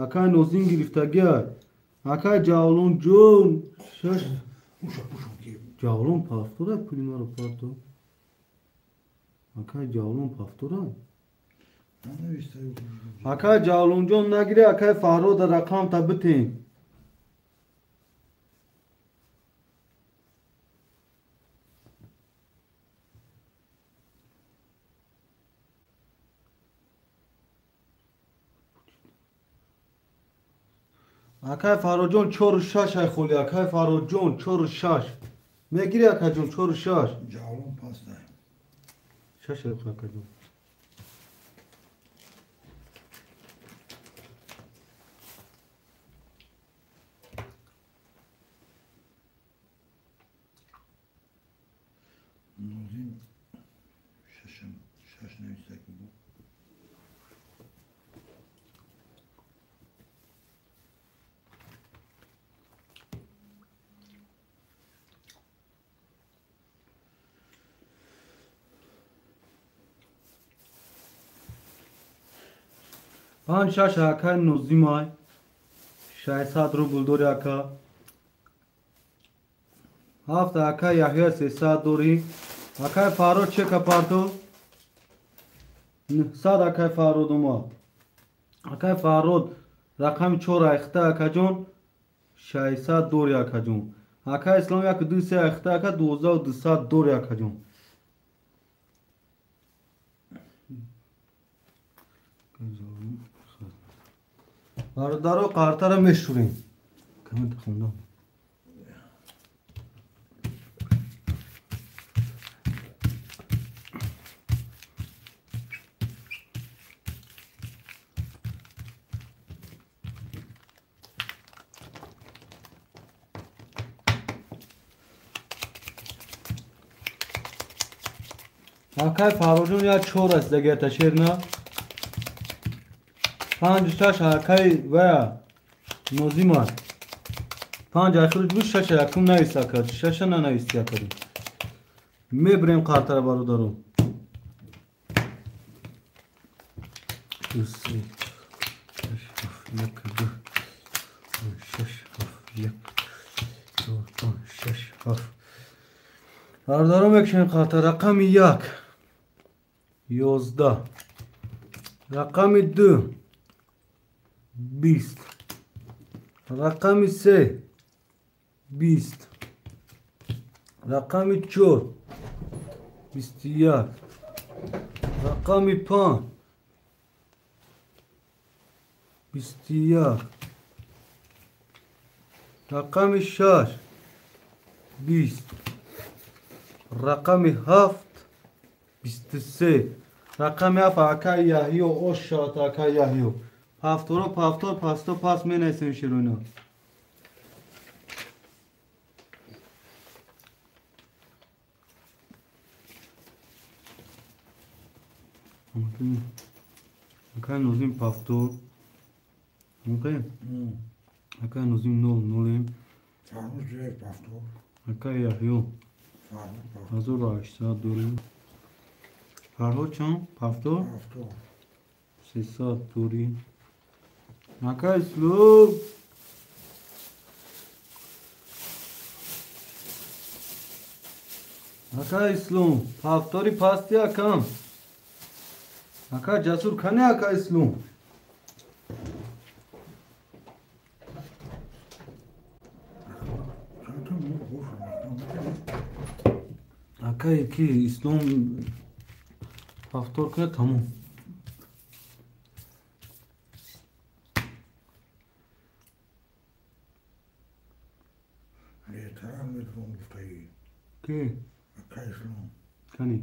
акай нозим гирифтагиа акай ҷавлонҷон шаш Puşa ki. ҷавлон пафтора пули маро парто акай ҷавлон пафтора Ya navişte yok. акай ҷавлонҷон нагире акай фаҳрода рақамта битем акай фаҳроҷон 4-6 ай холи акай фаҳроҷон 4-6 мегири акаҷон 4-6 Cavlon pasta. 6 ай акаҷон Nozim 5 6 акай нозимай 600 рубл дори ака 7 акай яҳё 300 дори акай фарод че капарто 100 акай фарод омад акай фарод рақами 4 айхта акаҷон 600 дори акаҷон акай ислом як 2 айхта ака 12200 дори акаҷон бародаро қартара мешурем камин хондам акай фарожон як 4 аст дагета шерна 5 6 акай ва нозима 5 ахируj bu 6 yakun navis akad 6 na navis yakad мебрем қартара бародаро бародаро мекушем қартара рақами 1 11 рақами 2 20 рақами 3 20 рақами 4 21 рақами 5 21 рақами 6 20 рақами 7 23 рақами 7 акай яҳё ошот акай яҳё пафторо пафтор пасто пас менайсем широина акай нозим пафтор окей акай нозим 0 Faruk direkt paftor. акай яҳё Faruk paftor. 1800 дорим фарҳо чанд пафтор Paftor. 300 дорим акай ислом акай ислом пафтори пасти акам акай ҷасур кане акай ислом Zaten bunu boş акай ки ислом пафтор кунад тамом Yeter mi bunu tutayı? ки Kayıslım. кани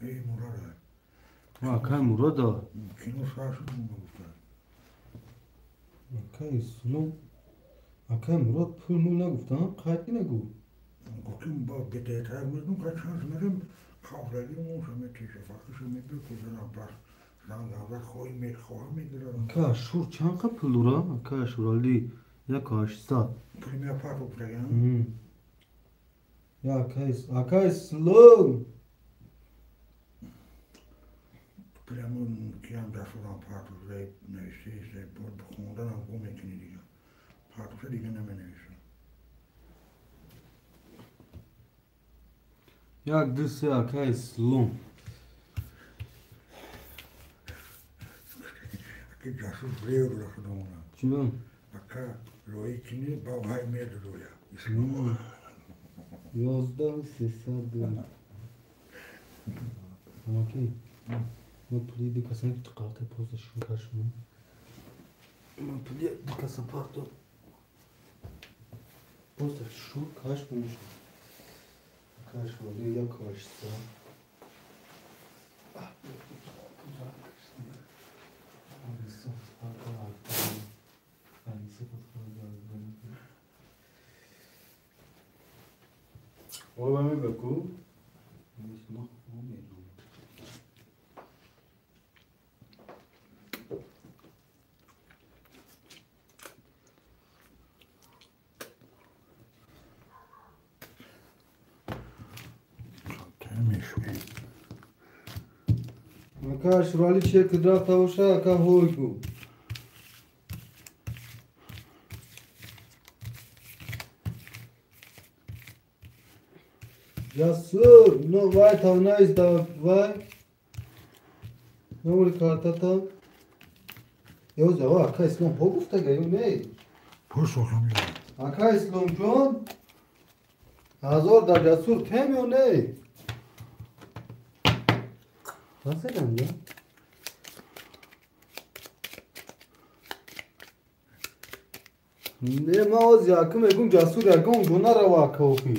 İyi Murat. акай мурода Kino sarsı bunu tutay. акай ислом акай мурод пул мул нагуфтам қайти нагу Gittim bak bir yeter mi bunu kaç şans merim? Kavradım o şöyle tişe farklı şöyle bir kuzuna bak. Zangalar koymaydılar. акай ашур чанд қа пул дура акай ашуралди 1800 Premier part of the акай ислом Premon kiam da suran part of the neyse işte bu konudan bu mekini diyor. Part of the diyor ne neyse. як дuse акай ислом Ki casus breu la sudona. чунам Aka loikini bavhay medro ya. 11300 дорим окей мо пули дикасан ки қарта поза шукашмо мо пули дикаса парто поза шукашмо кашмо я кашса Ова ми беку. Temmiş. Aka şurali çek kıdrak tavuşa aka hoygu. Jasur, no vay tavna izda vay. Ne olur kartata? Yoz ya aka İslam hogufta gayo ne? Poş okamıyor. Aka İslam John. Hazor da Jasur temiyor ne? Nasıl lan ya? Ne maoz ya kım egun Jasur ya gun guna rava kaofi.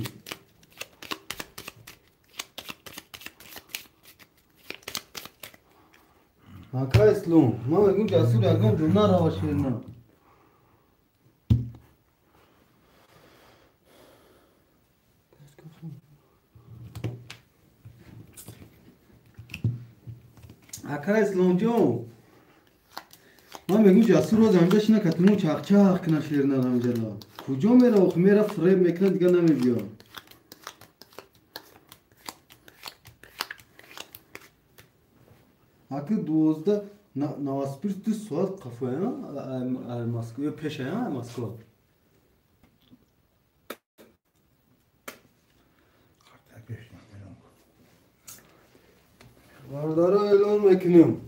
Aka İslam, ma egun Jasur ya gun guna rava şirna. Aka İslam John. من میگم جاسور روز همجاش نه کتمو چاق چاق کنه شیر نه همجلا کجا میره و میره فریب میکنه دیگه نمیگه اگه دوزده نواسپیرس تو سوال قفوه ها ماسکو یا پیشه ها ماسکو Kartlar geçti. واردارا اعلان میکنیم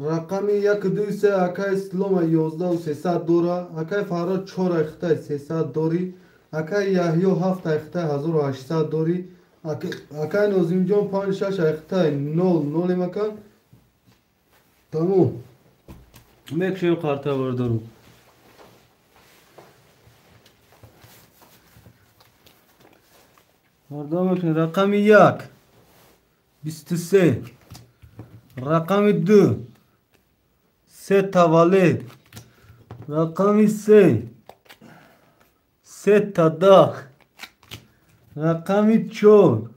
رقمی یک دوی سه اکای اسلام 11 و 300 دورا اکای فراد 4 اخته 300 دوری اکای یحیی 7 اخته 1800 دوری اکای نازیم جان 5 6 اخته 0 مکان تمام میکشیم کارتا بردارم بردار میکنیم رقمی 1 23 رقم 2 3 تولد رقم 3 3 تا 10 رقم 4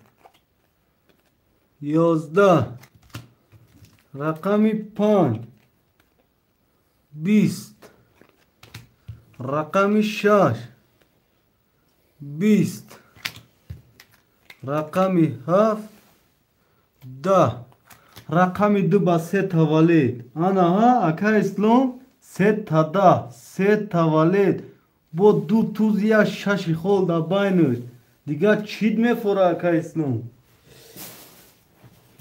11 رقم 5 20 رقم 6 20 رقم 7 10 رقم 2 با 3 تولد انا ها اکا اسلام 3 تا 10 3 تولد با 2 توز یا 6 خول دا باینش دیگه چید میفوره اکا اسلام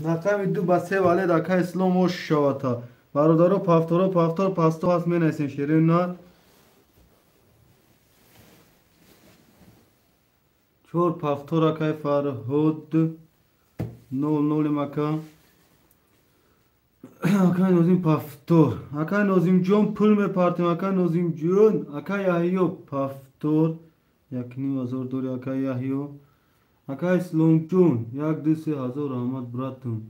رقم 2 با 3 ولد اکا اسلام و شواتا برادارو پافتور پاستو هست می نیسین شیرین نار چور پافتور اکای فرهود 0 مکان اکای نازیم پافتور اکای نازیم جون پول میپارتیم اکای نازیم جون اکای یحیی پافتور 1,500 دوری اکای یحیی اکای اسلام جون 1,200 آمد براتون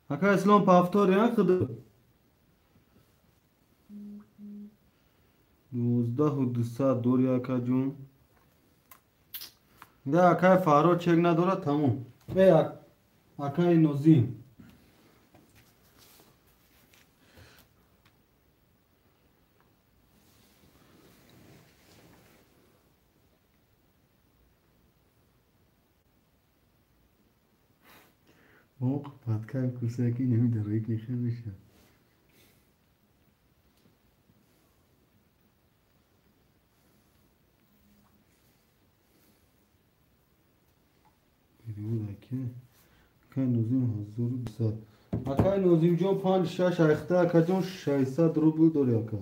اکای اسلام پافتور یا خدا 12,200 دوری اکای جون ده اکای فارو چک نداره تموم اکای نازیم موقع پادکار کوساکی نمیده یک نشه میشه اکای نازیم 1200 اکای نازیم جان 5 6 اخته اکای جان 600 روبل دوری اکا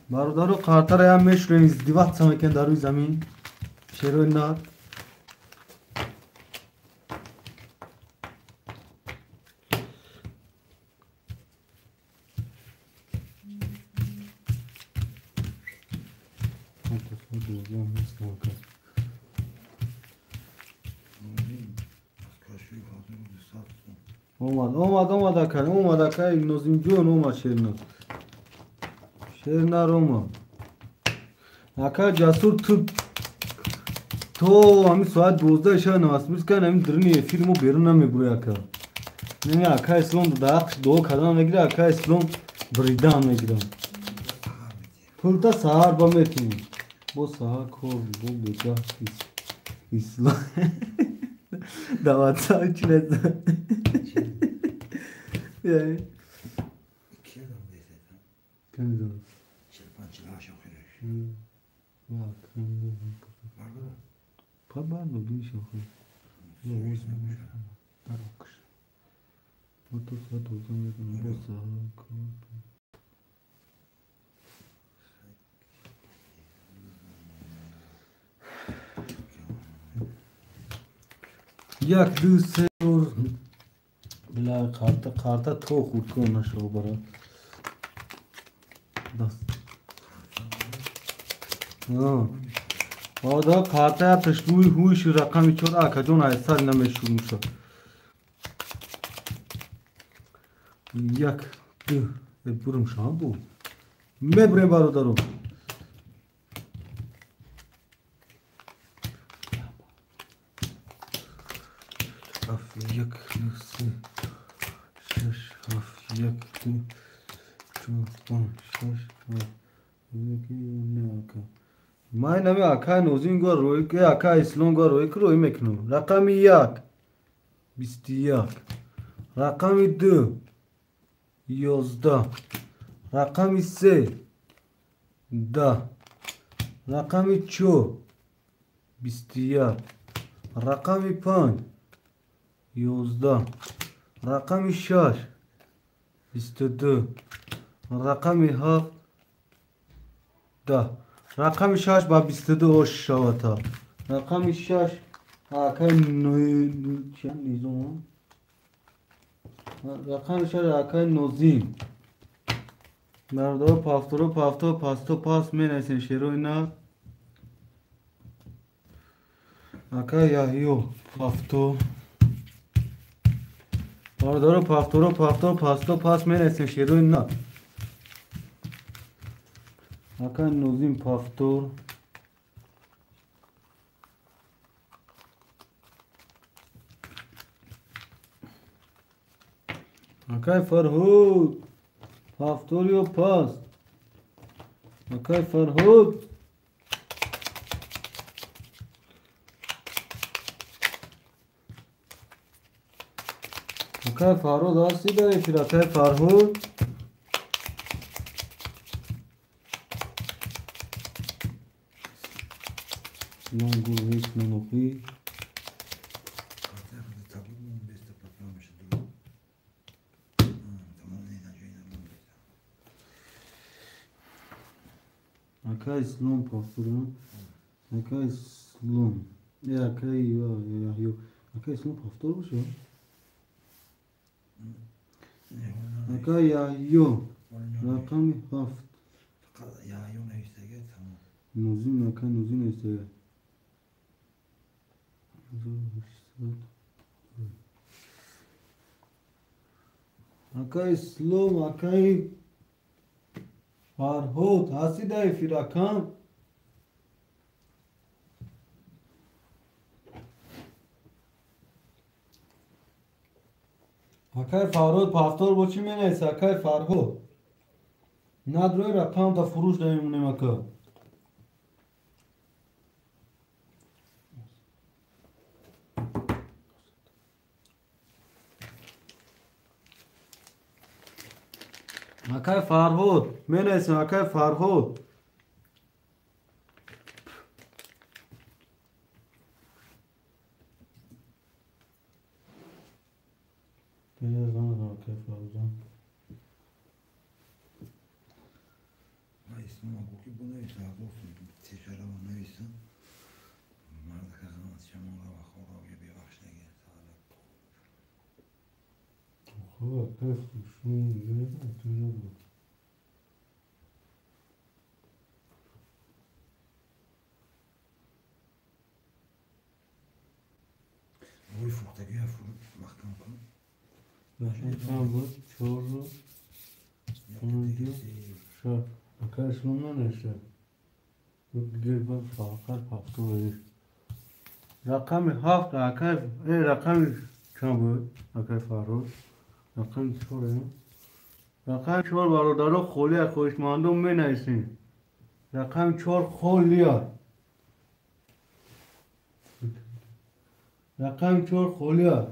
برادارو قارتر هم میشونین ازدیوات سمکن در روی زمین شروع نار اومد اکای نازیم جون اومد شیرنار اومد اکای جاسور تو همین ساعت 12 شب نماز میکنم همین درنی فیلمو بیرون نمیبره اکا نه اکای اسلام داخل دو کدام میگیره اکای اسلام بریدان میگیرم پولتا سهار با میتونی با سهار کور بو بجا İslam. Davat içine. Yani. İki adam deseydim. Kendi de. Çırpancılığa çok yürüyor. Bak. Kendi de. Var mı? Pardon bir şey yok. Yok olsun. Dar okış. Otur saat olsun. Bu sağlık. Jak du ser bila karta to khud ko na show bara das ha oda karta tashtuy huy şu rakam çor akajon aysar na meşhurmuşa jak du burum şan bu mebre barodaro як си шаш як ти чупон шаш май нами ака нозин го рой ке ака ислам го рой ке рой мекну рақами 1 21 рақами 2 11 рақами 3 10 рақами 4 21 рақами 5 11 رقم 6 22 رقم 7 10 رقم 6 با 22 اش شوتا رقم 6 آکای چند نیزون رقم 6 آکای نوزیم مردو پافترو پاستو پاس می نسین شیرو اینا آکای یاهیو پافتو Pardoro pasto pas menesin şeroin na. Akan nozim paftor. Akay Farhud. Paftor yo pas. Akay Farhud. Akay Farhud asi da fir Akay Farhud Longo hiç nonofi Akay Slum pafturun Akay Slum Akay yo Akay Slum pafturmuş ya Akay yo Rakami haft Ya yon neyse tamam. Nozim akay nozim ise Akay Slum Akay Farhud Hasiday Firakam Akay Farhud paftor boçi menese Akay Farhud Nadroy rakam da furuş da yemune maka Akay Farhud menese Akay Farhud Biraz bana Akay Farhud'dan İsmi ki bu neyse olsun. Tekrar ama neyse. Marda kazanmaz. Şamanla bak. Oral gibi başla gel. Oha, pefto, şunu nereden atıyor bu? Oy furta gel furt. Baktan konu. Başlayacağım bu, çoğulu, sonuncu, şu, arkadaşımla ne işte? Bu bir bak, fakar pafto verir. Rakami hafta, rakami çabuk, Akay Farhud, rakami çoğu. rakami çoğu barodaro kholiya khoshmandom me naisin. rakami çoğu kholiya. رقم 4 خولیا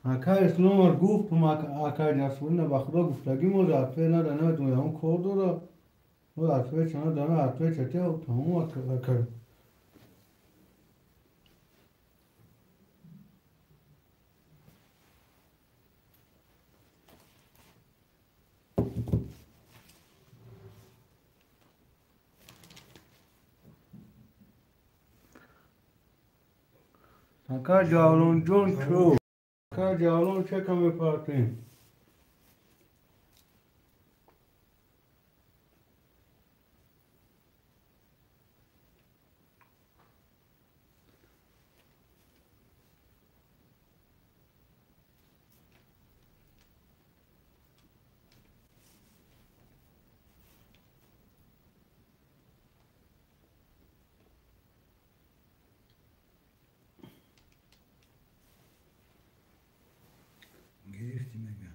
اکا اسلام گفت اکا جسورین با خدا گفتگی ما حرفه ندانه دوی هم کار داره و حرفه چنه دانه حرفه چطه و تمام اکا اکا جالون جون چو اکا جالون چه کمی پارتیم گرفتی مگه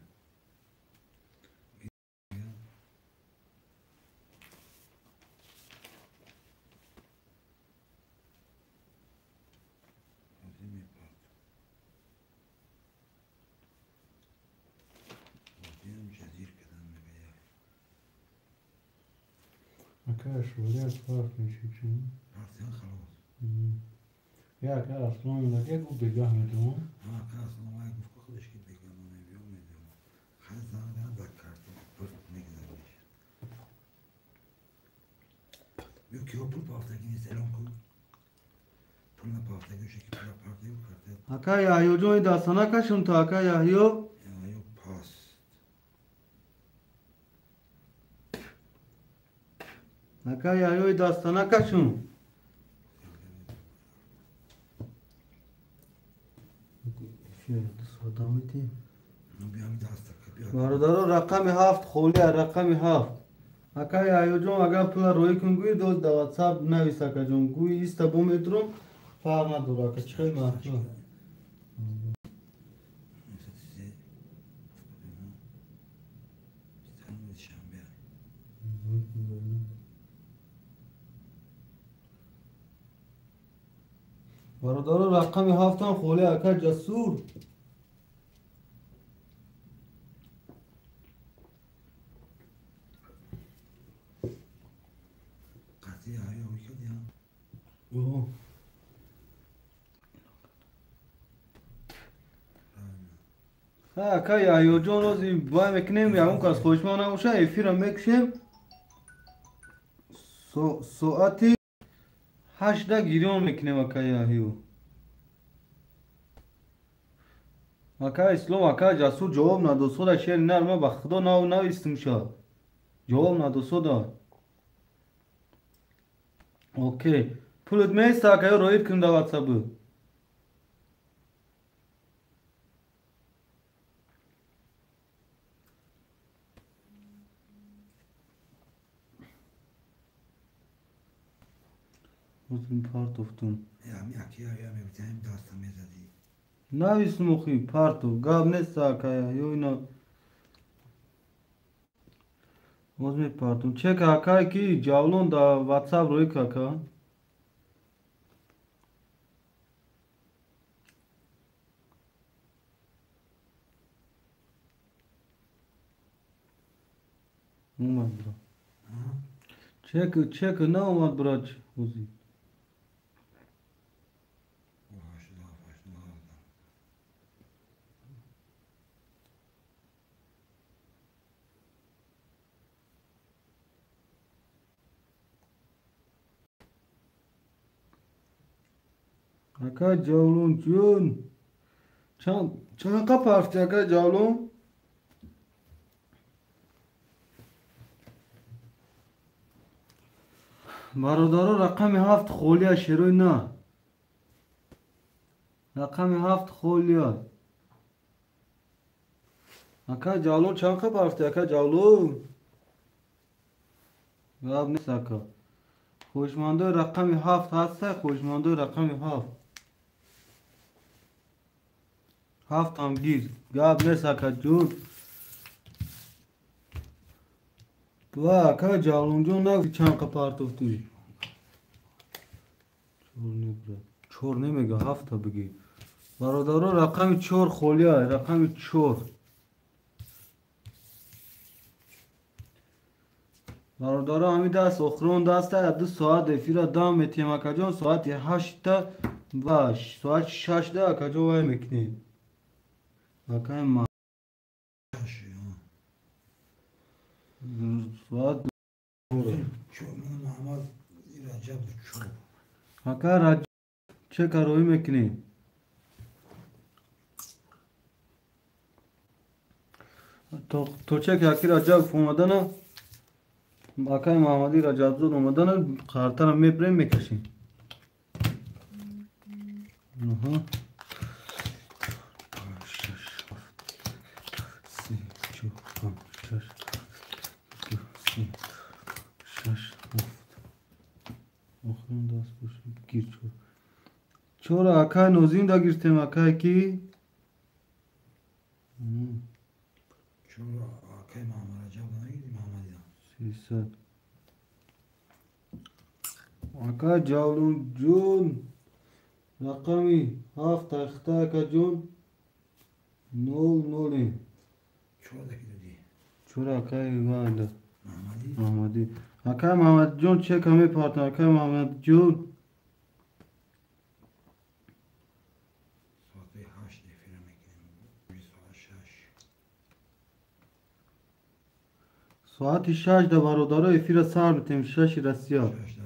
اکا شوری از پارت میشه چون رفتن خلاص یا اکا اصلا نگه گو بگاه میدون ها کس نمای گفت خودش که بگم نمیام میدونم خیلی زمان در کارتون پرت نگذاریش بیو که پول پارتگی نیست الان کو پول پارتگیشه که پول پارتگی کرده اکا یاهیو جون داستانا کشون تا اکا یاهیو یا پاس اکا یاهیو داستانا کشون صدامتی بیام دست که بیا برادر رقم 7 خولیا رقم 7 اکا یاهیو جون اگر پول روی کن گوی دوست دا واتساپ نویس اکا جون گوی ایستا بو میترم فرق نداره اکا چه محفظ برادر رقم 7 هم خولیا اکا جسور قطعی های اوی که دیام اوه. ها اکا یاهیو جون روزی بای میکنیم یا اون کس خوشمان نموشه ایفیرم میکشیم ساعتی 8 گیریون میکنیم اکا یاهیو اکا اسلام اکا جسور جواب ندوسو دا شیر نرمه با خدا نویستم شا جواب ندوسو دا اوکی پولت میست اکا روید کن دا واتسابو Uzun partoftum. یا میاکی یا میبتیم داستم میزدی Navisno mohi parto, gab ne sakaya, jojna. Uzmi parto. Čeka, kaj ki, javlon da WhatsApp roj kaka. Umad bro. Čeka, ne umad brać, uzi. Aka javlon jun. Çan kapartı aka javlon. برادرها رقم 7 خولیا شروع نه رقم 7 خولیا اکا جالون چند خب هفته اکا جالون گاب نیست اکا خوشمانده رقم 7 هسته خوشمانده رقم 7 7 هم گیر گاب نیست اکا جون تو اکا جالون جون نه چند خب هفته توی 4 نمیگه 7 تا بگی برادرها رقم 4 خولیا رقم 4 برادرها همین دست اخرون دست 2 ساعت افیرا دام میتیم اکجان ساعت 8 باش ساعت 6 ده اکجان وای میکنیم اکای ما ساعت چون محمد رجب چون اکای رج چه کاروی میکنیم تو چه که اکی رجب اومدن اکای محمدی رجب زود اومدن خارتر میبریم میکشیم چورا اکای نوزین دا گرفتیم اکای کی چون آقای محمد رجب نگیدی محمدی 300 اکای جاولون جون رقمی 7 اخته اکای جون 0 چون دکی دادی چورا اکای وانده محمدی محمدی اکای محمد جون چه کمی پارتن اکای محمد جون ساعت 8 افیره میکنیم ساعت 6 ساعت 6 ده برادرها افیر سر بتیم 6 رسیا 6 دو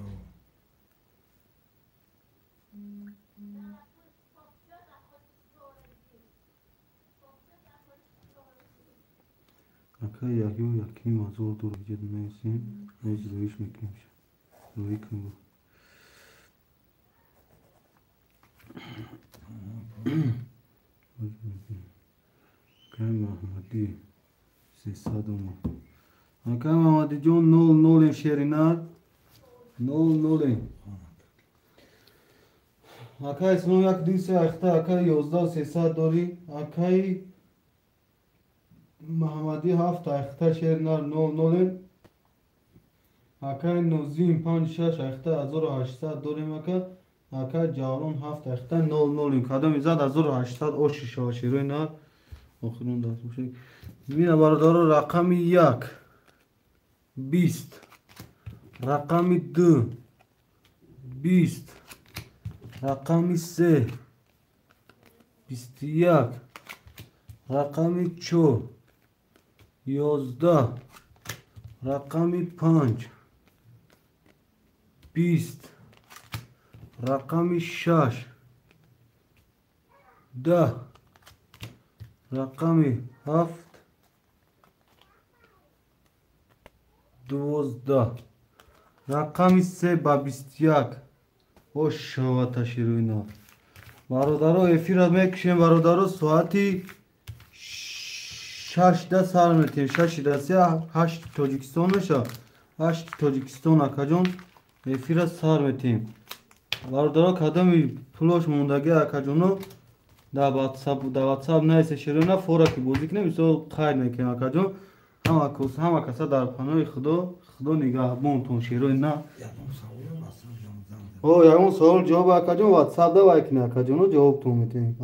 اکای یحیو یکی مازور دور جد میسیم نیز رویش میکنیم روی کنیم اکای محمدی 300 اکای محمدی جون 0 شیرینار 0 اکای اسمو یک دیسه اخته اکای 11 300 داری اکای محمدی 7 اخته شیرینار 0 اکای نوزین 5 6 اخته 1800 داریم اکای جاولون 7 اخته 0 کدام ایزاد 1800 او شیشه شیرینار آخرون دست باشه ببین برادر رقم 1 20 رقم 2 20 رقم 3 21 رقم 4 11 رقم 5 20 رقم 6 10 رقم 7 12 رقم 3 با 21 او شوات شیروینا برادرها افیر میکشیم برادرها ساعتی 6 ده سر میتیم 6 ده 8 تاجیکستان میشه 8 تاجیکستان اکجان افیر سر میتیم برادرها کدامی پولش موندگی اکجانو در واتساپ نیست شیروینا فورا که بازی کنیم ایسا خیر میکنیم اکجان همه کسا در پناه خدا نگهبان تون شیروینا یادم سوال واسه جان او یکون سوال جواب اکجان واتساپ ده وای کنه اکجانو جواب تو میتیم